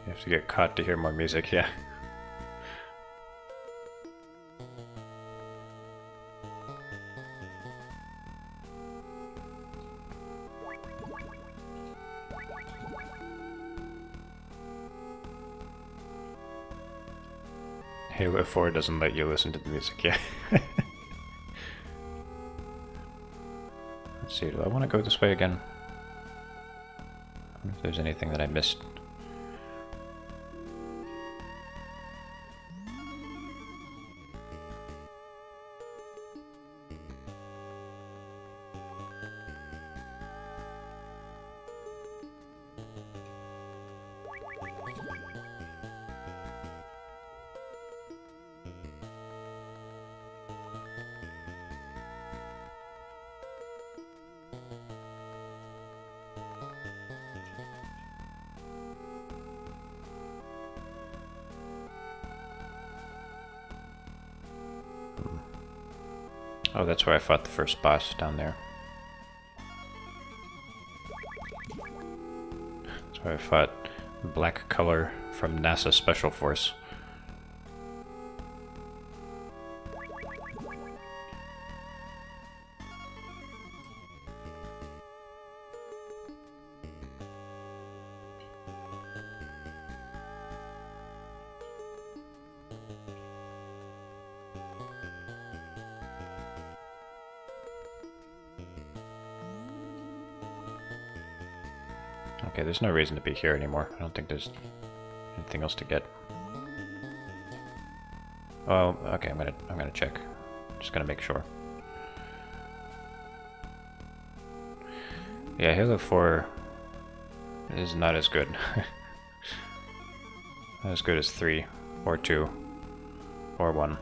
You have to get caught to hear more music, yeah. Halo 4 doesn't let you listen to the music, yeah. Let's see, do I want to go this way again? I wonder if there's anything that I missed. Oh, that's where I fought the first boss, down there. That's where I fought Black Color from NASA Special Force. Okay, there's no reason to be here anymore. I don't think there's anything else to get. Well, okay, I'm gonna check. Just gonna make sure. Yeah, Halo 4 is not as good. Not as good as 3, or 2, or 1.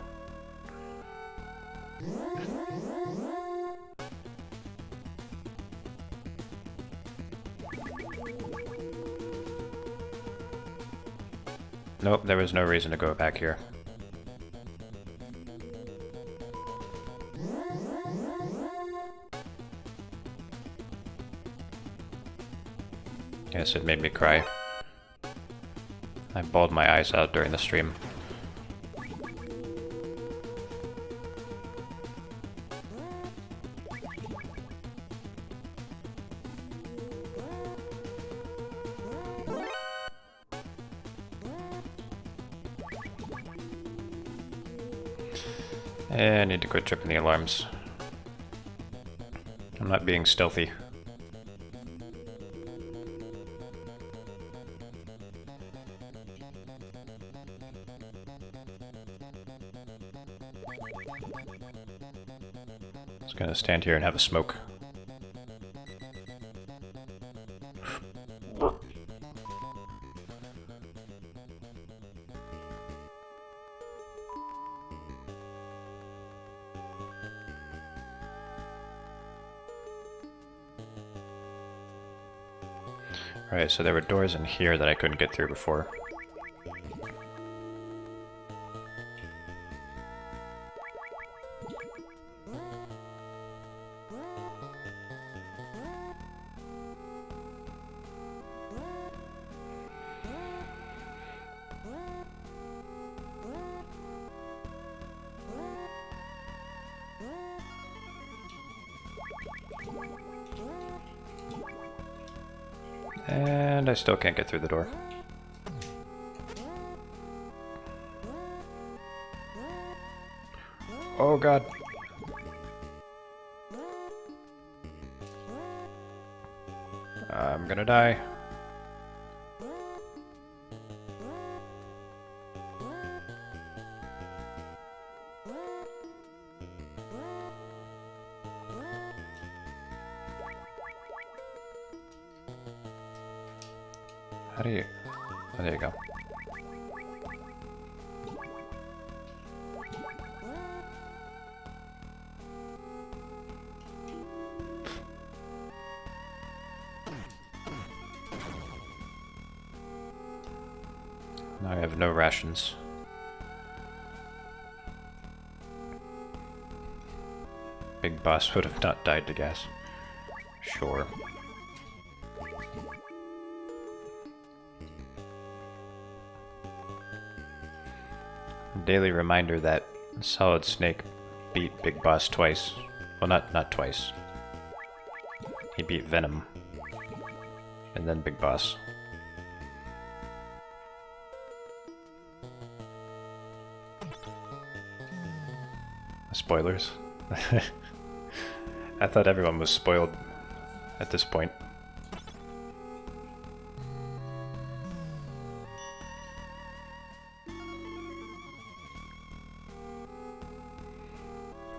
Nope, there was no reason to go back here. Yes, it made me cry. I bawled my eyes out during the stream. I need to quit tripping the alarms. I'm not being stealthy. Just gonna stand here and have a smoke. Right, so there were doors in here that I couldn't get through before. And I still can't get through the door. Oh god. I'm gonna die. How do you... Oh, there you go. Now I have no rations. Big Boss would have not died to gas. Sure. Daily reminder that Solid Snake beat Big Boss twice. Well, not twice. He beat Venom. And then Big Boss. Spoilers. I thought everyone was spoiled at this point.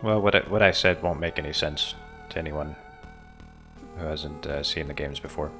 Well, what I said won't make any sense to anyone who hasn't seen the games before.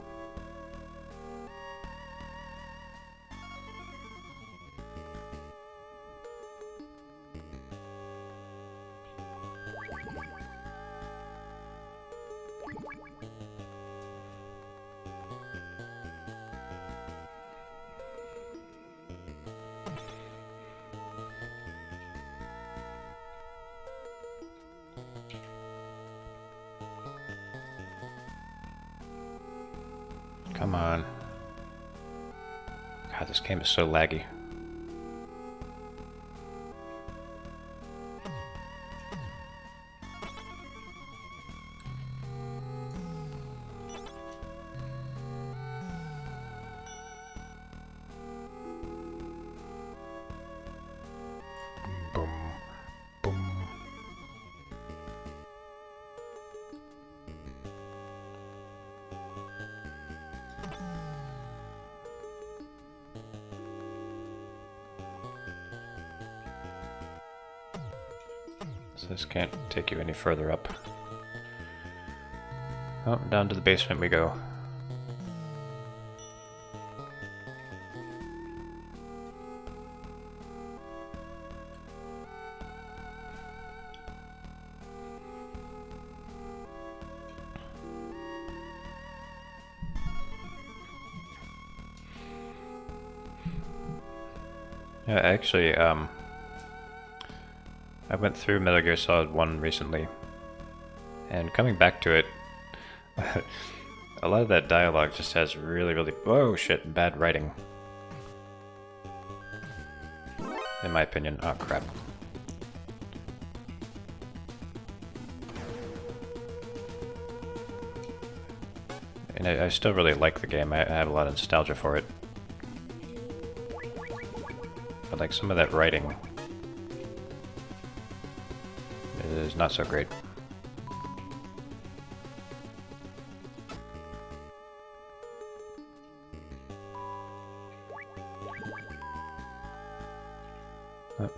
Come on. God, this game is so laggy. Boom, boom. So this can't take you any further up. Oh, down to the basement we go. Yeah, actually, I went through Metal Gear Solid 1 recently, and coming back to it, a lot of that dialogue just has really, whoa, shit, bad writing. In my opinion. Oh, crap. And I still really like the game. I have a lot of nostalgia for it. But like some of that writing is not so great.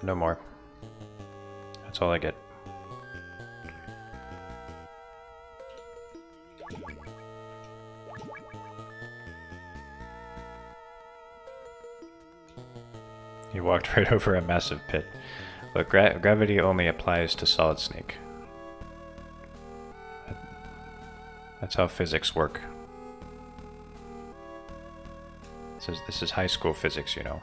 No more. That's all I get. You walked right over a massive pit. But gravity only applies to Solid Snake. That's how physics work. This is high school physics, you know.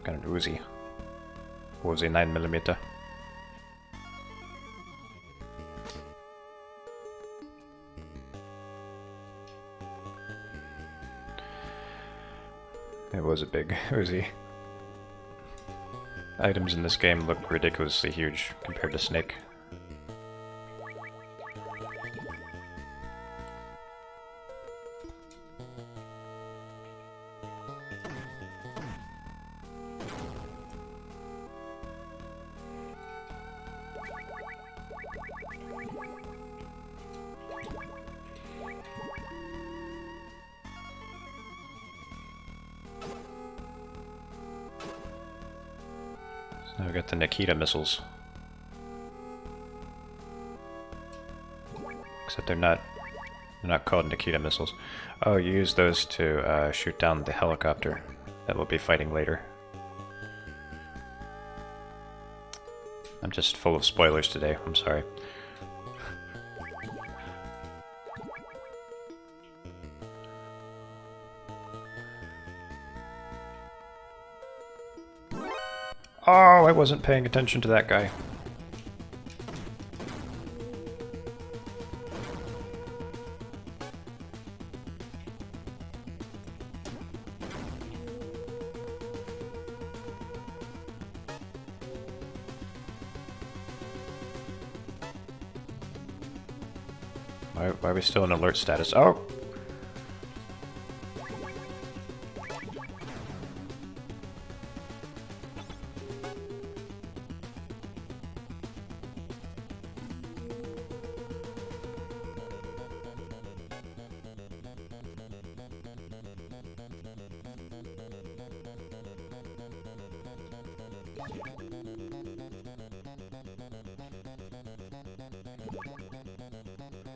Got an Uzi. Uzi 9mm. It was a big Uzi. Items in this game look ridiculously huge compared to Snake. Now we got the Nikita missiles. Except they're not called Nikita missiles. Oh, you use those to shoot down the helicopter that we'll be fighting later. I'm just full of spoilers today, I'm sorry. Oh, I wasn't paying attention to that guy. Why are we still in alert status? Oh!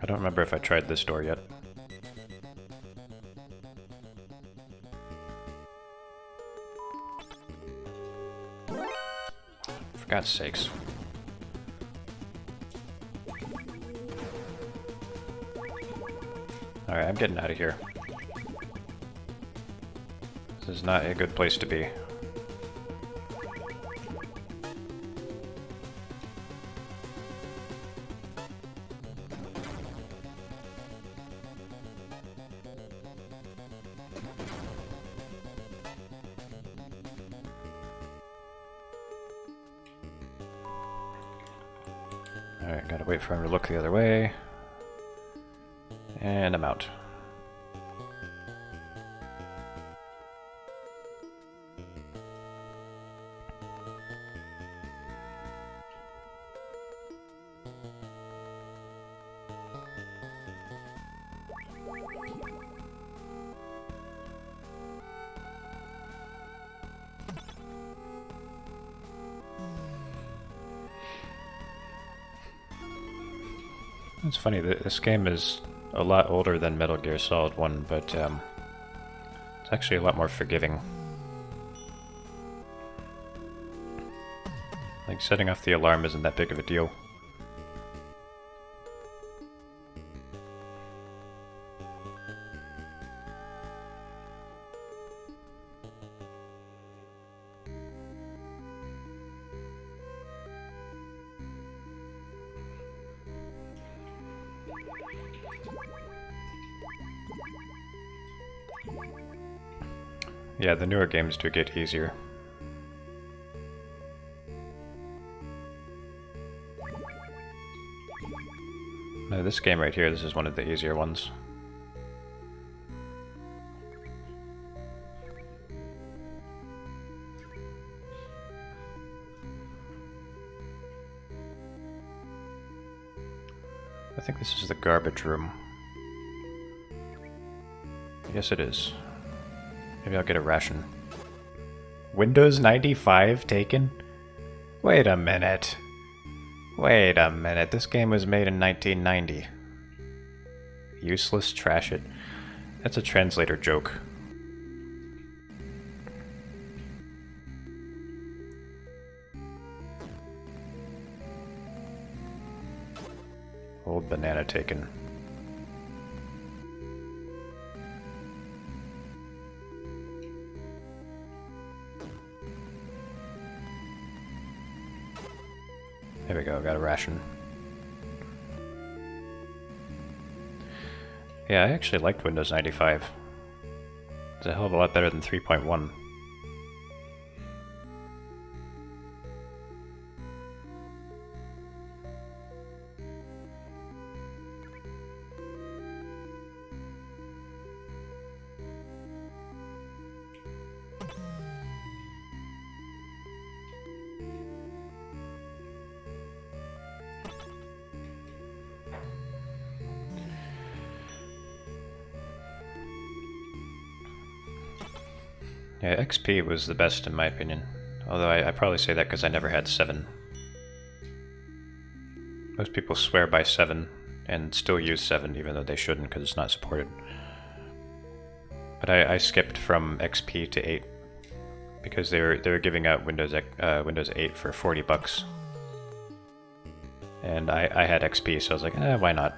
I don't remember if I tried this door yet. For God's sakes. Alright, I'm getting out of here. This is not a good place to be. Alright, gotta wait for him to look the other way. And I'm out. It's funny, this game is a lot older than Metal Gear Solid 1, but it's actually a lot more forgiving. Like, setting off the alarm isn't that big of a deal. Yeah, the newer games do get easier. No, this game right here, this is one of the easier ones. I think this is the garbage room. Yes, it is. Maybe I'll get a ration. Windows 95 taken? Wait a minute. Wait a minute. This game was made in 1990. Useless, trash it. That's a translator joke. Old banana taken. There we go, got a ration. Yeah, I actually liked Windows 95. It's a hell of a lot better than 3.1. Yeah, XP was the best in my opinion. Although I probably say that because I never had 7. Most people swear by 7 and still use 7 even though they shouldn't because it's not supported. But I skipped from XP to 8 because they were giving out Windows 8 for $40. And I had XP, so I was like, why not?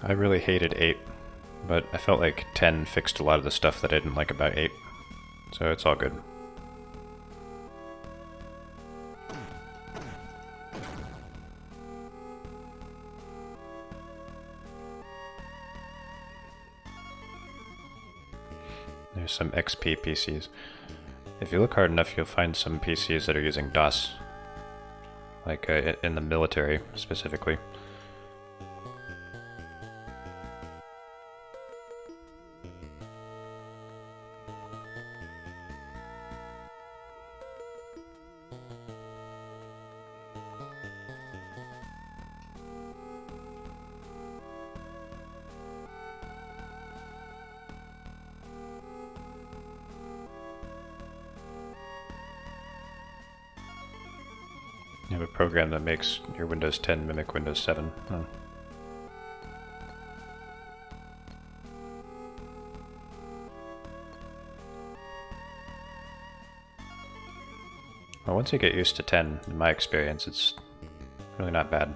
I really hated 8, but I felt like 10 fixed a lot of the stuff that I didn't like about 8, so it's all good. There's some XP PCs. If you look hard enough, you'll find some PCs that are using DOS, like in the military specifically. You have a program that makes your Windows 10 mimic Windows 7. Oh. Well, once you get used to 10, in my experience, it's really not bad.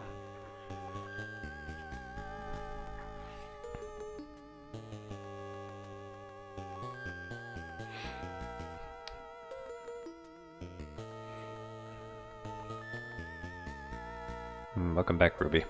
Welcome back, Ruby.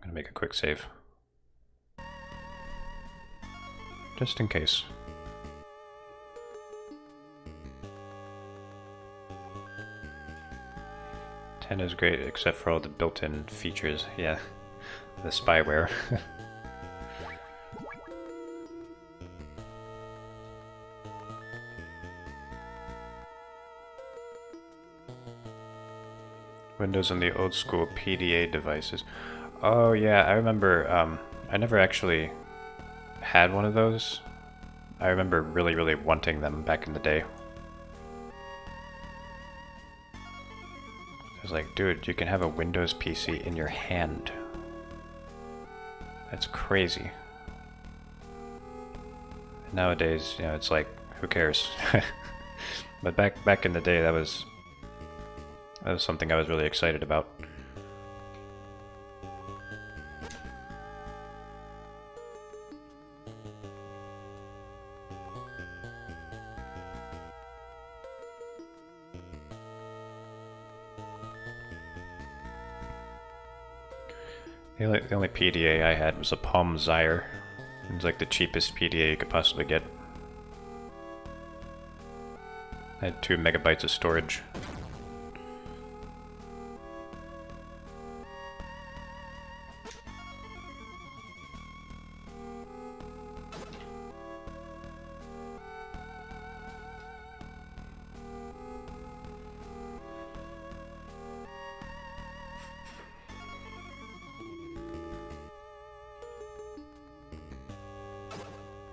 I'm gonna make a quick save. Just in case. Ten is great except for all the built-in features. Yeah, the spyware. Windows on the old school PDA devices. Oh yeah, I remember, I never actually had one of those. I remember really wanting them back in the day. I was like, dude, you can have a Windows PC in your hand. That's crazy. Nowadays, you know, it's like, who cares? But back in the day, that was That was something I was really excited about. The only PDA I had was a Palm Zyre. It was like the cheapest PDA you could possibly get. I had 2 megabytes of storage.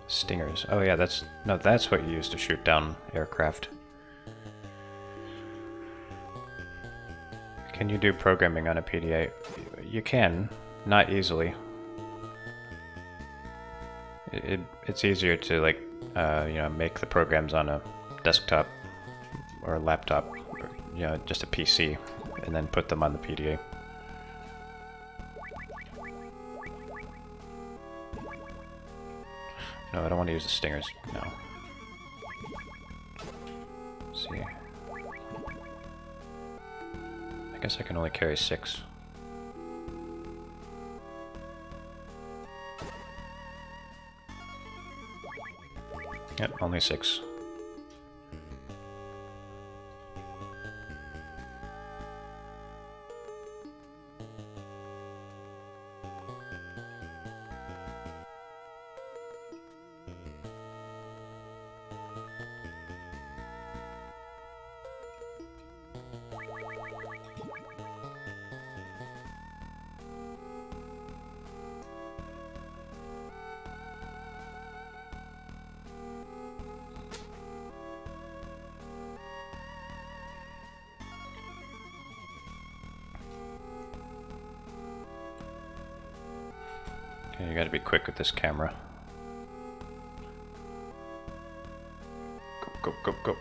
Stingers. Oh yeah, that's what you use to shoot down aircraft. Can you do programming on a PDA? You can, not easily. It's easier to like you know, make the programs on a desktop or a laptop, or, you know, just a PC, and then put them on the PDA. No, I don't want to use the Stingers. No. Let's see. I guess I can only carry 6. Yep, only 6. Okay, you gotta be quick with this camera. Go, go, go, go.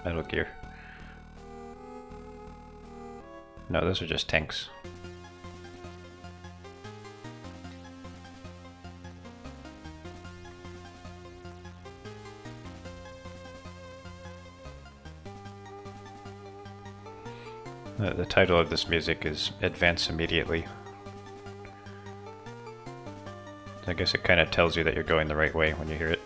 Metal Gear. No, those are just tanks. The title of this music is Advance Immediately. I guess it kind of tells you that you're going the right way when you hear it.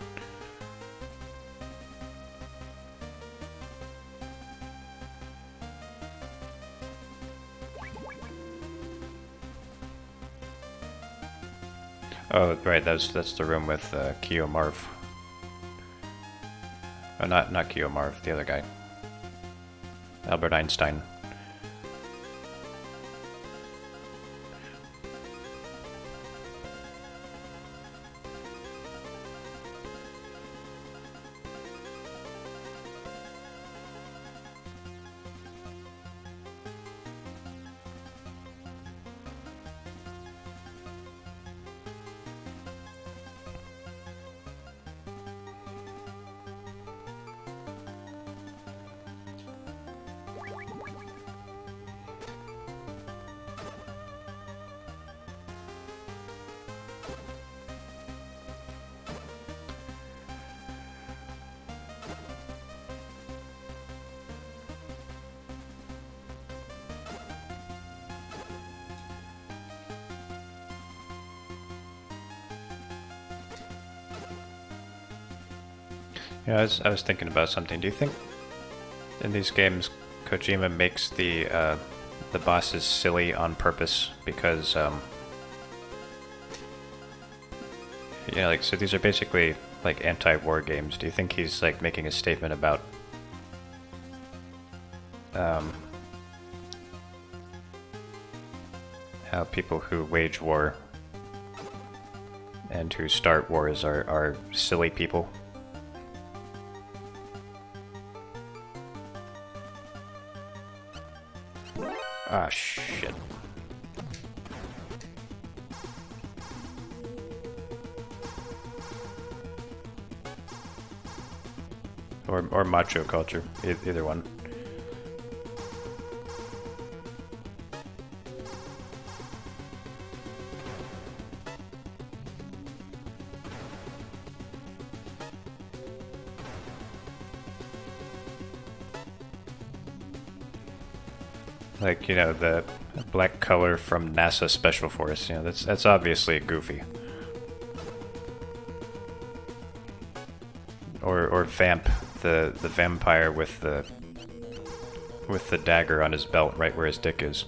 Oh, right, that's the room with Keo Marv. Oh, not Keo Marv, the other guy. Albert Einstein. Yeah, I was thinking about something. Do you think in these games Kojima makes the bosses silly on purpose because you know, like, so these are basically like anti-war games. Do you think he's like making a statement about how people who wage war and who start wars are silly people. Ah, shit. Or macho culture, either one. Like, you know, the black color from NASA Special Force, you know, that's obviously goofy. Or Vamp, the vampire with the dagger on his belt right where his dick is.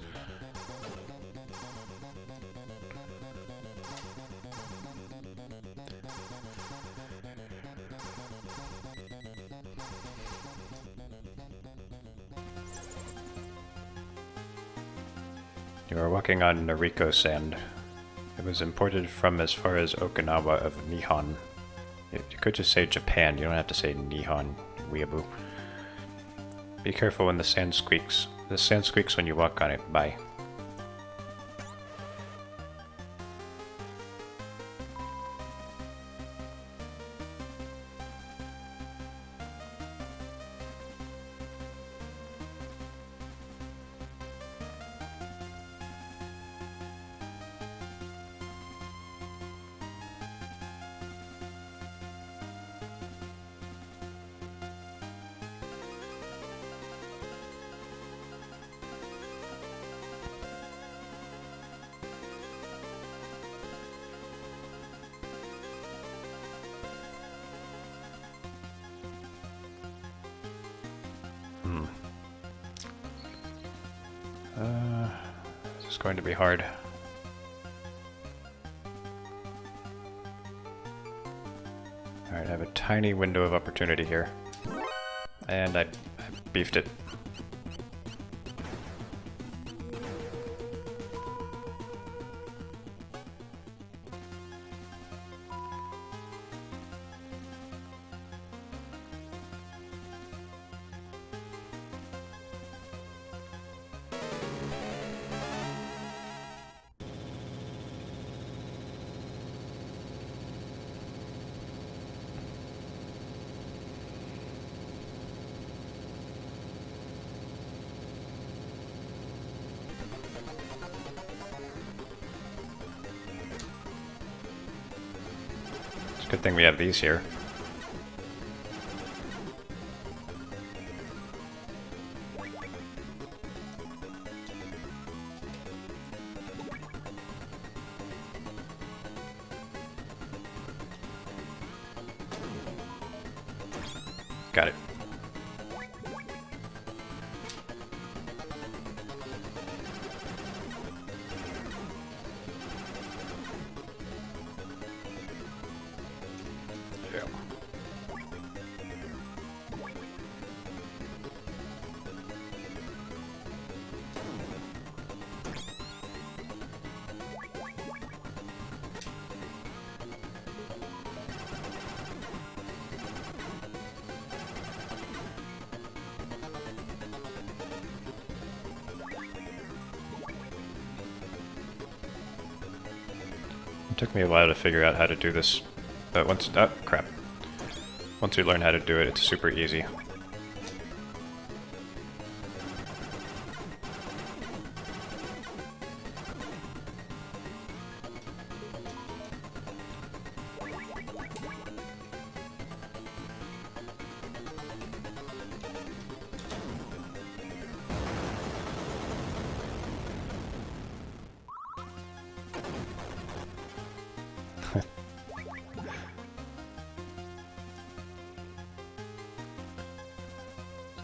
You are walking on Noriko sand. It was imported from as far as Okinawa of Nihon. You could just say Japan, you don't have to say Nihon, weeaboo. Be careful when the sand squeaks. The sand squeaks when you walk on it. Bye. This is going to be hard. Alright, I have a tiny window of opportunity here. And I beefed it. Good thing we have these here. Got it. It took me a while to figure out how to do this, but once— oh, crap. Once you learn how to do it, it's super easy.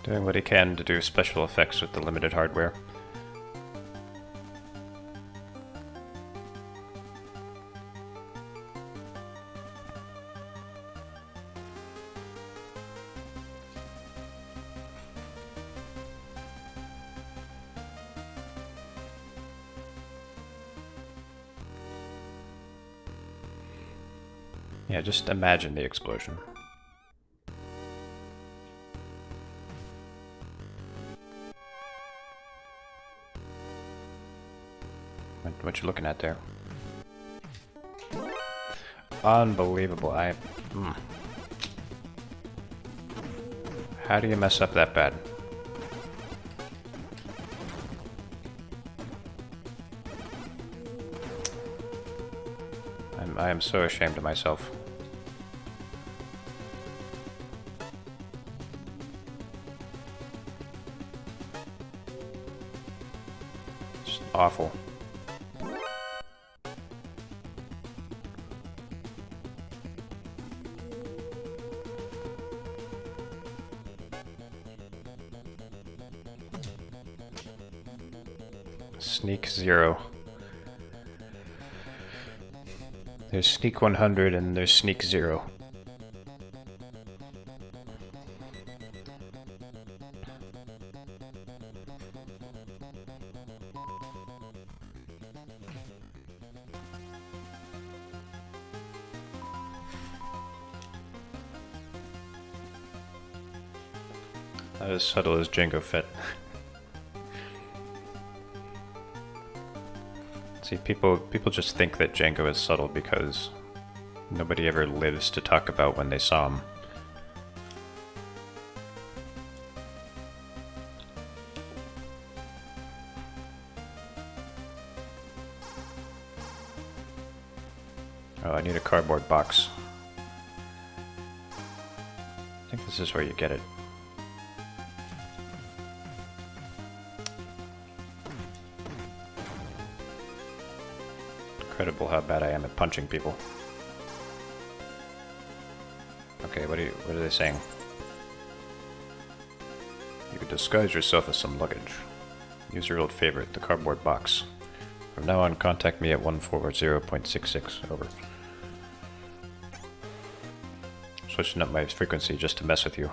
Doing what he can to do special effects with the limited hardware. Yeah, just imagine the explosion. What you looking at there? Unbelievable. How do you mess up that bad? I am so ashamed of myself. Just awful. Sneak 0. There's Sneak 100 and there's Sneak 0. Not as subtle as Jango Fett. See, people just think that Jango is subtle because nobody ever lives to talk about when they saw him. Oh, I need a cardboard box. I think this is where you get it. Incredible how bad I am at punching people. Okay, what are they saying? You could disguise yourself as some luggage. Use your old favorite, the cardboard box. From now on, contact me at 140.66. Over. Switching up my frequency just to mess with you.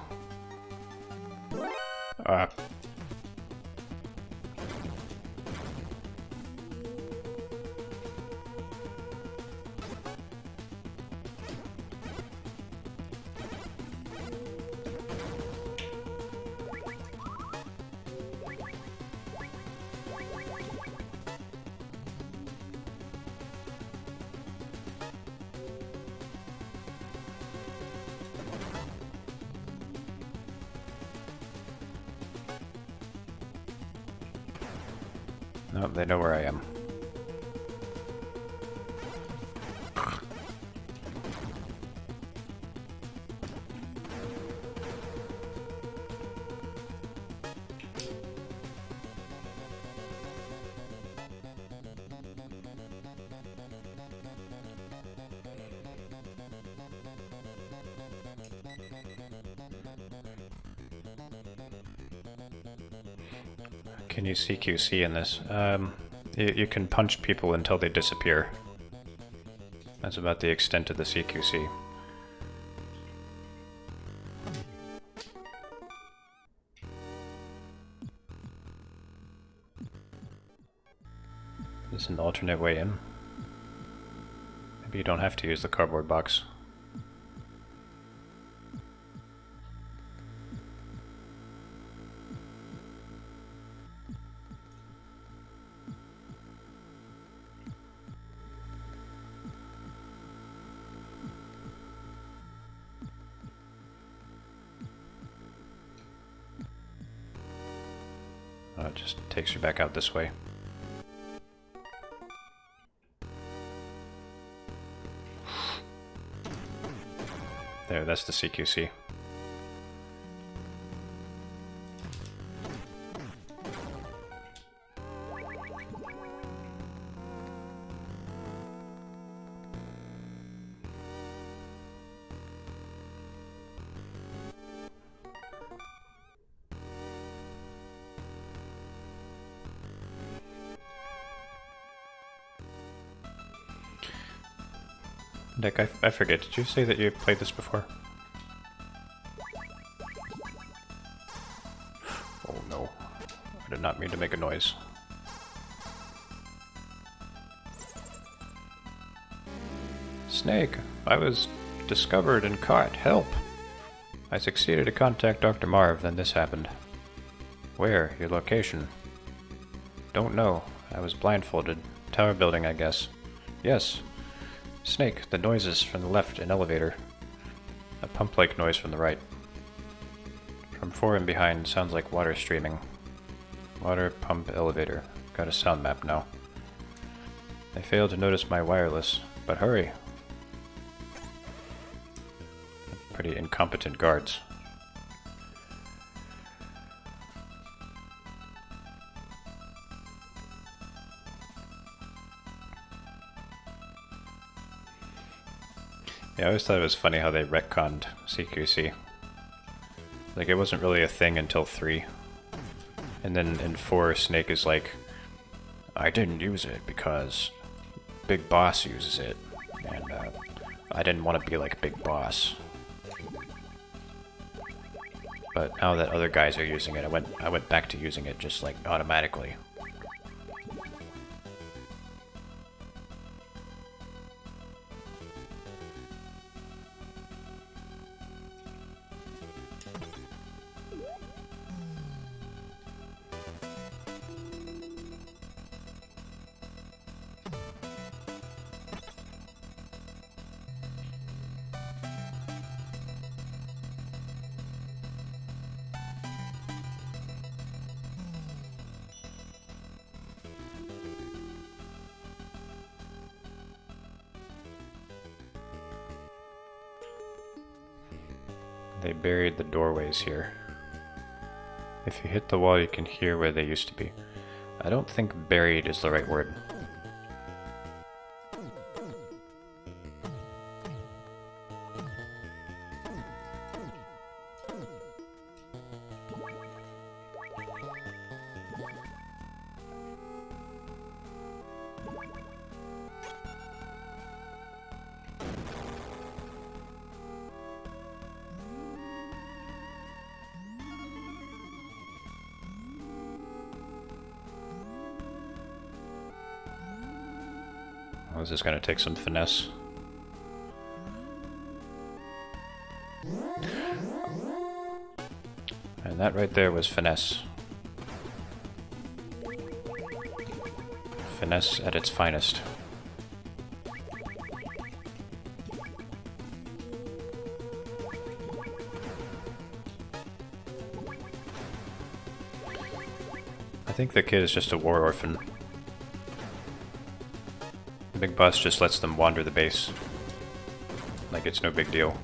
No, they know where I am. Can you CQC in this? You can punch people until they disappear. That's about the extent of the CQC. Is this an alternate way in? Maybe you don't have to use the cardboard box. Oh, it just takes you back out this way. There, that's the CQC. Nick, I forget, did you say that you played this before? Oh no, I did not mean to make a noise. Snake, I was discovered and caught. Help! I succeeded to contact Dr. Marv, then this happened. Where? Your location? Don't know. I was blindfolded. Tower building, I guess. Yes. Snake, the noises from the left, an elevator. A pump-like noise from the right. From fore and behind, sounds like water streaming. Water, pump, elevator. Got a sound map now. They failed to notice my wireless, but hurry! Pretty incompetent guards. Yeah, I always thought it was funny how they retconned CQC. Like, it wasn't really a thing until 3. And then in 4, Snake is like, I didn't use it because Big Boss uses it, and I didn't want to be like Big Boss. But now that other guys are using it, I went back to using it just like automatically. They buried the doorways here. If you hit the wall, you can hear where they used to be. I don't think buried is the right word. This is going to take some finesse. And that right there was finesse. Finesse at its finest. I think the kid is just a war orphan. Big Boss just lets them wander the base. Like it's no big deal.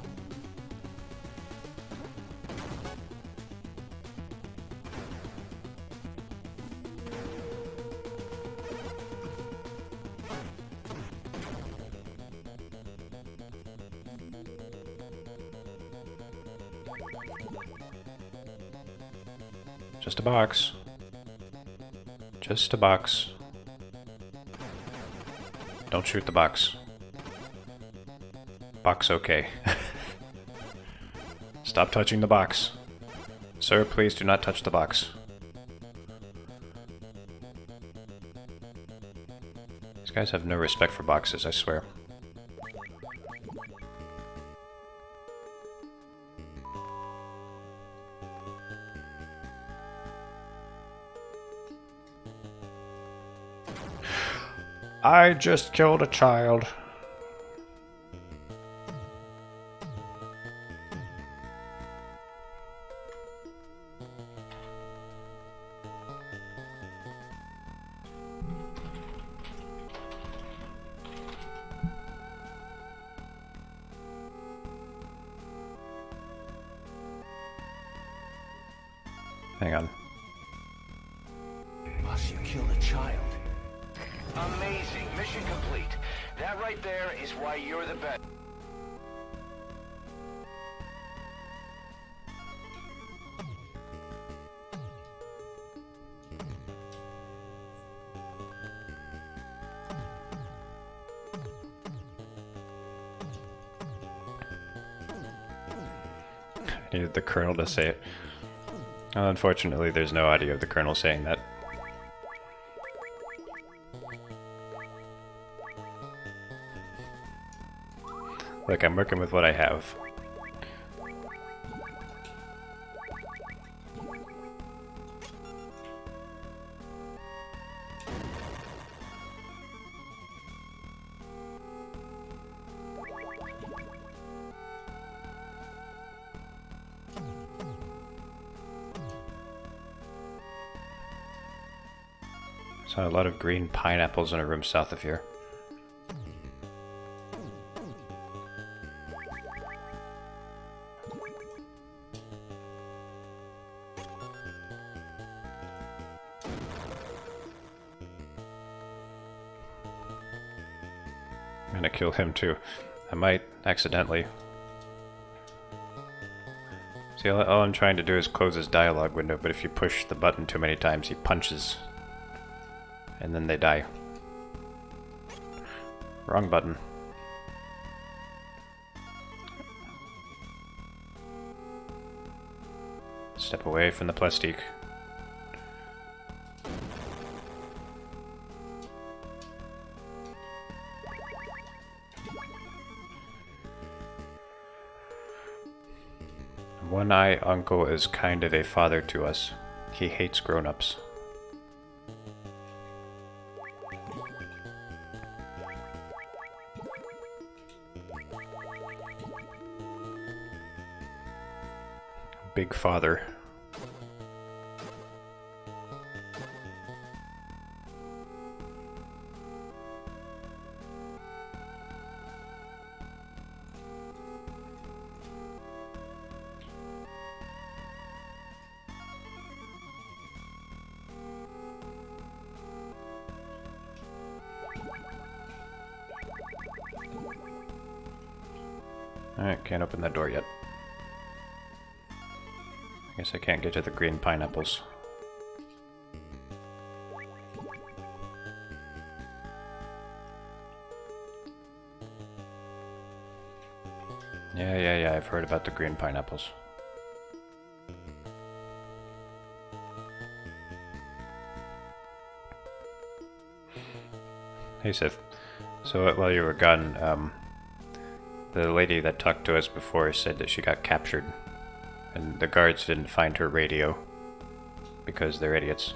Just a box. Just a box. Don't shoot the box. Box okay. Stop touching the box. Sir, please do not touch the box. These guys have no respect for boxes, I swear. I just killed a child. Hang on. Boss, you killed a child. Amazing. Mission complete. That right there is why you're the best. I needed the Colonel to say it. Unfortunately, there's no audio of the Colonel saying that. Look, I'm working with what I have. Saw a lot of green pineapples in a room south of here. I'm gonna kill him too. I might accidentally. See, all I'm trying to do is close his dialogue window, but if you push the button too many times, he punches. And then they die. Wrong button. Step away from the plastique. One-Eye Uncle is kind of a father to us. He hates grown-ups. Big father. Alright, can't open that door yet. Guess I can't get to the green pineapples. Yeah, I've heard about the green pineapples. Hey Sith, so while you were gone, the lady that talked to us before said that she got captured. And the guards didn't find her radio because they're idiots.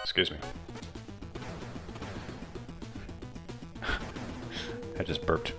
Excuse me. I just burped.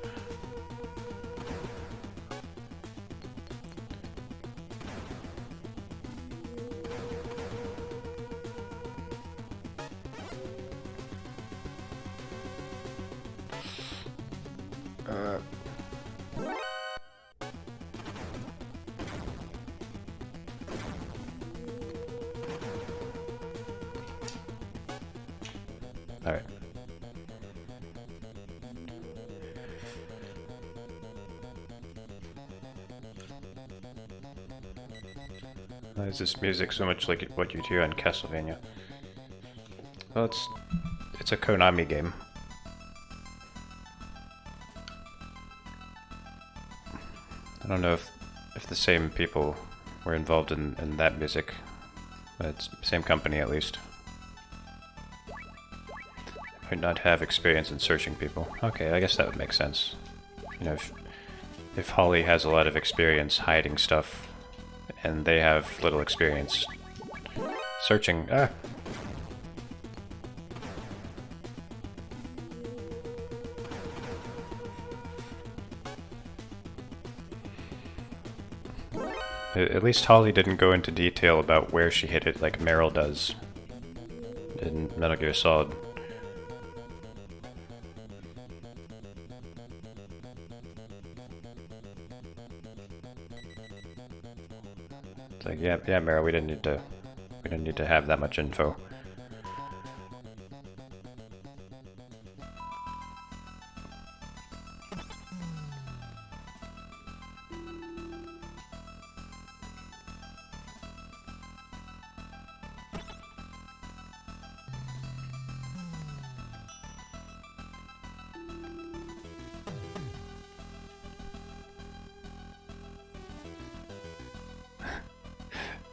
Alright. Why is this music so much like what you hear on Castlevania? Well, it's a Konami game. I don't know if the same people were involved in that music, but it's the same company at least. Might not have experience in searching people. Okay, I guess that would make sense. You know, if Holly has a lot of experience hiding stuff, and they have little experience searching. At least Holly didn't go into detail about where she hid it like Meryl does in Metal Gear Solid. It's like, yeah, Meryl, we didn't need to have that much info.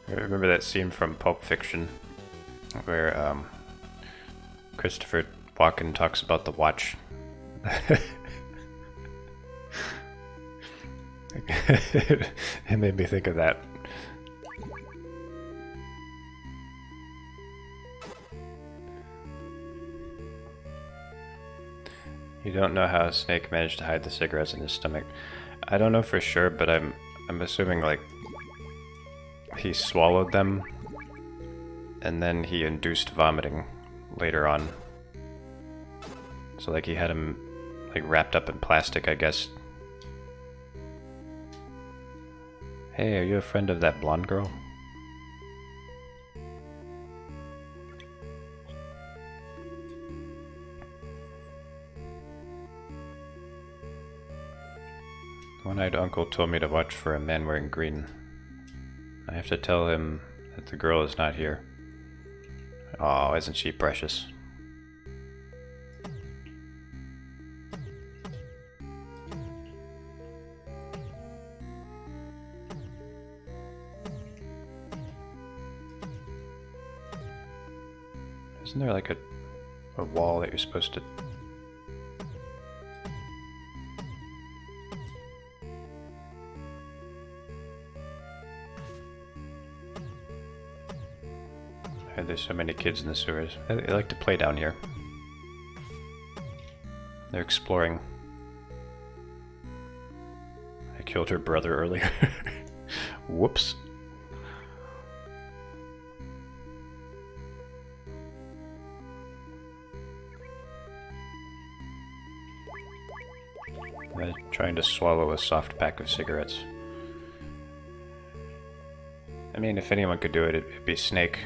I remember that scene from Pulp Fiction where Christopher Walken talks about the watch. It made me think of that. You don't know how Snake managed to hide the cigarettes in his stomach. I don't know for sure, but I'm assuming like he swallowed them and then he induced vomiting later on. So like he had him like wrapped up in plastic, I guess. Hey, are you a friend of that blonde girl? One-eyed uncle told me to watch for a man wearing green. I have to tell him that the girl is not here. Oh, isn't she precious? Isn't there like a wall that you're supposed to... There's so many kids in the sewers. They like to play down here. They're exploring. I killed her brother earlier. Whoops. They're trying to swallow a soft pack of cigarettes. I mean, if anyone could do it, it'd be Snake.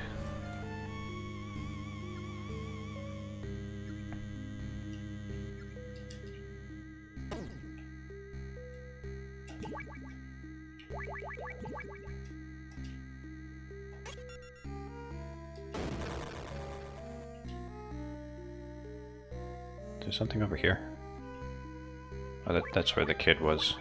There's something over here. Oh, that's where the kid was.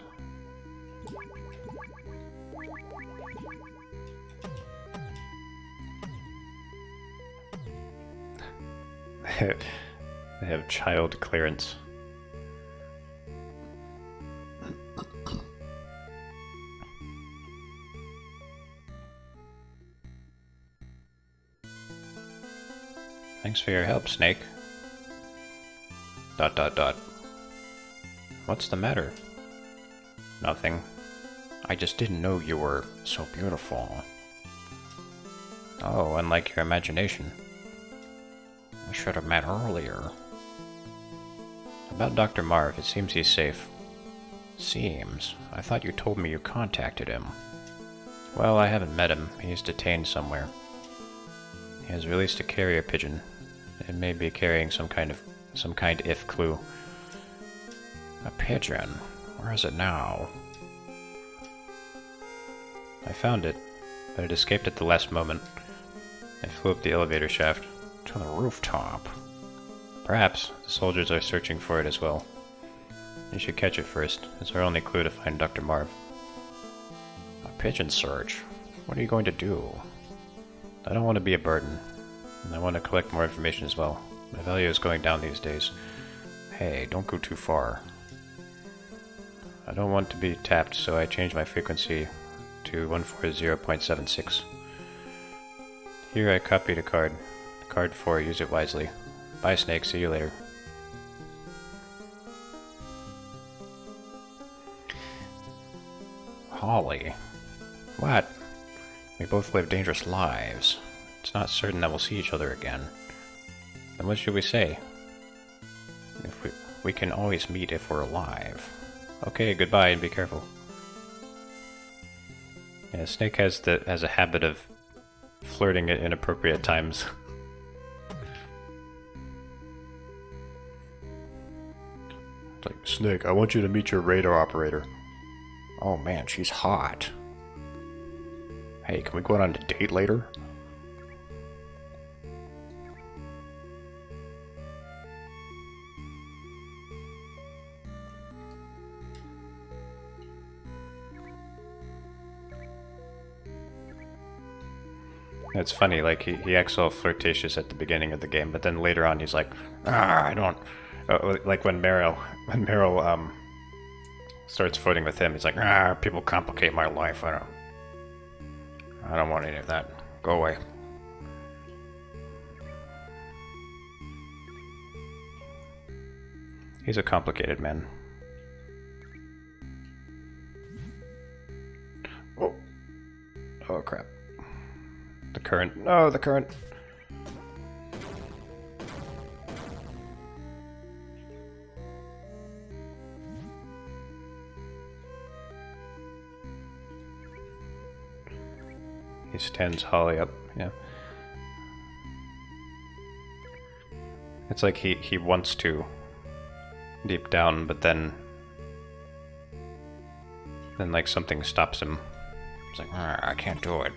They have child clearance. Thanks for your help, Snake. ... What's the matter? Nothing. I just didn't know you were so beautiful. Oh, unlike your imagination. I should have met earlier. About Dr. Marv, it seems he's safe. Seems? I thought you told me you contacted him. Well, I haven't met him. He's detained somewhere. He has released a carrier pigeon. It may be carrying some kind if clue. A pigeon? Where is it now? I found it, but it escaped at the last moment. It flew up the elevator shaft to the rooftop. Perhaps the soldiers are searching for it as well. You should catch it first. It's our only clue to find Dr. Marv. A pigeon search? What are you going to do? I don't want to be a burden, and I want to collect more information as well. My value is going down these days. Hey, don't go too far. I don't want to be tapped, so I changed my frequency to 140.76. Here I copied a card. Card 4, use it wisely. Bye, Snake, see you later. Holly. What? We both live dangerous lives. It's not certain that we'll see each other again. Then what should we say? We can always meet if we're alive. Okay, goodbye and be careful. Yeah, Snake has a habit of flirting at inappropriate times. It's like, Snake, I want you to meet your radar operator. Oh man, she's hot. Hey, can we go out on a date later? It's funny, like, he acts all flirtatious at the beginning of the game, but then later on he's like, I don't... like when Meryl starts flirting with him, he's like, people complicate my life, I don't want any of that. Go away. He's a complicated man. Oh. Oh crap. The current. No, the current. He stands Holly up, yeah. It's like he wants to deep down, but then like something stops him. It's like, I can't do it.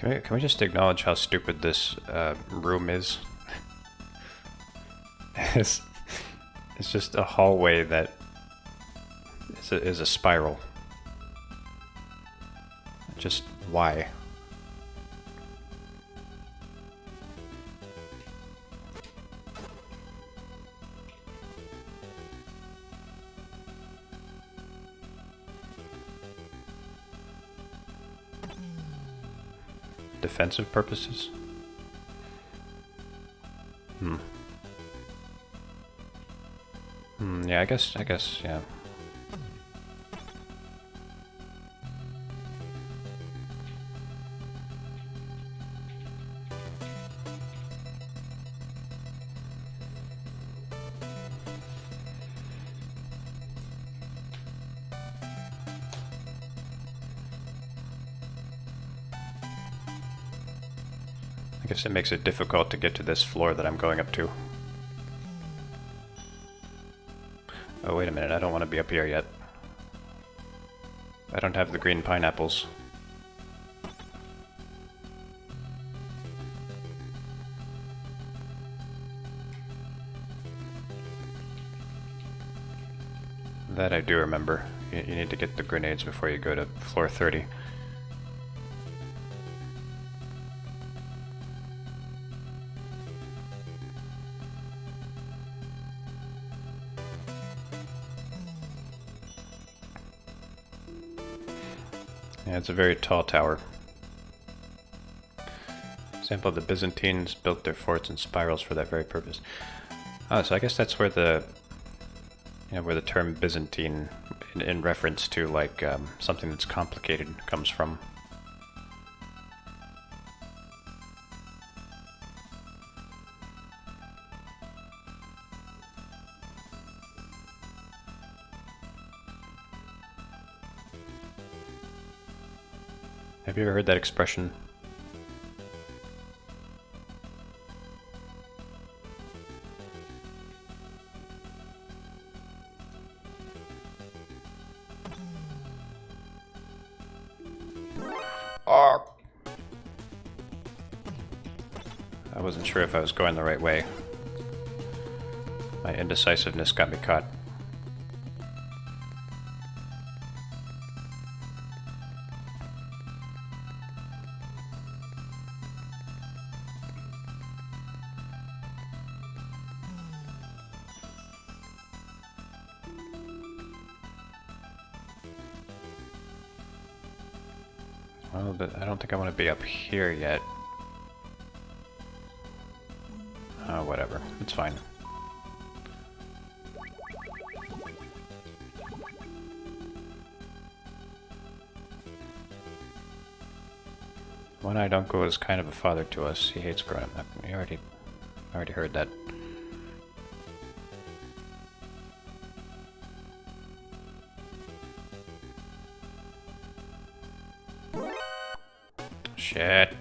Can we just acknowledge how stupid this room is? It's just a hallway that is a spiral. Just why? Defensive purposes? Yeah, I guess, yeah. I guess it makes it difficult to get to this floor that I'm going up to. Oh, wait a minute, I don't want to be up here yet. I don't have the green pineapples. That I do remember. You need to get the grenades before you go to floor 30. Yeah, it's a very tall tower. Example, the Byzantines built their forts in spirals for that very purpose. Oh, so I guess that's where the, where the term Byzantine, in reference to like something that's complicated, comes from. Have you ever heard that expression? I wasn't sure if I was going the right way. My indecisiveness got me caught. Well, I don't think I want to be up here yet. Oh, whatever. It's fine. One-eyed uncle is kind of a father to us. He hates growing up. I already heard that. Shit.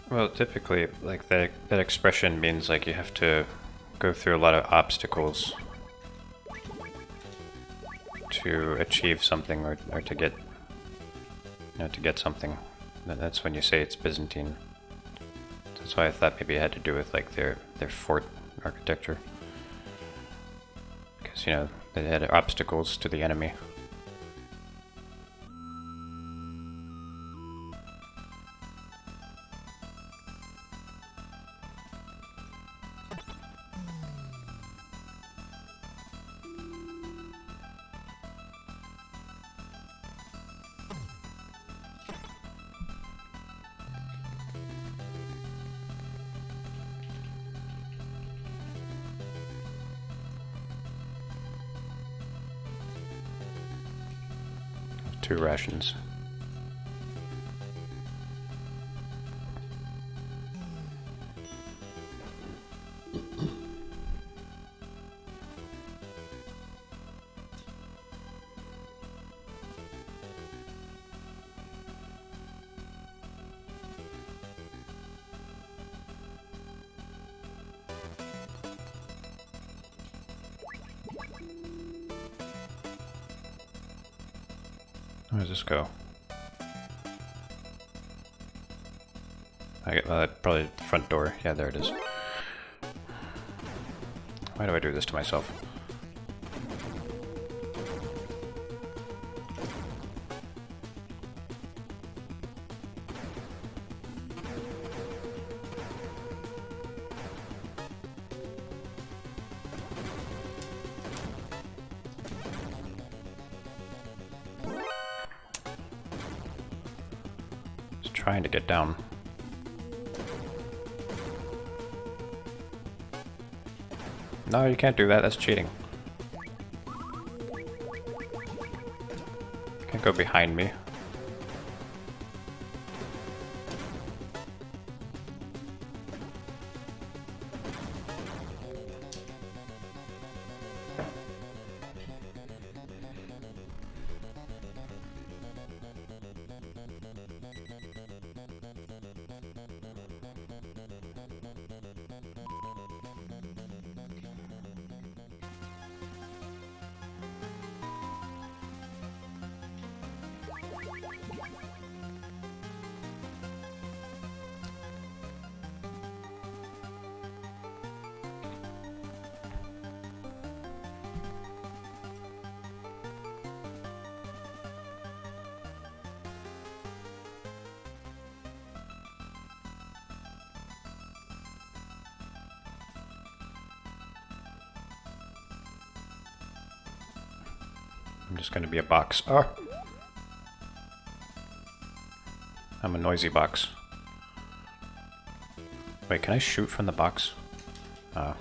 Well, typically, like that expression means like you have to go through a lot of obstacles to achieve something or to get, to get something. That's when you say it's Byzantine. That's why I thought maybe it had to do with like their fort architecture, because they had obstacles to the enemy. Two rations. Where does this go? I get probably the front door. Yeah, there it is. Why do I do this to myself? Trying to get down. No, you can't do that. That's cheating. Can't go behind me. I'm just gonna be a box. Oh! I'm a noisy box. Wait, can I shoot from the box? Oh.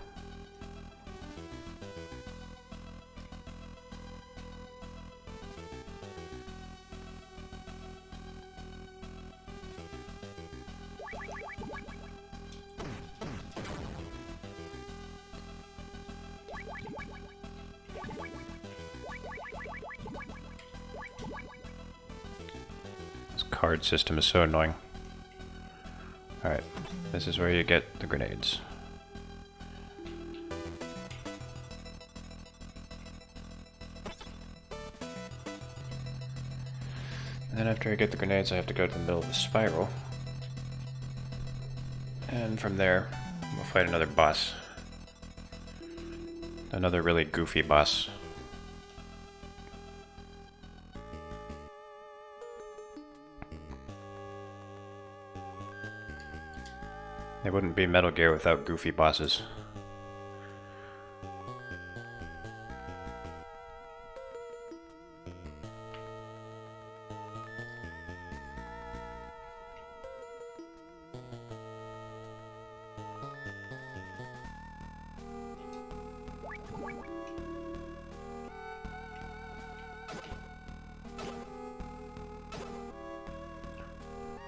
Card system is so annoying. Alright, this is where you get the grenades. And then after I get the grenades, I have to go to the middle of the spiral. And from there, we'll fight another boss. Another really goofy boss. It wouldn't be Metal Gear without goofy bosses.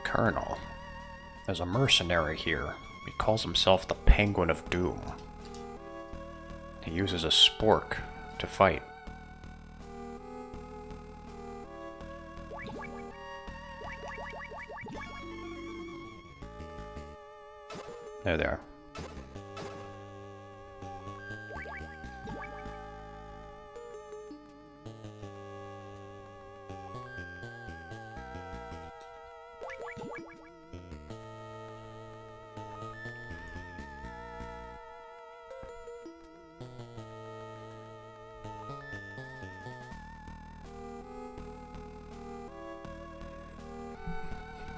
Colonel. There's a mercenary here. He calls himself the Penguin of Doom. He uses a spork to fight. There they are.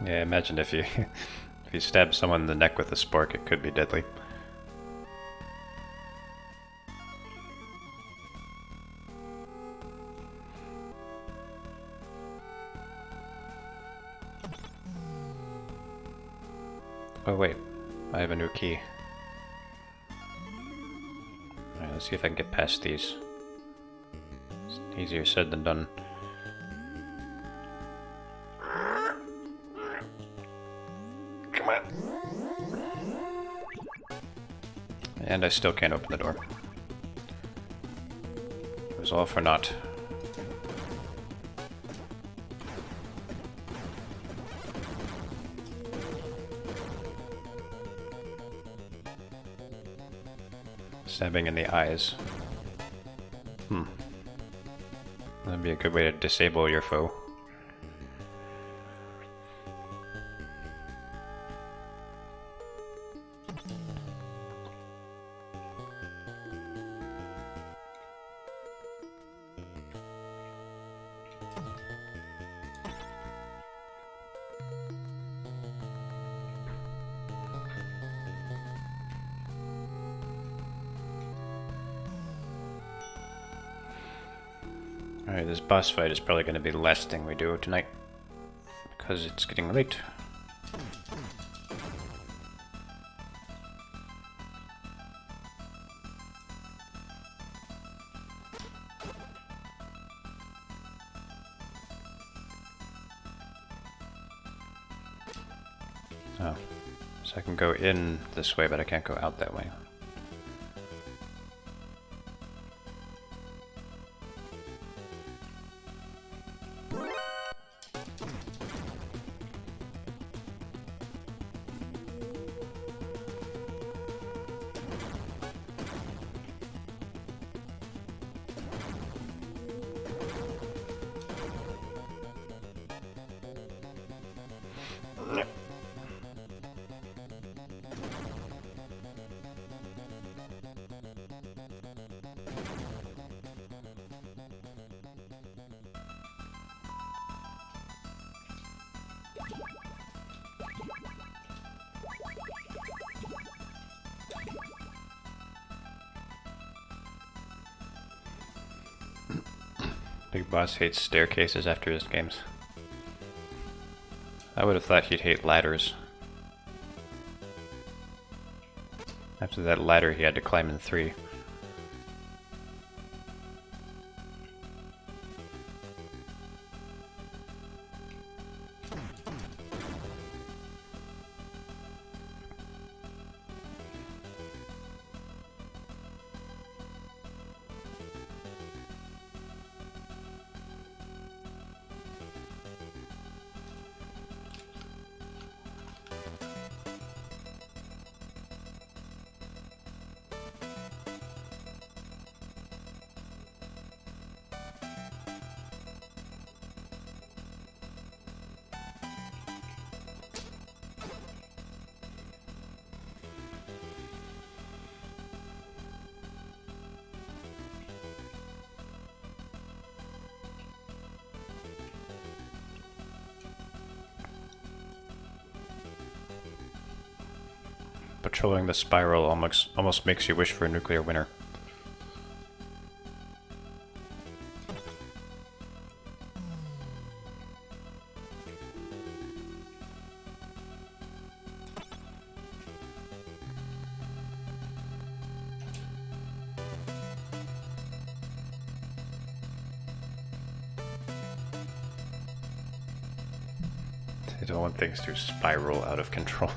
Yeah, imagine if you if you stab someone in the neck with a spork, it could be deadly. Oh wait, I have a new key. Alright, let's see if I can get past these. It's easier said than done. Come on. And I still can't open the door. It was all for naught. Stabbing in the eyes. That'd be a good way to disable your foe. Alright, this boss fight is probably going to be the last thing we do tonight, because it's getting late. Oh, so I can go in this way, but I can't go out that way. Big Boss hates staircases after his games. I would have thought he'd hate ladders. After that ladder he had to climb in 3. Patrolling the spiral almost makes you wish for a nuclear winter. I don't want things to spiral out of control.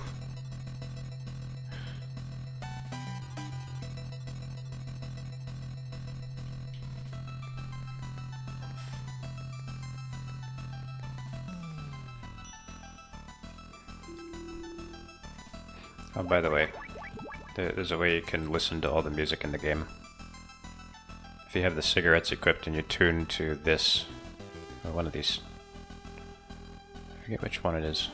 Oh, by the way, there's a way you can listen to all the music in the game. If you have the cigarettes equipped and you tune to this, or one of these, I forget which one it is.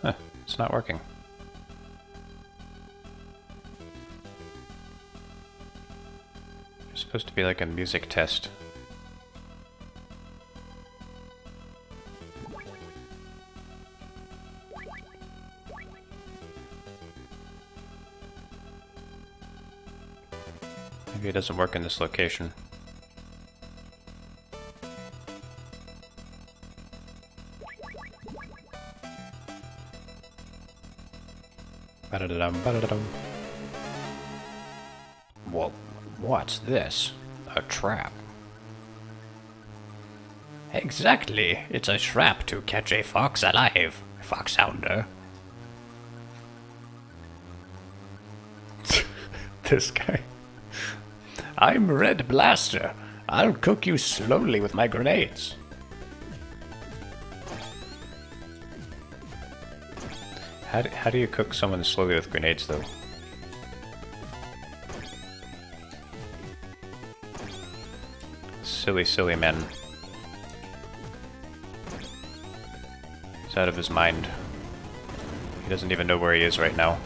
Huh, it's not working. It's supposed to be like a music test. Maybe it doesn't work in this location. Ba-da-da-dum, ba-da-da-dum. Well, what's this? A trap. Exactly. It's a trap to catch a fox alive, Foxhounder. This guy. I'm Red Blaster. I'll cook you slowly with my grenades. How do you cook someone slowly with grenades, though? Silly, silly man. He's out of his mind. He doesn't even know where he is right now.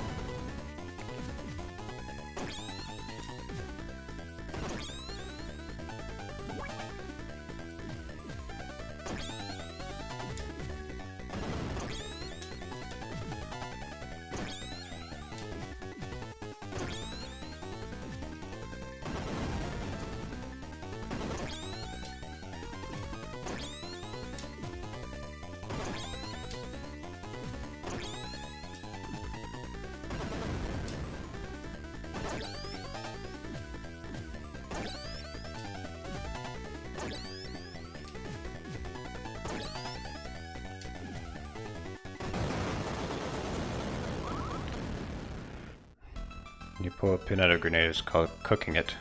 You pull a pin out of a grenade, it's called cooking it.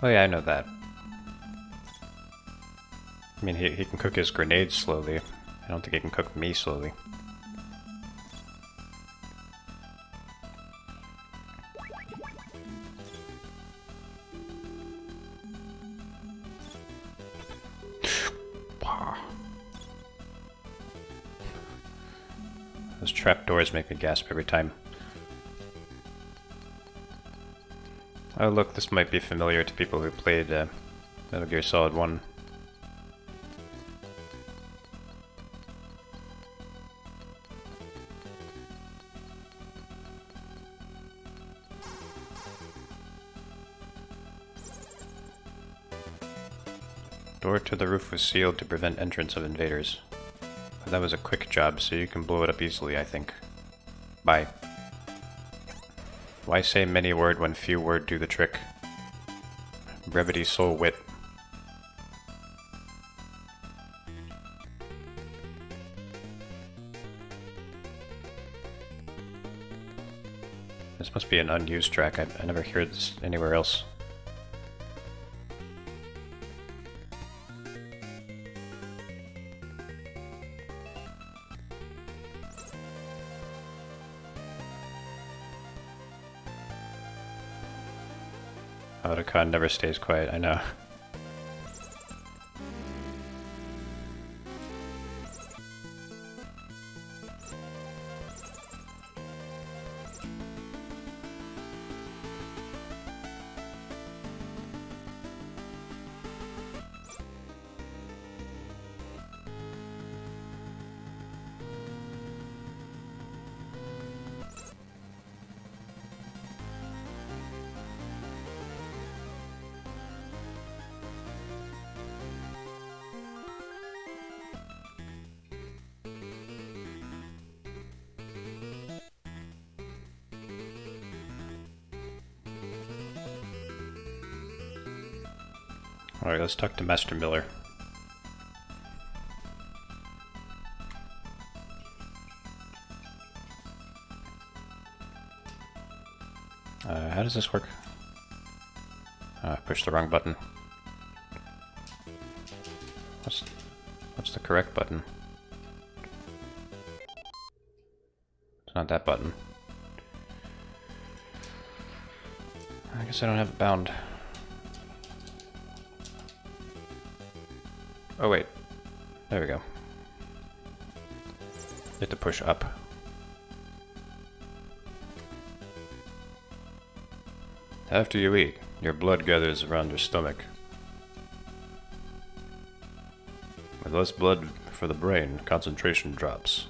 Oh yeah, I know that. I mean, he can cook his grenades slowly. I don't think he can cook me slowly. Those trapdoors make me gasp every time. Oh look, this might be familiar to people who played Metal Gear Solid 1. Door to the roof was sealed to prevent entrance of invaders. But that was a quick job, so you can blow it up easily, I think. Bye. Why say many word when few word do the trick? Brevity soul wit. This must be an unused track. I never hear this anywhere else. Otacon never stays quiet, I know. Alright, let's talk to Master Miller. How does this work? I pushed the wrong button. What's the correct button? It's not that button. I guess I don't have it bound. Oh wait. There we go. You have to push up. After you eat, your blood gathers around your stomach. With less blood for the brain, concentration drops.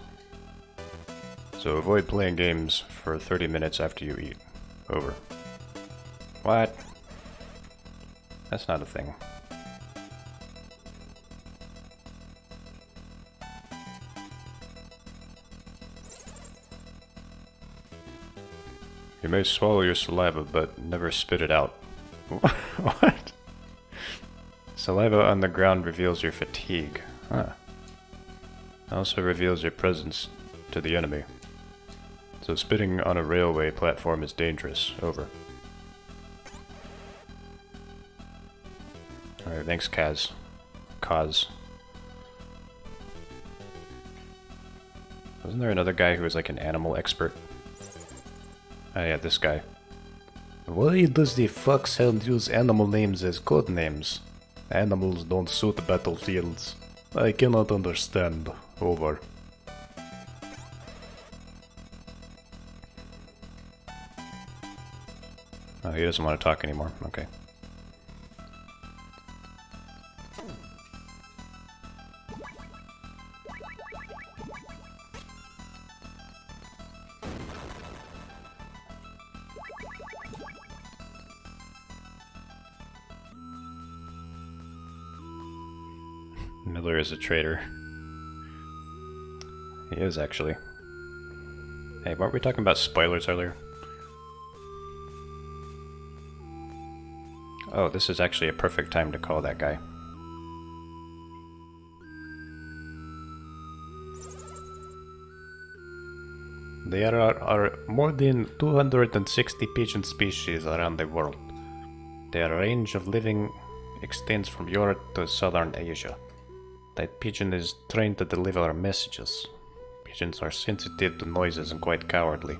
So avoid playing games for 30 minutes after you eat. Over. What? That's not a thing. You may swallow your saliva, but never spit it out. What? Saliva on the ground reveals your fatigue. Huh. Also reveals your presence to the enemy. So spitting on a railway platform is dangerous. Over. Alright, thanks Kaz. Wasn't there another guy who was like an animal expert? Oh yeah, this guy. Why does the foxhound use animal names as code names? Animals don't suit battlefields. I cannot understand. Over. Oh, he doesn't want to talk anymore. Okay. Miller is a traitor. He is, actually. Hey, weren't we talking about spoilers earlier? Oh, this is actually a perfect time to call that guy. There are more than 260 pigeon species around the world. Their range of living extends from Europe to southern Asia. That pigeon is trained to deliver messages. Pigeons are sensitive to noises and quite cowardly.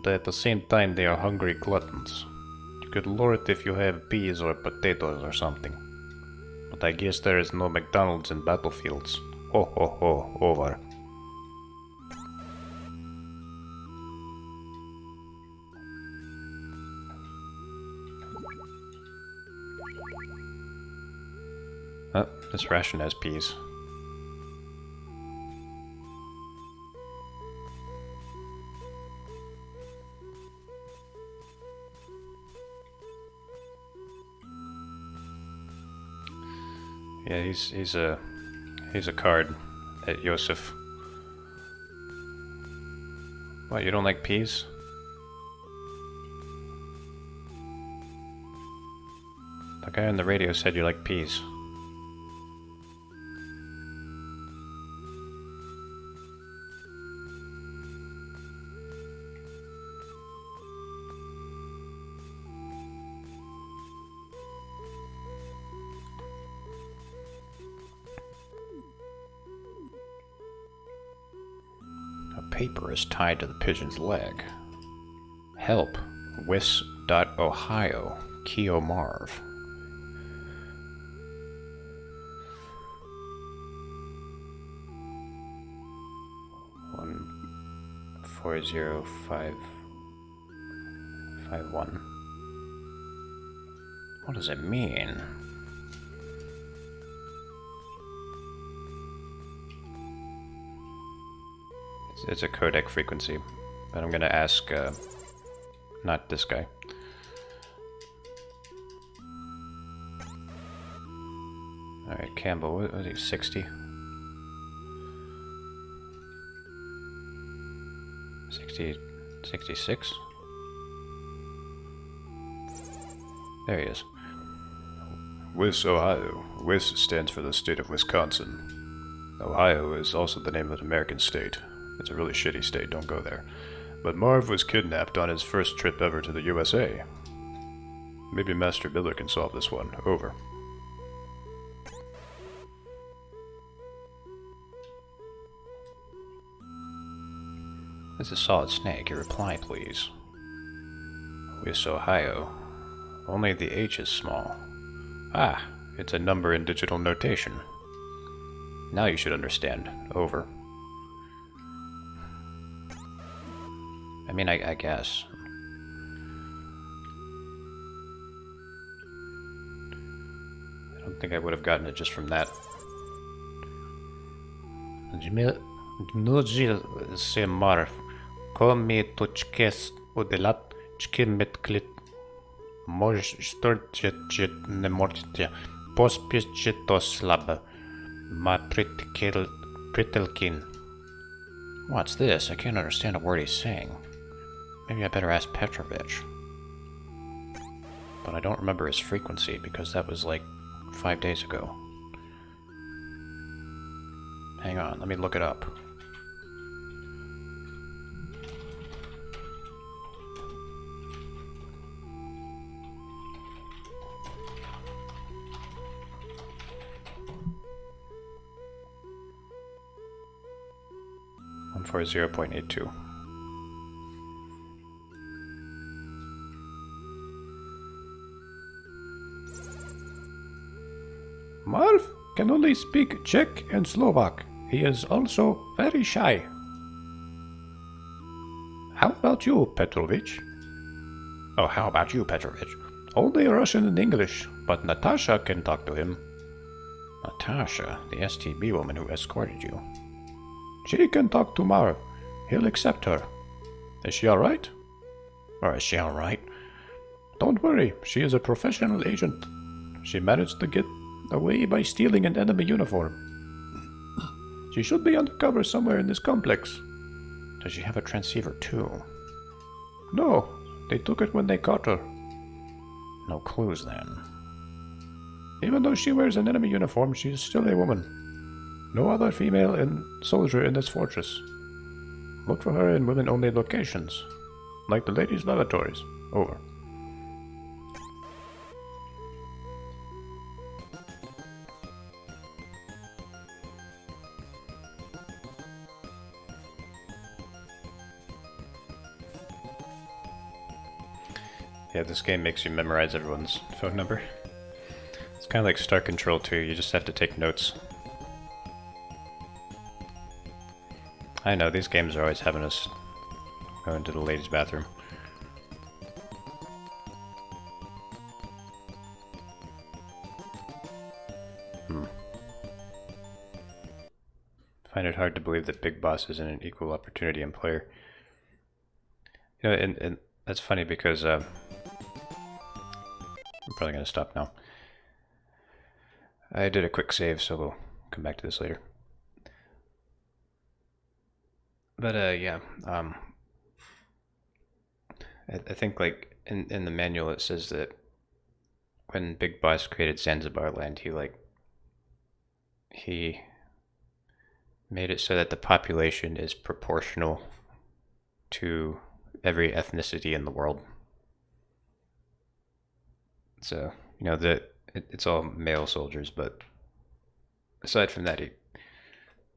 But at the same time, they are hungry gluttons. You could lure it if you have peas or potatoes or something. But I guess there is no McDonald's in battlefields. Ho ho ho, over. Oh, this ration has peas. Yeah, he's a card at Yosef. What, you don't like peas? The guy on the radio said you like peas. Paper is tied to the pigeon's leg. Help. Wis.Ohio. Keo Marv. One 40551. What does it mean? It's a codec frequency, but I'm gonna ask, not this guy. Alright, Campbell, what was he, 60? 66? There he is. Wis, Ohio. Wis stands for the state of Wisconsin. Ohio is also the name of an American state. It's a really shitty state, don't go there. But Marv was kidnapped on his first trip ever to the USA. Maybe Master Miller can solve this one. Over. This is Solid Snake. Your reply, please. Wis, Ohio. Only the H is small. Ah, it's a number in digital notation. Now you should understand. Over. I mean, I guess. I don't think I would have gotten it just from that. What's this? I can't understand a word he's saying. Maybe I better ask Petrovich. But I don't remember his frequency because that was like 5 days ago. Hang on, let me look it up. For 0.82. Marv can only speak Czech and Slovak. He is also very shy. How about you, Petrovich? Oh, how about you, Petrovich? Only Russian and English, but Natasha can talk to him. Natasha, the STB woman who escorted you. She can talk to Marv. He'll accept her. Is she alright? Or is she alright? Don't worry, she is a professional agent. She managed to get away by stealing an enemy uniform. She should be undercover somewhere in this complex. Does she have a transceiver too? No, they took it when they caught her. No clues then. Even though she wears an enemy uniform, she is still a woman. No other female soldier in this fortress. Look for her in women-only locations, like the ladies' lavatories. Over. Yeah, this game makes you memorize everyone's phone number. It's kind of like Star Control 2, you just have to take notes. I know, these games are always having us go into the ladies' bathroom. Find it hard to believe that Big Boss isn't an equal opportunity employer. You know, and that's funny because I'm probably going to stop now. I did a quick save, so we'll come back to this later. But yeah, I think like in the manual it says that when Big Boss created Zanzibar Land, he made it so that the population is proportional to every ethnicity in the world. So, you know, it's all male soldiers, but aside from that, he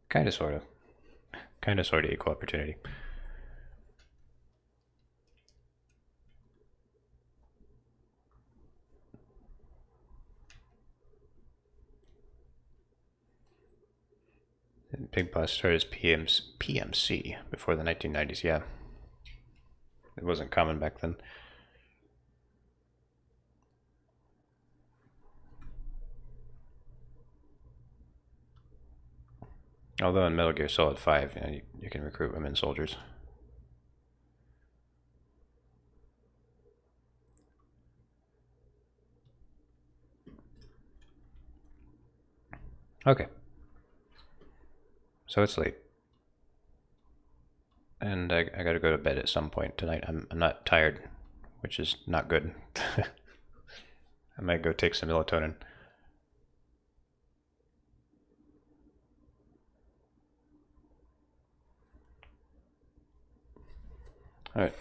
kind of sort of equal opportunity. And Big Boss started as PMC before the 1990s, yeah. It wasn't common back then. Although in Metal Gear Solid 5, you know, you can recruit women soldiers. Okay. So it's late. And I gotta go to bed at some point tonight. I'm not tired, which is not good. I might go take some melatonin. Alright.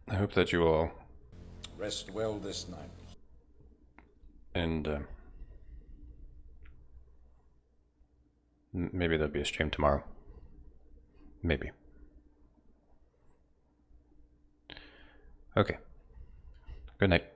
I hope that you all Rest well this night. and maybe there'll be a stream tomorrow. Maybe. Okay. Good night.